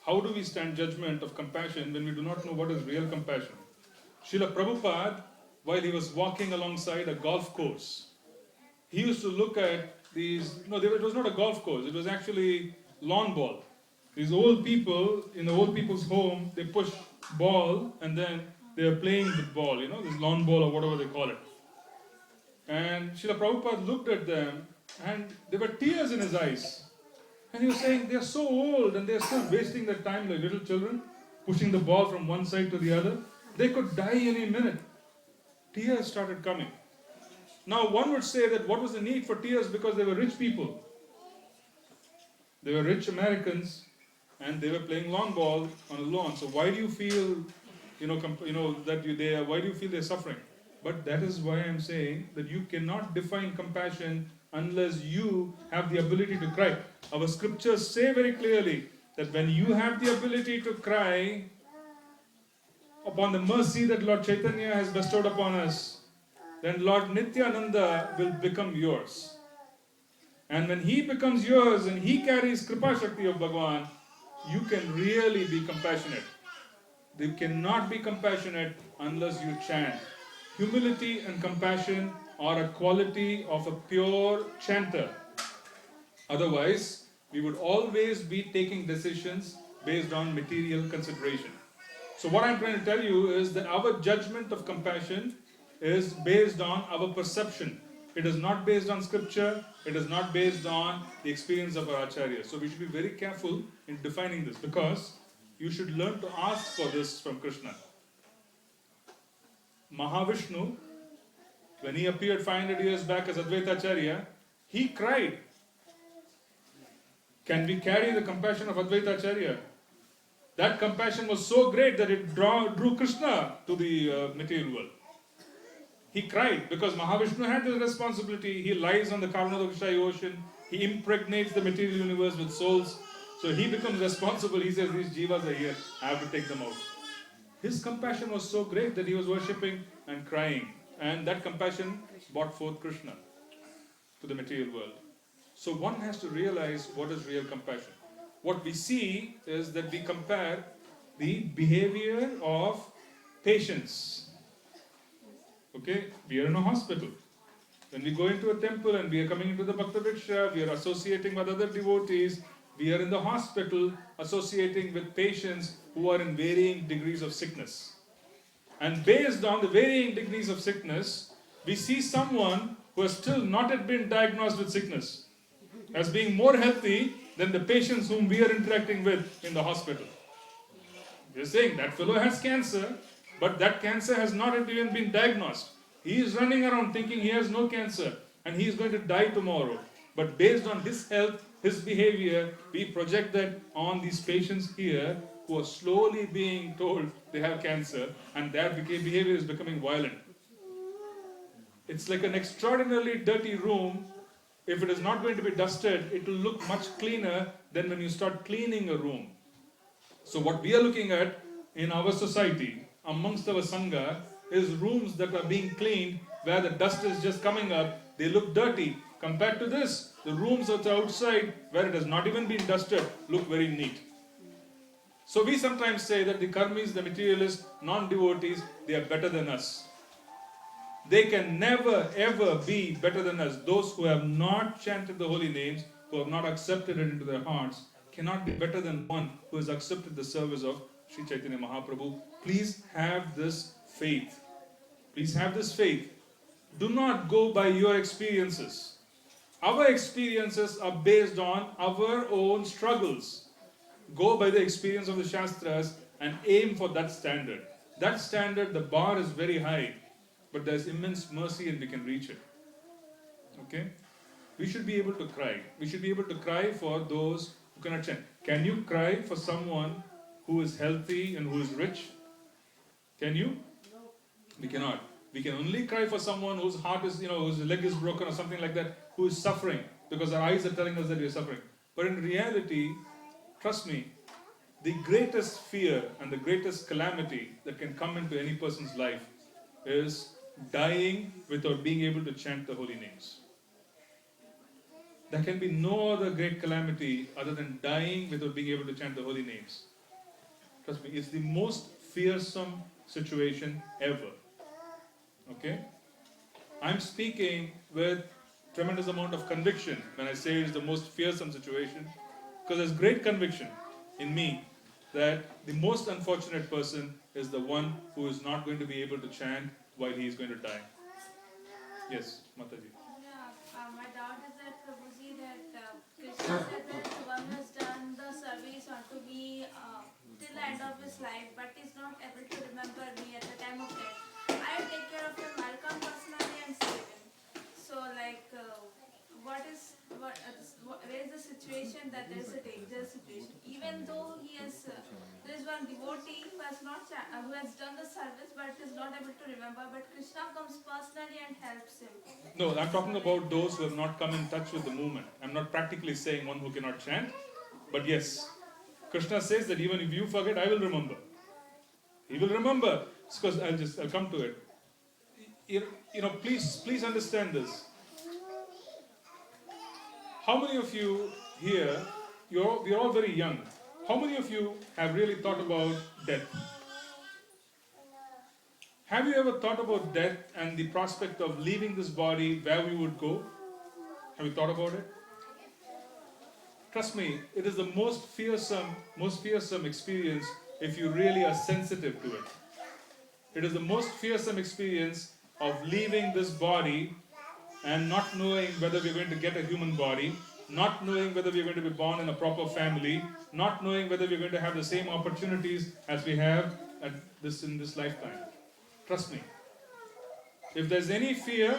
[SPEAKER 1] How do we stand judgment of compassion when we do not know what is real compassion? Srila Prabhupada, while he was walking alongside a golf course, he used to look at these, it was not a golf course, it was actually lawn ball. These old people, in the old people's home, they push ball and then they are playing with ball, this lawn ball or whatever they call it. And Srila Prabhupada looked at them and there were tears in his eyes. And he was saying, they're so old and they're still wasting their time like little children, pushing the ball from one side to the other. They could die any minute. Tears started coming. Now one would say that what was the need for tears, because they were rich people. They were rich Americans and they were playing lawn ball on a lawn. So why do you feel, why do you feel they're suffering? But that is why I'm saying that you cannot define compassion unless you have the ability to cry. Our scriptures say very clearly that when you have the ability to cry upon the mercy that Lord Chaitanya has bestowed upon us, then Lord Nityananda will become yours. And when he becomes yours and he carries Kripa Shakti of Bhagavan, you can really be compassionate. You cannot be compassionate unless you chant. Humility and compassion are a quality of a pure chanter. Otherwise, we would always be taking decisions based on material consideration. So what I'm trying to tell you is that our judgment of compassion is based on our perception. It is not based on scripture. It is not based on the experience of our acharya. So we should be very careful in defining this, because you should learn to ask for this from Krishna. Mahavishnu, when he appeared 500 years back as Advaita Acharya, he cried. Can we carry the compassion of Advaita Acharya? That compassion was so great that it drew Krishna to the material world. He cried because Mahavishnu had this responsibility. He lies on the Karunadakshai ocean. He impregnates the material universe with souls. So he becomes responsible. He says, these jivas are here. I have to take them out. His compassion was so great that he was worshipping and crying. And that compassion brought forth Krishna to the material world. So one has to realize what is real compassion. What we see is that we compare the behavior of patients. Okay, we are in a hospital. When we go into a temple and we are coming into the Bhakta Vriksha, we are associating with other devotees. We are in the hospital associating with patients who are in varying degrees of sickness. And based on the varying degrees of sickness, we see someone who has still not yet been diagnosed with sickness as being more healthy than the patients whom we are interacting with in the hospital. We are saying that fellow has cancer, but that cancer has not yet even been diagnosed. He is running around thinking he has no cancer and he is going to die tomorrow. But based on his health, his behavior, we project that on these patients here who are slowly being told they have cancer, and their behavior is becoming violent. It's like an extraordinarily dirty room. If it is not going to be dusted, it will look much cleaner than when you start cleaning a room. So what we are looking at in our society, amongst our Sangha, is rooms that are being cleaned where the dust is just coming up. They look dirty. Compared to this, the rooms that are outside where it has not even been dusted look very neat. So we sometimes say that the karmis, the materialists, non-devotees, they are better than us. They can never ever be better than us. Those who have not chanted the holy names, who have not accepted it into their hearts, cannot be better than one who has accepted the service of Sri Chaitanya Mahaprabhu. Please have this faith. Please have this faith. Do not go by your experiences. Our experiences are based on our own struggles. Go by the experience of the Shastras and aim for that standard. That standard, the bar is very high, but there's immense mercy and we can reach it. Okay? We should be able to cry. We should be able to cry for those who cannot chant. Can you cry for someone who is healthy and who is rich? Can you? We cannot. We can only cry for someone whose heart is, whose leg is broken or something like that, who is suffering, because our eyes are telling us that we are suffering. But in reality, trust me, the greatest fear and the greatest calamity that can come into any person's life is dying without being able to chant the holy names. There can be no other great calamity other than dying without being able to chant the holy names. Trust me, it's the most fearsome situation ever. Okay? I'm speaking with tremendous amount of conviction when I say it's the most fearsome situation, because there's great conviction in me that the most unfortunate person is the one who is not going to be able to chant while he is going to die. Yes, Mataji.
[SPEAKER 10] Yeah, my doubt is that Prabhuji, that Krishna said that one has done the service unto me till the end of his life, but is not able to remember me at the time of death. I'll take care of him, I'll come personally and save him. So where is the situation that there is a dangerous situation? Even though there is one devotee who has done the service but is not able to remember, but Krishna comes personally and helps him.
[SPEAKER 1] No, I'm talking about those who have not come in touch with the movement. I'm not practically saying one who cannot chant, but yes, Krishna says that even if you forget, I will remember. He will remember. It's because I'll come to it. Please understand this. How many of you here, we're all very young. How many of you have really thought about death? Have you ever thought about death and the prospect of leaving this body, where we would go? Have you thought about it? Trust me, it is the most fearsome experience if you really are sensitive to it. It is the most fearsome experience of leaving this body and not knowing whether we're going to get a human body, not knowing whether we're going to be born in a proper family, not knowing whether we're going to have the same opportunities as we have in this lifetime. Trust me. If there's any fear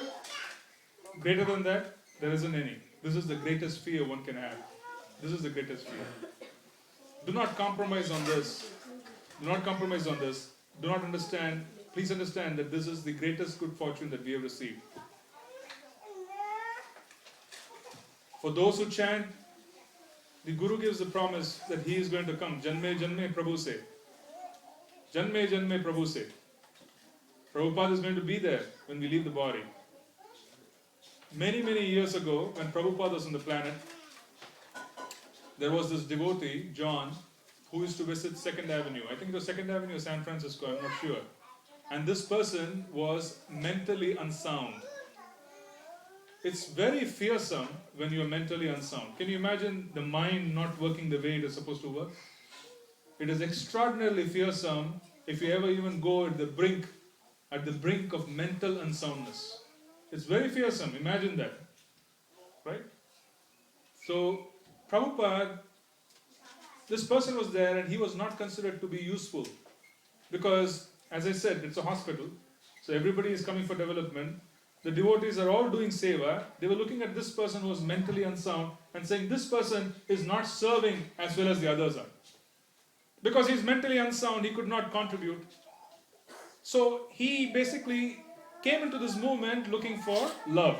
[SPEAKER 1] greater than that, there isn't any. This is the greatest fear one can have. This is the greatest fear. Do not compromise on this. Do not compromise on this. Do not understand. Please understand that this is the greatest good fortune that we have received. For those who chant, the Guru gives the promise that he is going to come. Janme Janme Prabhu se. Janme Janme Prabhu se. Prabhupada is going to be there when we leave the body. Many years ago, when Prabhupada was on the planet, there was this devotee, John, who used to visit 2nd Avenue. I think it was 2nd Avenue or San Francisco, I'm not sure. And this person was mentally unsound. It's very fearsome when you are mentally unsound. Can you imagine the mind not working the way it is supposed to work? It is extraordinarily fearsome if you ever even go at the brink of mental unsoundness. It's very fearsome, imagine that. Right? So, Prabhupada, this person was there and he was not considered to be useful. Because, as I said, it's a hospital. So everybody is coming for development. The devotees are all doing seva. They were looking at this person who was mentally unsound and saying, this person is not serving as well as the others are. because he's mentally unsound, he could not contribute. So he basically came into this movement looking for love.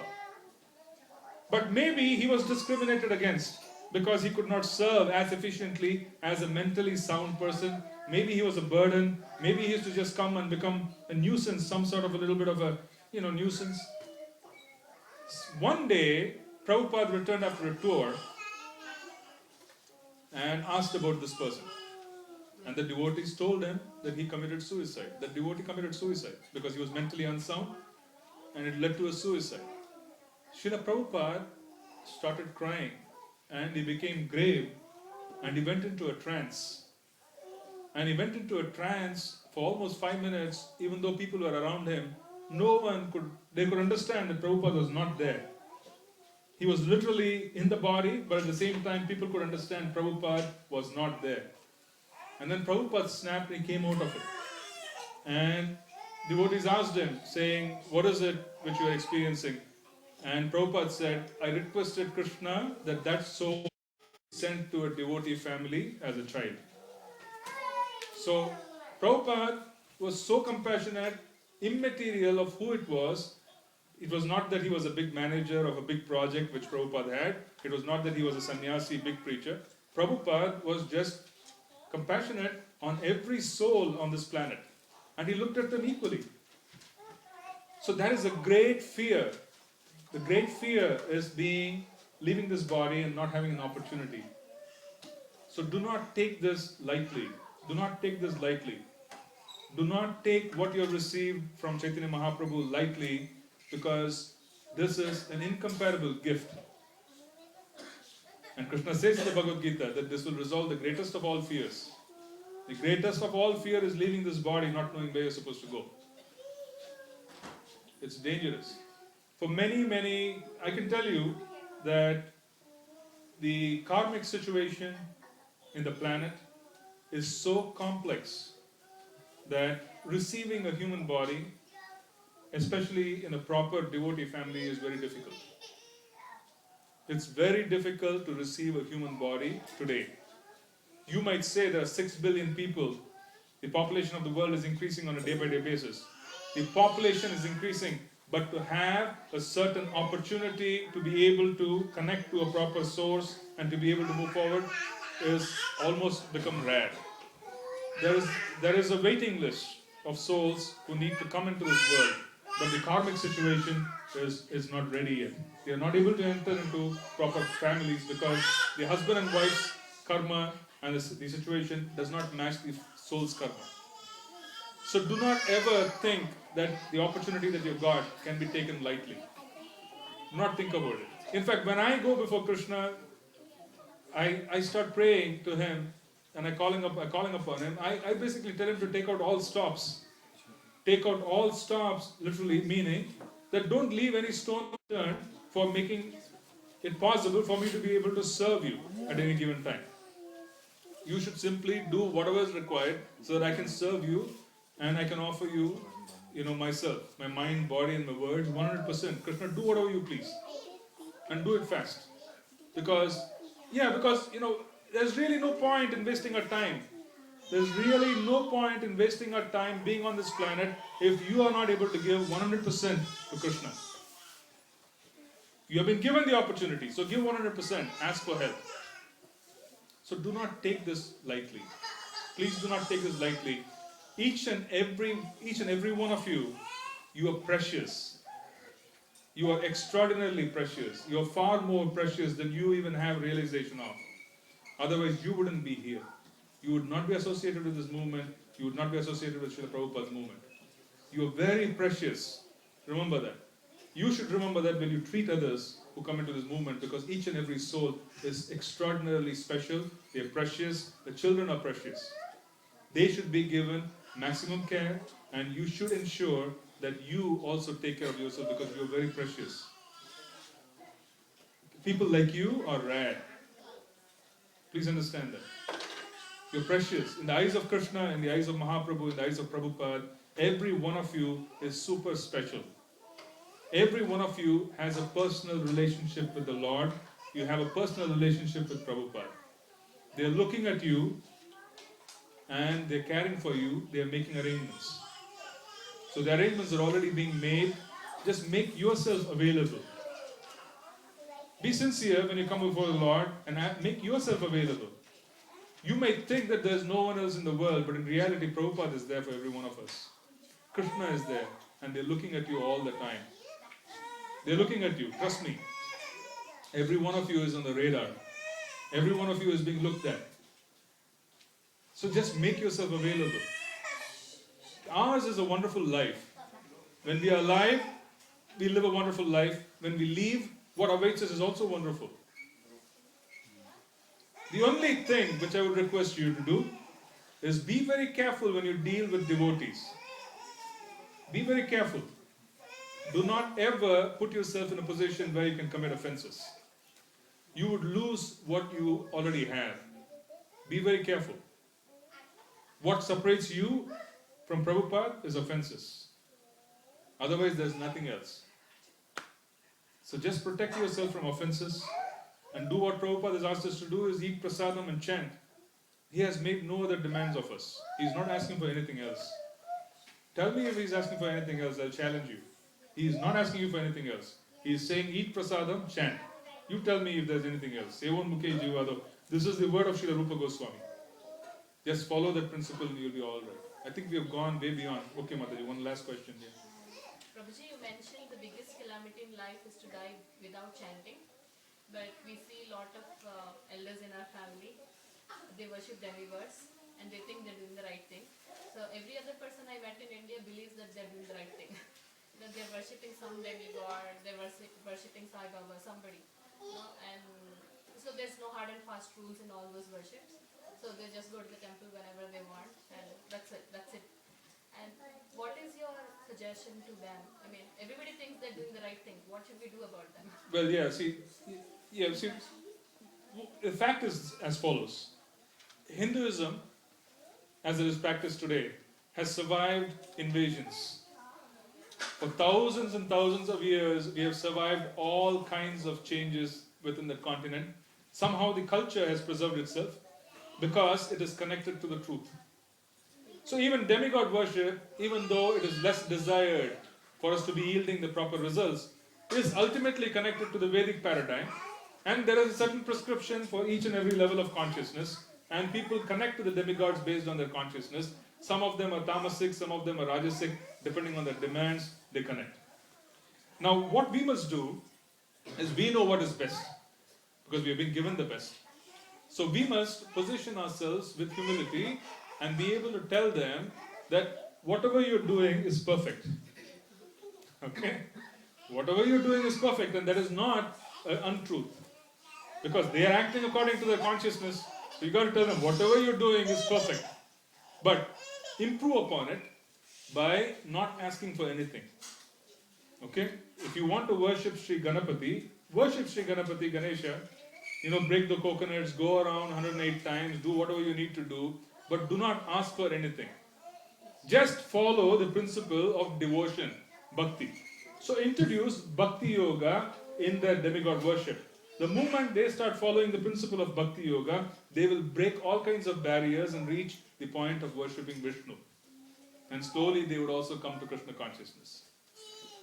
[SPEAKER 1] But maybe he was discriminated against because he could not serve as efficiently as a mentally sound person. Maybe he was a burden. Maybe he used to just come and become a nuisance, some sort of a little bit of a nuisance. One day, Prabhupada returned after a tour and asked about this person. And the devotees told him that he committed suicide. The devotee committed suicide because he was mentally unsound and it led to a suicide. Srila Prabhupada started crying and he became grave and he went into a trance. And he went into a trance for almost 5 minutes, even though people were around him. They could understand that Prabhupada was not there. He was literally in the body, but at the same time people could understand Prabhupada was not there. And then Prabhupada snapped and he came out of it. And devotees asked him, saying, "What is it which you are experiencing?" And Prabhupada said, "I requested Krishna that soul be sent to a devotee family as a child." So Prabhupada was so compassionate, immaterial of who it was. It was not that he was a big manager of a big project which Prabhupada had. It was not that he was a sannyasi, big preacher. Prabhupada was just compassionate on every soul on this planet. And he looked at them equally. So that is a great fear. The great fear is leaving this body and not having an opportunity. So do not take this lightly. Do not take this lightly. Do not take what you have received from Chaitanya Mahaprabhu lightly, because this is an incomparable gift. And Krishna says in the Bhagavad Gita that this will resolve the greatest of all fears. The greatest of all fear is leaving this body, not knowing where you're supposed to go. It's dangerous. For many, I can tell you that the karmic situation in the planet is so complex that receiving a human body, especially in a proper devotee family, is very difficult. It's very difficult to receive a human body today. You might say there are 6 billion people. The population of the world is increasing on a day-by-day basis. The population is increasing, but to have a certain opportunity to be able to connect to a proper source and to be able to move forward is almost become rare. There is a waiting list of souls who need to come into this world, but the karmic situation is not ready yet. They are not able to enter into proper families because the husband and wife's karma and the situation does not match the soul's karma. So do not ever think that the opportunity that you've got can be taken lightly. Do not think about it. In fact, when I go before Krishna, I start praying to him and I'm calling upon him. I basically tell him to take out all stops. Take out all stops, literally meaning that don't leave any stone unturned for making it possible for me to be able to serve you at any given time. You should simply do whatever is required so that I can serve you and I can offer you, myself, my mind, body and my words 100%. Krishna, do whatever you please. And do it fast. Because there's really no point in wasting our time. There's really no point in wasting our time being on this planet if you are not able to give 100% to Krishna. You have been given the opportunity, so give 100%. Ask for help. So do not take this lightly. Please do not take this lightly. Each and every one of you, you are precious. You are extraordinarily precious. You are far more precious than you even have realization of. Otherwise, you wouldn't be here. You would not be associated with this movement. You would not be associated with Srila Prabhupada's movement. You are very precious. Remember that. You should remember that when you treat others who come into this movement, because each and every soul is extraordinarily special. They are precious. The children are precious. They should be given maximum care, and you should ensure that you also take care of yourself because you are very precious. People like you are rare. Please understand that. You're precious. In the eyes of Krishna, in the eyes of Mahaprabhu, in the eyes of Prabhupada, every one of you is super special. Every one of you has a personal relationship with the Lord. You have a personal relationship with Prabhupada. They're looking at you and they're caring for you, they're making arrangements. So the arrangements are already being made. Just make yourself available. Be sincere when you come before the Lord and make yourself available. You may think that there's no one else in the world, but in reality, Prabhupada is there for every one of us. Krishna is there, and they're looking at you all the time. They're looking at you, trust me. Every one of you is on the radar. Every one of you is being looked at. So just make yourself available. Ours is a wonderful life. When we are alive, we live a wonderful life. When we leave, what awaits us is also wonderful. The only thing which I would request you to do is be very careful when you deal with devotees. Be very careful. Do not ever put yourself in a position where you can commit offenses. You would lose what you already have. Be very careful. What separates you from Prabhupada is offenses. Otherwise, there's nothing else. So just protect yourself from offenses and do what Prabhupada has asked us to do, is eat prasadam and chant. He has made no other demands of us. He's not asking for anything else. Tell me if he's asking for anything else, I'll challenge you. He is not asking you for anything else. He is saying, eat prasadam, chant. You tell me if there's anything else. Sevan Mukhe Jivado. This is the word of Srila Rupa Goswami. Just follow that principle and you'll be all right. I think we have gone way beyond. Okay, Mataji, one last question here.
[SPEAKER 11] Prabhuji, you mentioned the biggest calamity in life is to die without chanting. But we see a lot of elders in our family, they worship demigods and they think they're doing the right thing. So every other person I met in India believes that they're doing the right thing. That they're worshipping some demigod, they're worshipping Sai Baba, somebody. You know, and so there's no hard and fast rules in all those worships. So they just go to the temple whenever they want and that's it. And what is your suggestion to them? I mean, everybody thinks they're doing the right thing. What should we do about them?
[SPEAKER 1] Well, see, the fact is as follows. Hinduism, as it is practiced today, has survived invasions. For thousands and thousands of years, we have survived all kinds of changes within the continent. Somehow the culture has preserved itself because it is connected to the truth. So even demigod worship, even though it is less desired for us to be yielding the proper results, is ultimately connected to the Vedic paradigm. And there is a certain prescription for each and every level of consciousness. And people connect to the demigods based on their consciousness. Some of them are tamasic, some of them are rajasic. Depending on their demands, they connect. Now what we must do is we know what is best. Because we have been given the best. So we must position ourselves with humility and be able to tell them that whatever you're doing is perfect. Okay? Whatever you're doing is perfect, and that is not an untruth. Because they are acting according to their consciousness. So you got to tell them whatever you're doing is perfect. But improve upon it by not asking for anything. Okay? If you want to worship Sri Ganapati, worship Sri Ganapati Ganesha. Break the coconuts, go around 108 times, do whatever you need to do, but do not ask for anything. Just follow the principle of devotion, bhakti. So introduce bhakti yoga in their demigod worship. The moment they start following the principle of bhakti yoga, they will break all kinds of barriers and reach the point of worshipping Vishnu. And slowly they would also come to Krishna consciousness.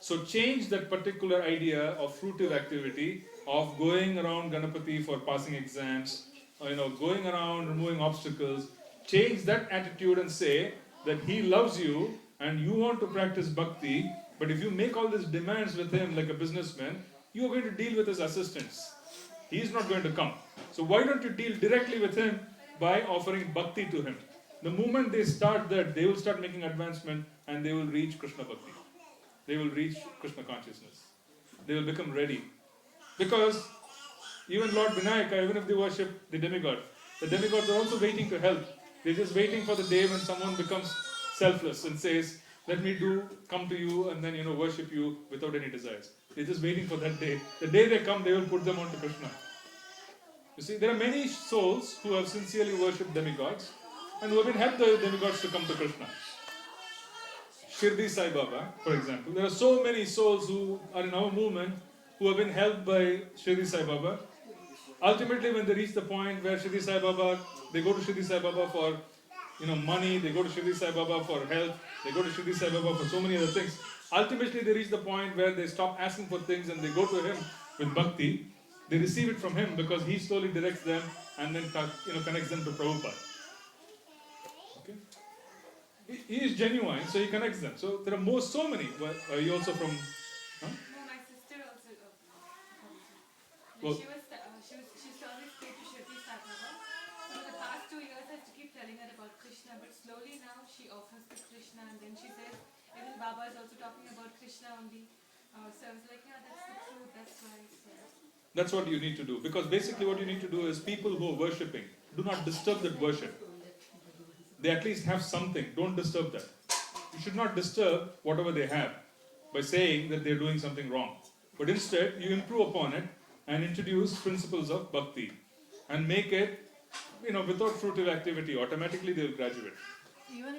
[SPEAKER 1] So change that particular idea of fruitive activity of going around Ganapati for passing exams, going around removing obstacles. Change that attitude and say that he loves you and you want to practice bhakti, but if you make all these demands with him like a businessman, you are going to deal with his assistants. He is not going to come. So why don't you deal directly with him by offering bhakti to him? The moment they start that, they will start making advancement and they will reach Krishna bhakti. They will reach Krishna consciousness. They will become ready. Because even Lord Vinayaka, even if they worship the demigods are also waiting to help. They're just waiting for the day when someone becomes selfless and says, let me come to you and then worship you without any desires. They're just waiting for that day. The day they come, they will put them on to Krishna. You see, there are many souls who have sincerely worshipped demigods and who have been helped the demigods to come to Krishna. Shirdi Sai Baba, for example. There are so many souls who are in our movement who have been helped by Shirdi Sai Baba. Ultimately, when they reach the point where Shirdi Sai Baba, they go to Shirdi Sai Baba for money, they go to Shirdi Sai Baba for health, they go to Shirdi Sai Baba for so many other things. Ultimately, they reach the point where they stop asking for things and they go to him with bhakti. They receive it from him because he slowly directs them and then connects them to Prabhupada. Okay? He is genuine, so he connects them. So there are so many. Well, are you also from? Huh?
[SPEAKER 9] No, my sister also.
[SPEAKER 1] Well,
[SPEAKER 9] She used to always pray to Shirdi Sai Baba. So for the past 2 years, I used to keep telling her about Krishna, but slowly now she offers to Krishna, and then she says, even Baba is also talking about Krishna only. So I was like, yeah, that's the truth. That's why. So.
[SPEAKER 1] That's what you need to do. Because basically what you need to do is people who are worshipping, do not disturb that worship. They at least have something. Don't disturb that. You should not disturb whatever they have by saying that they're doing something wrong. But instead, you improve upon it and introduce principles of bhakti and make it, without fruitive activity, automatically they will graduate.
[SPEAKER 8] Even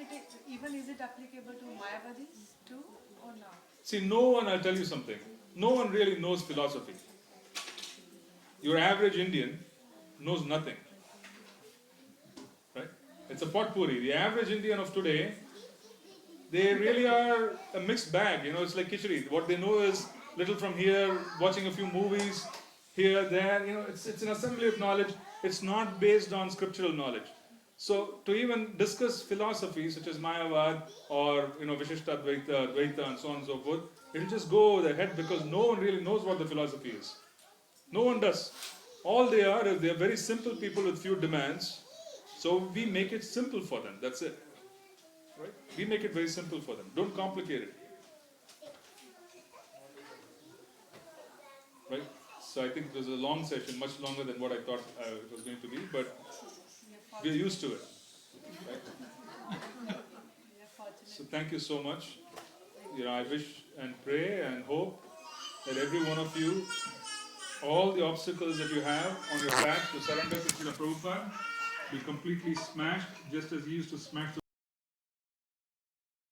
[SPEAKER 8] is it applicable to Mayavadis too or not?
[SPEAKER 1] See, no one, I'll tell you something, no one really knows philosophy. Your average Indian knows nothing. Right? It's a potpourri. The average Indian of today, they really are a mixed bag. It's like khichdi. What they know is little from here, watching a few movies, here, there. It's an assembly of knowledge. It's not based on scriptural knowledge. So to even discuss philosophy such as Mayavad or Vishishtadvaita, Advaita and so on and so forth, it'll just go over their head because no one really knows what the philosophy is. No one does. All they are is they're very simple people with few demands. So we make it simple for them. That's it. Right? We make it very simple for them. Don't complicate it. Right? So I think it was a long session, much longer than what I thought it was going to be, but we're used to it. Right? So thank you so much. I wish and pray and hope that every one of you, all the obstacles that you have on your path to surrender to Srila Prabhupada, be completely smashed, just as he used to smash the